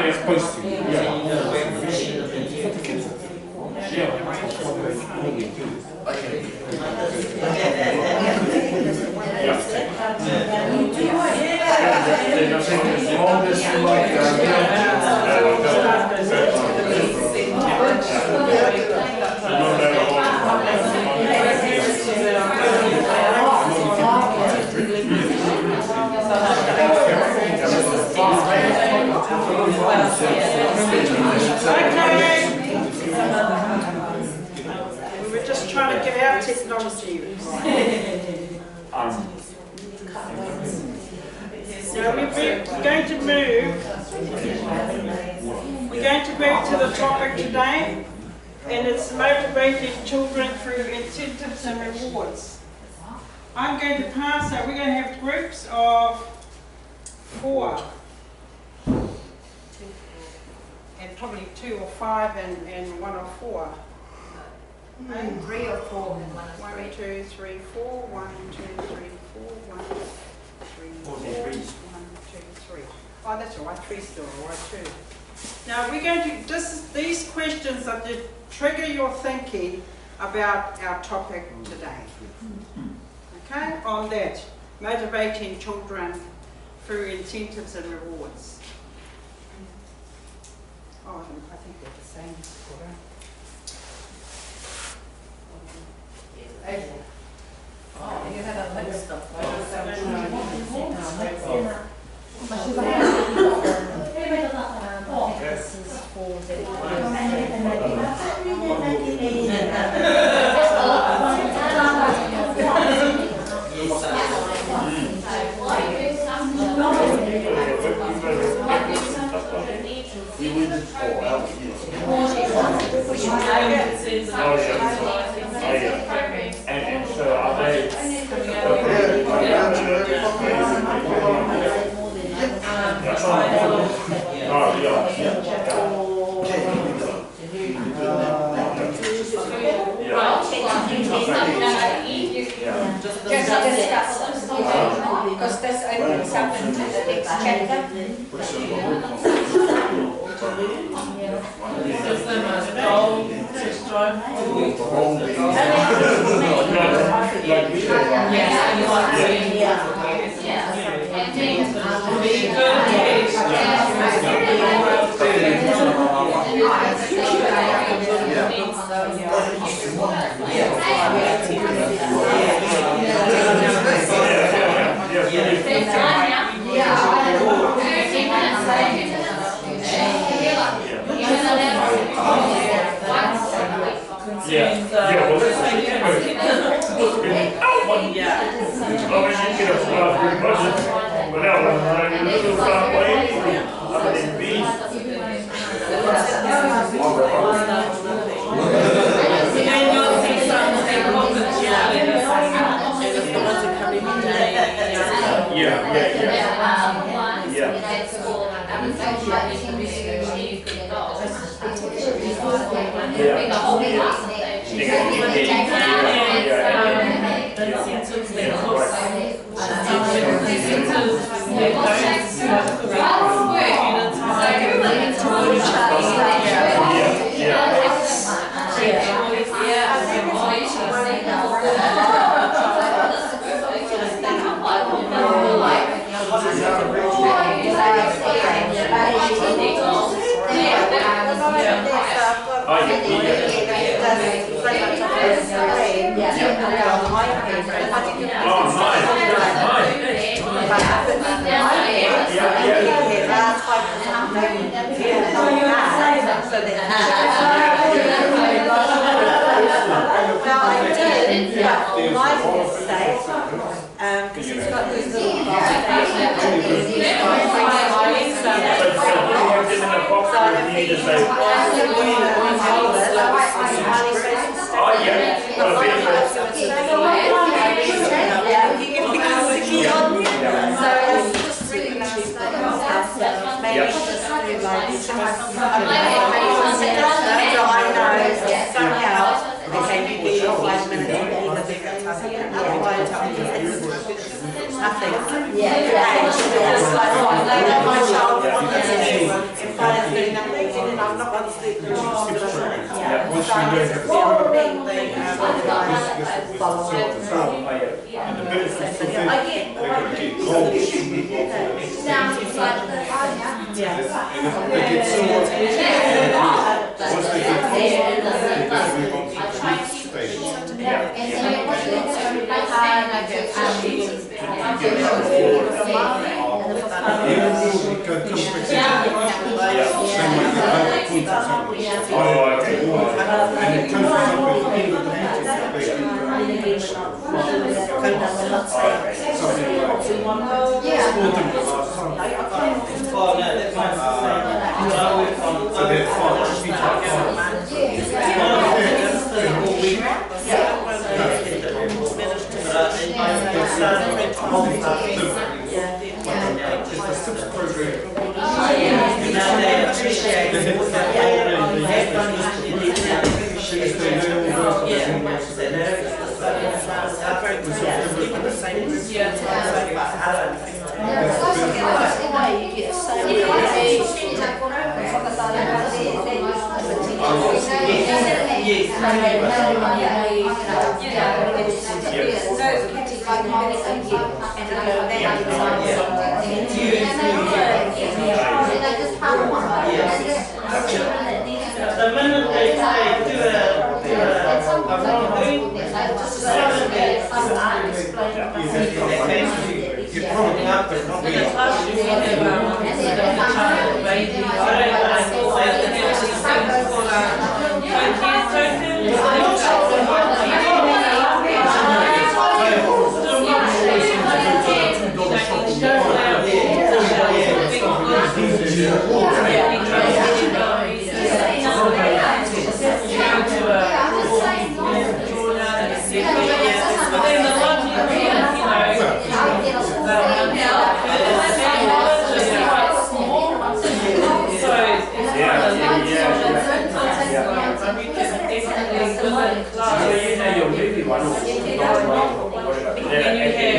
It's supposed to. We were just trying to get our technology. Now we're going to move. We're going to move to the topic today, and it's motivating children through incentives and rewards. I'm going to pass out. We're going to have groups of 4. And probably 2 or 5 and 1 or 4. 3 or 4 and 1 or 3. 1, 2, 3, 4. 1, 2, 3, 4. 1, 3, 4. 1, 2, 3. Oh, that's all right. 3 still all right too. Now we're going to these questions are to trigger your thinking about our topic today. Okay, on that, motivating children through incentives and rewards. Oh, I think they're the same. Oh, you have a list of this is for the And so are they? discuss because this opens up into the next chapter. Gives them a goal to strive So you know your movie one or whatever.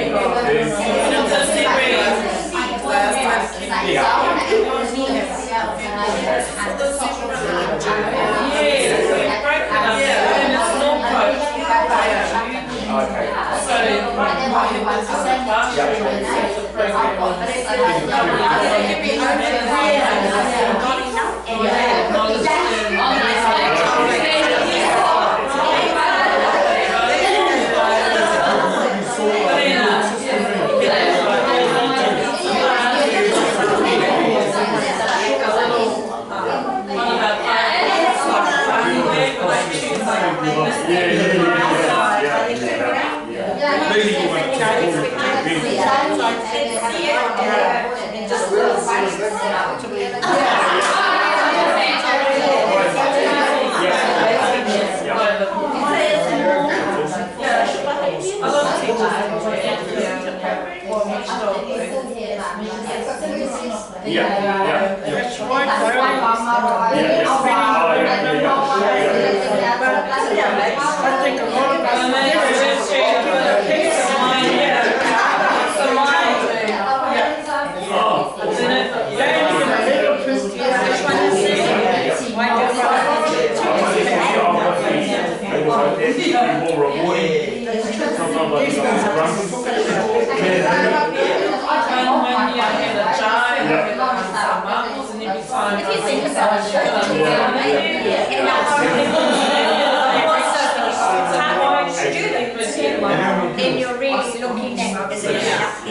Then you're really looking at is it enough?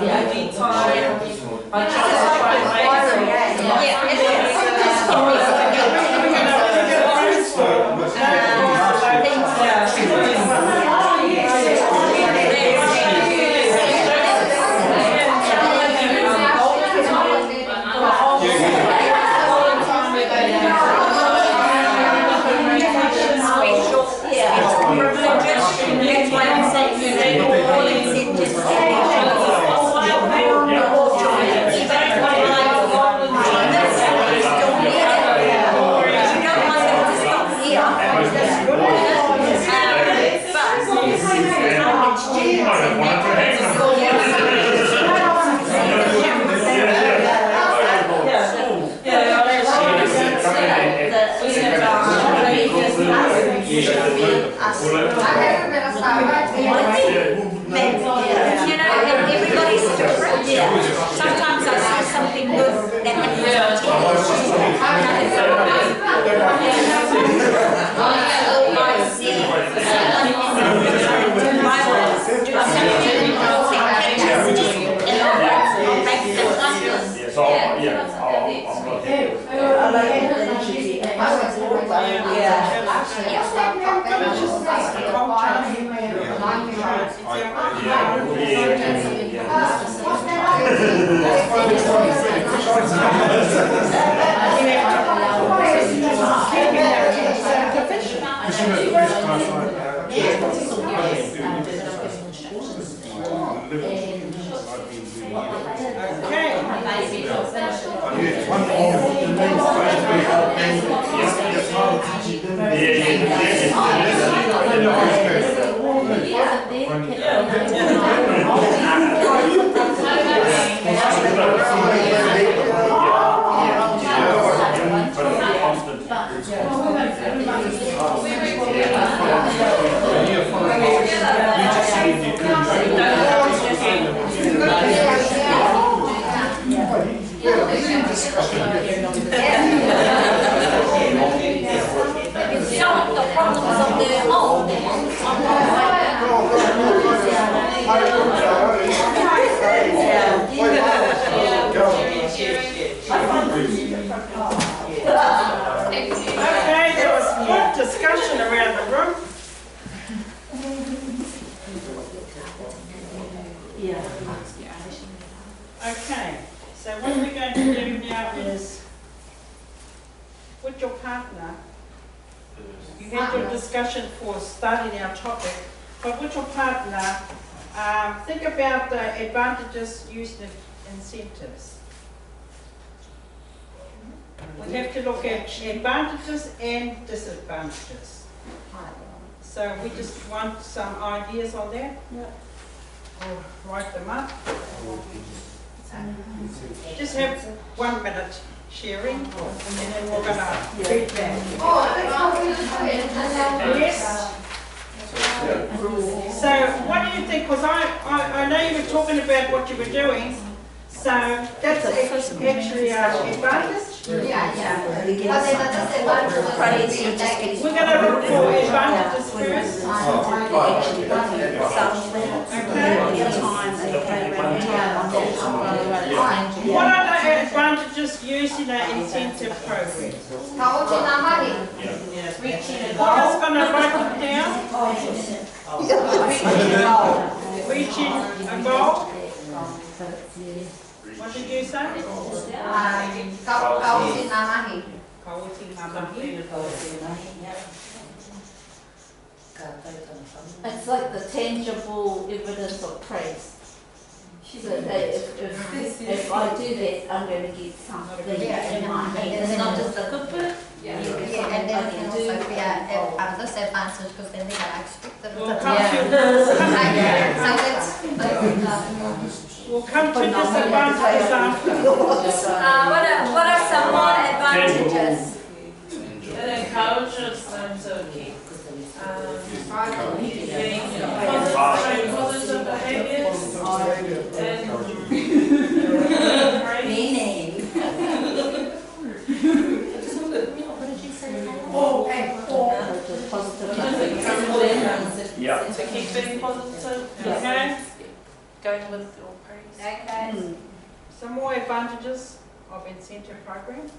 Movie time. Everybody's different. Sometimes I see something good that happens. Okay, there was good discussion around the room. Okay, so what we're going to do now is, with your partner, you had your discussion for studying our topic, but with your partner, think about the advantages, use the incentives. We have to look at advantages and disadvantages. So we just want some ideas on that. We'll write them up. Just have 1 minute sharing, and then we're going to read back. Yes. So what do you think? Because I know you were talking about what you were doing. So that's actually our advantage. Yeah. We're going to look for advantages first. What are the advantages using an incentive program? Reaching a What is goal. going to write it down? Reaching a goal. What did you say? It's like the tangible evidence of praise. So that if I do that, I'm going to get something in my hand. It's not just a good book. And then it can also be a disadvantage because then they are expected. We'll come to disadvantages after. What are some more advantages? It encourages them to keep being positive behaviours and Meaning. Yeah. to keep being positive. Okay. Going with your praise. Okay. Some more advantages of incentive program.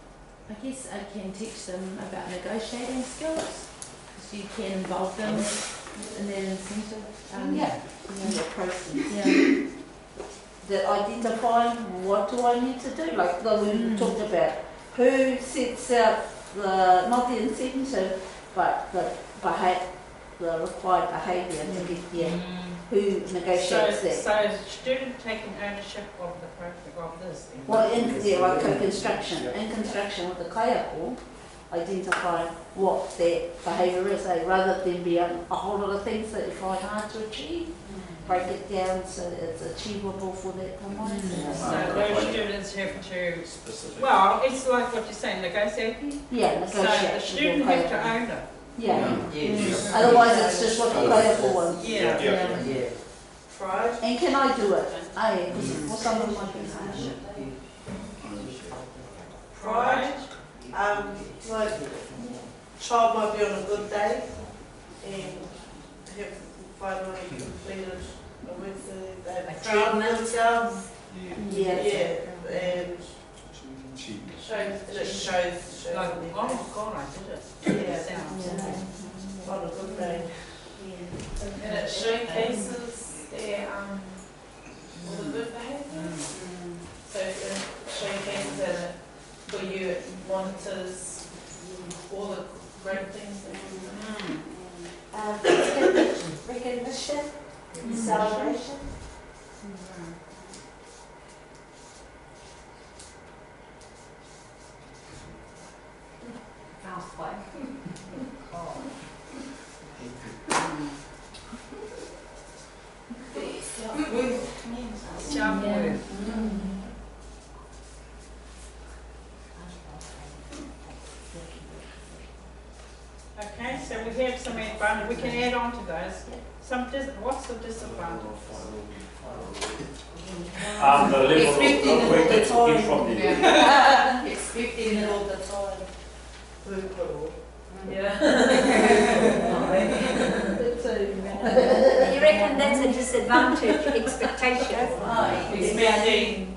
I guess I can teach them about negotiating skills, because you can involve them in their incentive. The process. That identifying what do I need to do, like we talked about, who sets out not the incentive, but the required behaviour to get there. Who negotiates that? So student taking ownership of the project of this. Well, like co-construction. In construction with the kayako, identify what that behaviour is, rather than be a whole lot of things that you find hard to achieve. Break it down so that it's achievable for that commodity. So those students have to, well, it's like what you're saying, negotiating. Yeah, So the student have to own it. Yeah. Otherwise it's just what the kayako wants. Yeah. Pride. And can I do it? Because for some of my things Pride. Like, child might be on a good day and have finally completed a week that they've proud of themselves. And it shows Like, oh my God, I did it. on a good day. And it showcases their all the good behaviours. So it showcases that for you it monitors all the great things that Recognition, celebration. Okay, so we have some advantage. We can add on to those. What's the disadvantage? The level of work that you get from them. Expecting it all the time. You reckon that's a disadvantage, expectation?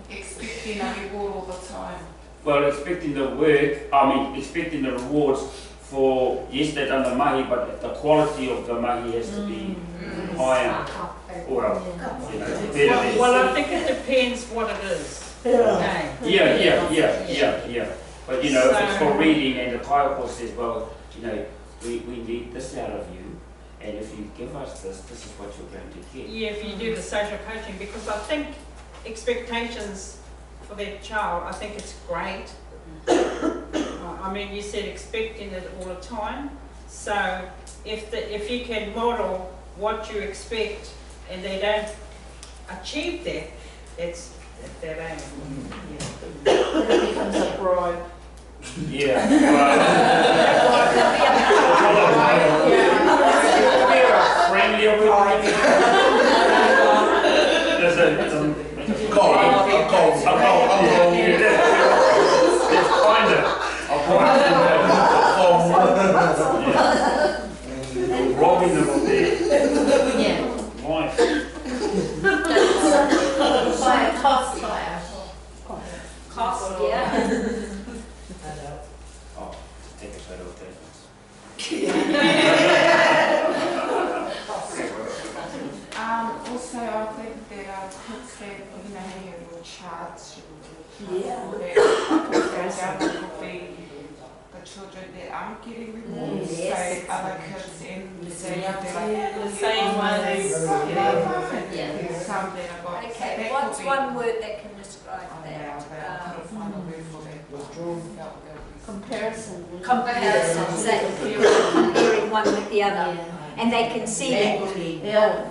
Expecting a reward all the time. Well, expecting the expecting the rewards for, yes, they've done the mahi, but the quality of the mahi has to be higher. Well, better. Well, I think it depends what it is. Okay. Yeah. But if it's for reading and the kaiako says, well, we need this out of you, and if you give us this is what you're going to get. Yeah, if you do the social coaching, because I think expectations for that child, I think it's great. I mean, you said expecting it all the time. So if you can model what you expect and they don't achieve that, it's that ain't. It becomes a bribe. Yeah. Friendly or a And robbing them of their Yeah. wife. By a cost buyer. Cost, yeah. Oh, take a photo of that. Also, I think there are kids that, you know, have your charts. Yeah. That would be the children that aren't getting rewards. Yes. So other kids in the same, The same ones. yeah. Some that have got. Okay, that what's could be- one word that can describe I that? couldn't find a word for that. Comparison. Comparisons, that comparing one with the other. And they can see that. Yeah.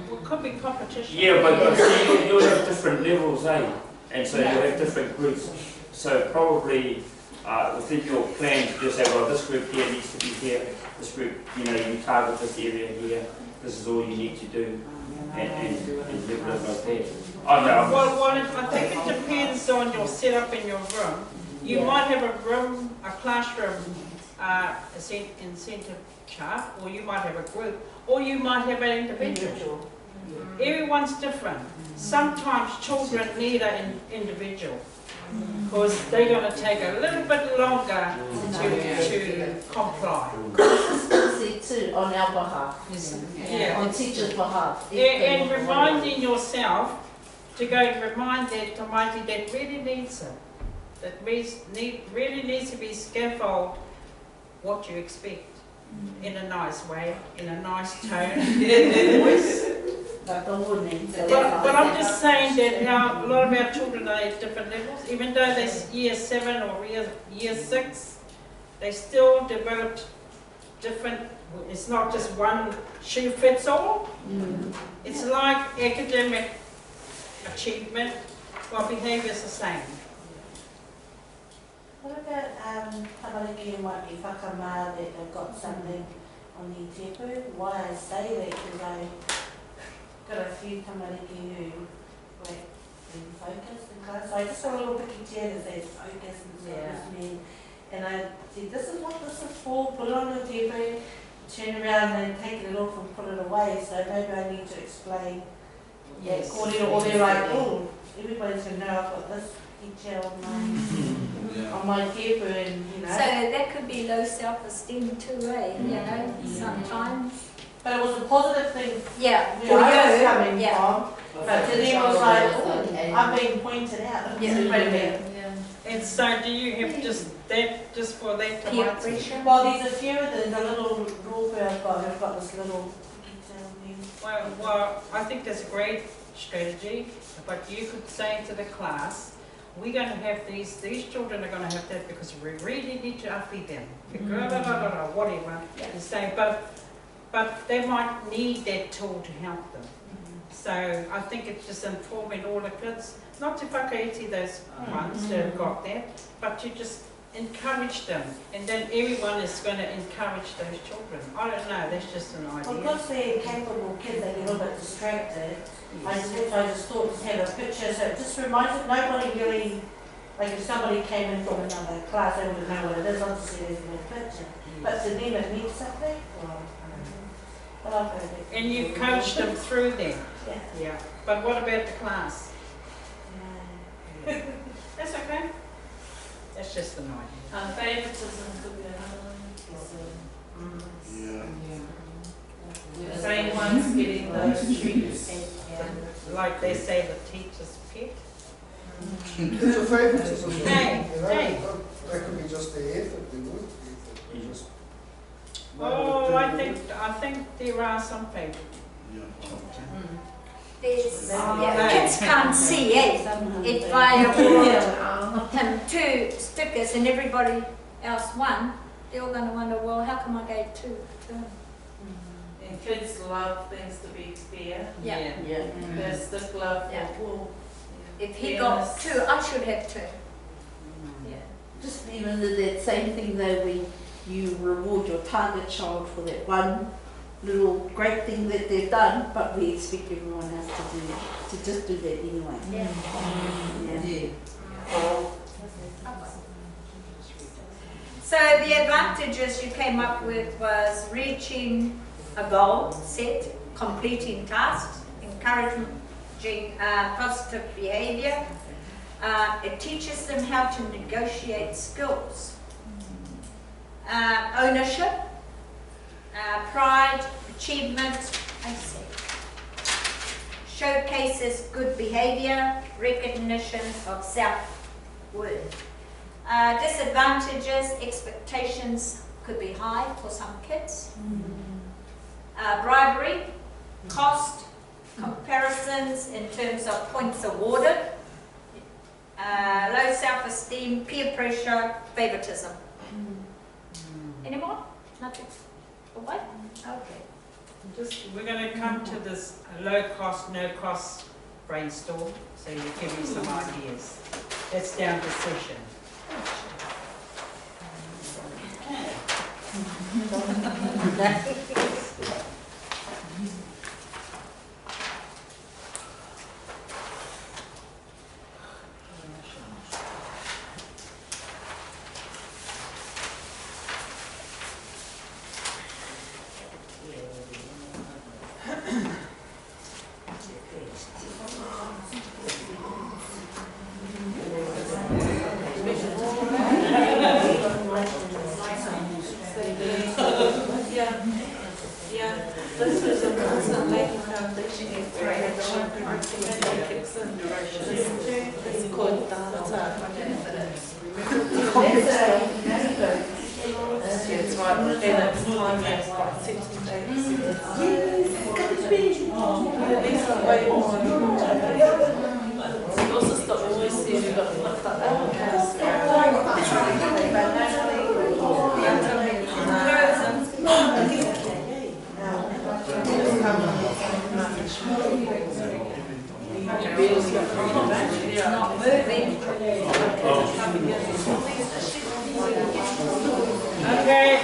Well, it could be competition. Yeah, but see, you'll have different levels, eh? And so you'll have different groups. So probably within your plan, you just say, well, this group here needs to be here. This group, you know, you target this area here. This is all you need to do. And level it like that. Well, I think it depends on your setup in your room. You might have a classroom incentive chart, or you might have a group, or you might have an individual. Everyone's different. Sometimes children need an individual because they're going to take a little bit longer to comply. Consistency too on our behalf. Yeah. On teachers' behalf. And reminding yourself to go and remind that Almighty that really needs it. That really needs to be scaffold what you expect in a nice way, in a nice tone voice. But I'm just saying that how a lot of our children are at different levels, even though they're year 7 or year 6, they still developed different. It's not just one shoe fits all. It's like academic achievement, while behaviour is the same. What about tamariki might be whakamā that they've got something on the tepu? Why I say that because I've got a few tamariki who work in focus in class. So I just got a little picky chair that says focus and focus me. And I said, this is what this is for, put it on your tepu, turn around and take it off and put it away. So maybe I need to explain. Yes. Or they're like, oh, everybody's going to know I've got this teacher on my paper and, you know. So that could be low self-esteem too, eh? You know, sometimes. But it was a positive thing. Yeah, Where I was for coming you. from. But to them it was like, oh, I'm being pointed out. Yeah. And so do you have just for that to Peer pressure? Well, there's a few of the little rule I've got this little Well, I think that's a great strategy, but you could say to the class, we're going to have these children are going to have that because we really need to upbeat them. Whatever you say, but they might need that tool to help them. So I think it's just informing all the kids, not to whakaiti those ones that have got that, but to just encourage them, and then everyone is going to encourage those children. I don't know, that's just an idea. Well, because they're capable kids, they get a little bit distracted. I just thought to have a picture, so it just reminds them, nobody really, like if somebody came in from another class, they wouldn't know what it is, obviously there's no picture. But to them it means something. Well, but I've heard it. And you coach them through them. Yeah. Yeah. But what about the class? That's okay. That's just an idea. Favouritism could be another one. The same ones getting those treats. Like they say, the teacher's pet. It's a favouritism. Hey, hey. That could be just the effort, the work ethic. Oh, I think there are some favourites. There's, kids can't see, eh? If I award him 2 stickers and everybody else 1, they're all going to wonder, well, how come I gave 2 to him? And kids love things to be fair. Yeah. They stick love Yeah. for well, If he got 2, I should have 2. Yeah. Just even that same thing though, when you reward your target child for that one little great thing that they've done, but we expect everyone else to just do that anyway. So the advantages you came up with was reaching a goal set, completing tasks, encouraging positive behavior. It teaches them how to negotiate skills. Ownership, pride, achievement, I see. Showcases good behavior, recognition of self-worth. Disadvantages, expectations could be high for some kids. Bribery, cost, comparisons in terms of points awarded, low self-esteem, peer pressure, favoritism. Any more? Nothing? Away? Okay. We're going to come to this low cost, no cost brainstorm, so you give me some ideas. That's down to session. Okay,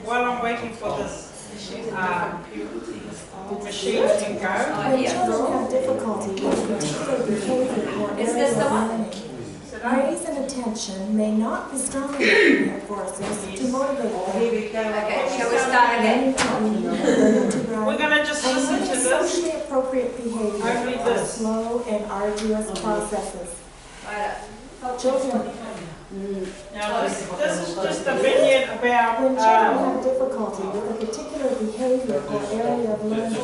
while I'm waiting for this machine to go. When children have difficulty with particular behavior or area of learning, praise and attention may not be strong enough reinforcers to motivate them. Okay, shall we start again? We're going to just listen to this. Socially appropriate behavior Only are this. slow and arduous processes. Children. Now, this is just a vignette about When children have difficulty with a particular behavior or area of learning,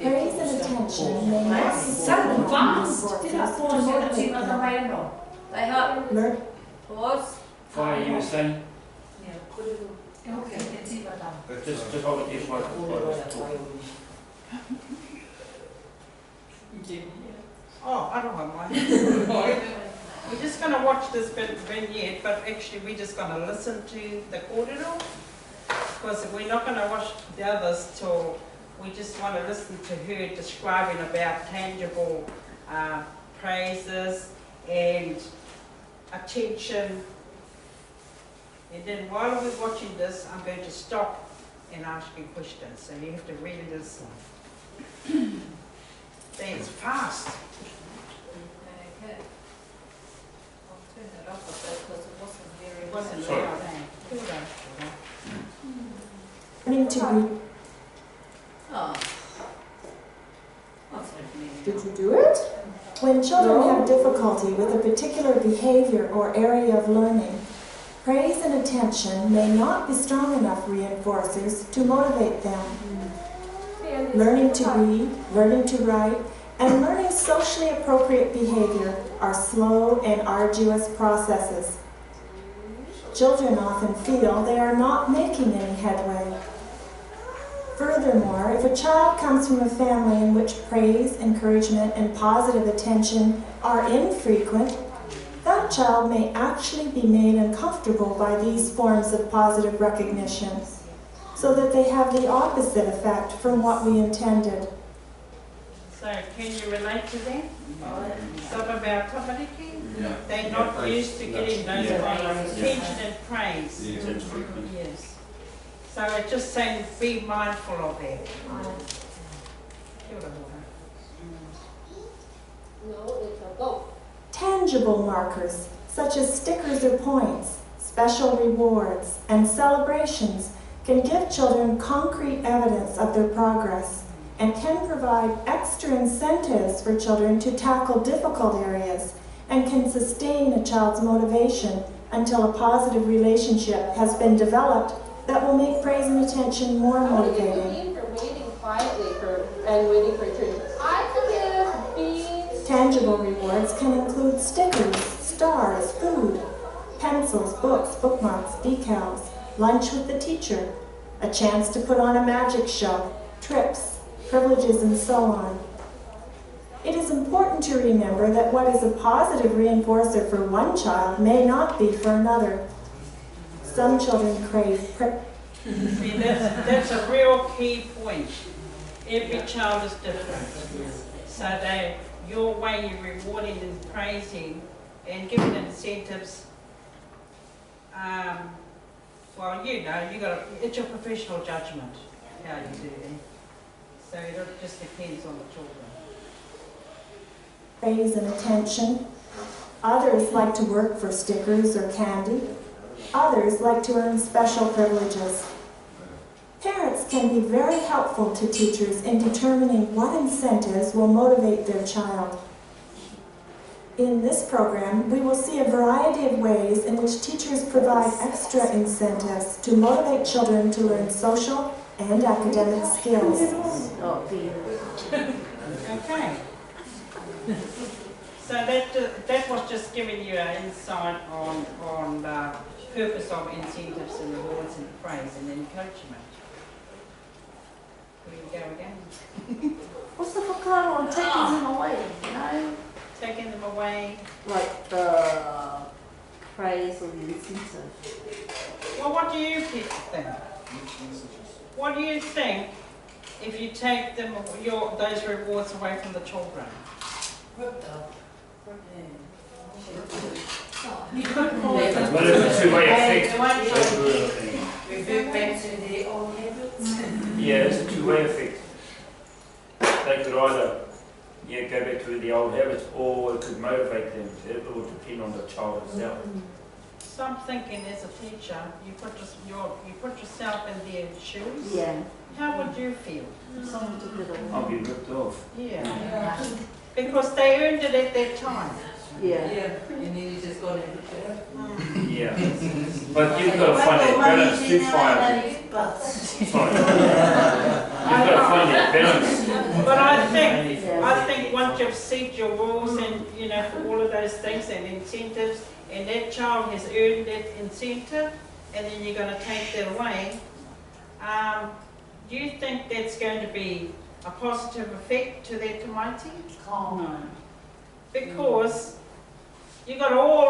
praise and attention may not be strong enough reinforcers to motivate them. They help. Learn. Pause. Fine, you were saying? Okay, Just hold it here. Oh, I don't have mine. We're just going to watch this vignette, but actually we're just going to listen to the kōrero, because we're not going to watch the others till we just want to listen to her describing about tangible praises and attention. And then while we're watching this, I'm going to stop and ask you questions, so you have to really listen. It's fast. Okay. I'll turn it off a bit because it wasn't very Wasn't loud. Learning to read. Oh. Did you do it? When children have difficulty with a particular behavior or area of learning, praise and attention may not be strong enough reinforcers to motivate them. Learning to read, learning to write, and learning socially appropriate behavior are slow and arduous processes. Children often feel they are not making any headway. Furthermore, if a child comes from a family in which praise, encouragement, and positive attention are infrequent, that child may actually be made uncomfortable by these forms of positive recognition, so that they have the opposite effect from what we intended. So can you relate to them? Something about tamariki? Yeah. They're not praise. used to getting those Yeah. kind of attention and praise. Yeah, it's frequent. Yes. So it's just saying be mindful of that. Kia ora, Mora. Tangible markers, such as stickers or points, special rewards, and celebrations can give children concrete evidence of their progress and can provide extra incentives for children to tackle difficult areas and can sustain a child's motivation until a positive relationship has been developed that will make praise and attention more motivating. What do you mean for waiting quietly and waiting for your turn? I could give beans. Tangible rewards can include stickers, stars, food, pencils, books, bookmarks, decals, lunch with the teacher, a chance to put on a magic show, trips, privileges, and so on. It is important to remember that what is a positive reinforcer for one child may not be for another. Some children crave See, that's a real key point. Every child is different. So your way you're rewarding and praising and giving incentives, well, you know, it's your professional judgment how you do it. So it just depends on the children. Praise and attention. Others like to work for stickers or candy. Others like to earn special privileges. Parents can be very helpful to teachers in determining what incentives will motivate their child. In this program, we will see a variety of ways in which teachers provide extra incentives to motivate children to learn social and academic skills. Okay. So that was just giving you an insight on the purpose of incentives and rewards and praise and encouragement. Here we go again. What's the whakaaro on taking them away, you know? Taking them away. Like the praise or the incentive. Well, what do you think? What do you think if you take them those rewards away from the children? But it's a two-way effect. Revert back to their old habits. Yeah, it's a two-way effect. They could either go back to the old habits, or it could motivate them. It will depend on the child itself. So I'm thinking, as a teacher, you put yourself in their shoes. Yeah. How would you feel? Someone took it away. I'll be ripped off. Yeah. Because they earned it at that time. Yeah. And then you just go there and look at it. Yeah. But you've got to find that balance to fire. You've got to find that balance. But I think once you've set your rules and, you know, for all of those things and incentives, and that child has earned that incentive, and then you're going to take that away, do you think that's going to be a positive effect to their tamaiti? No. Because you've got all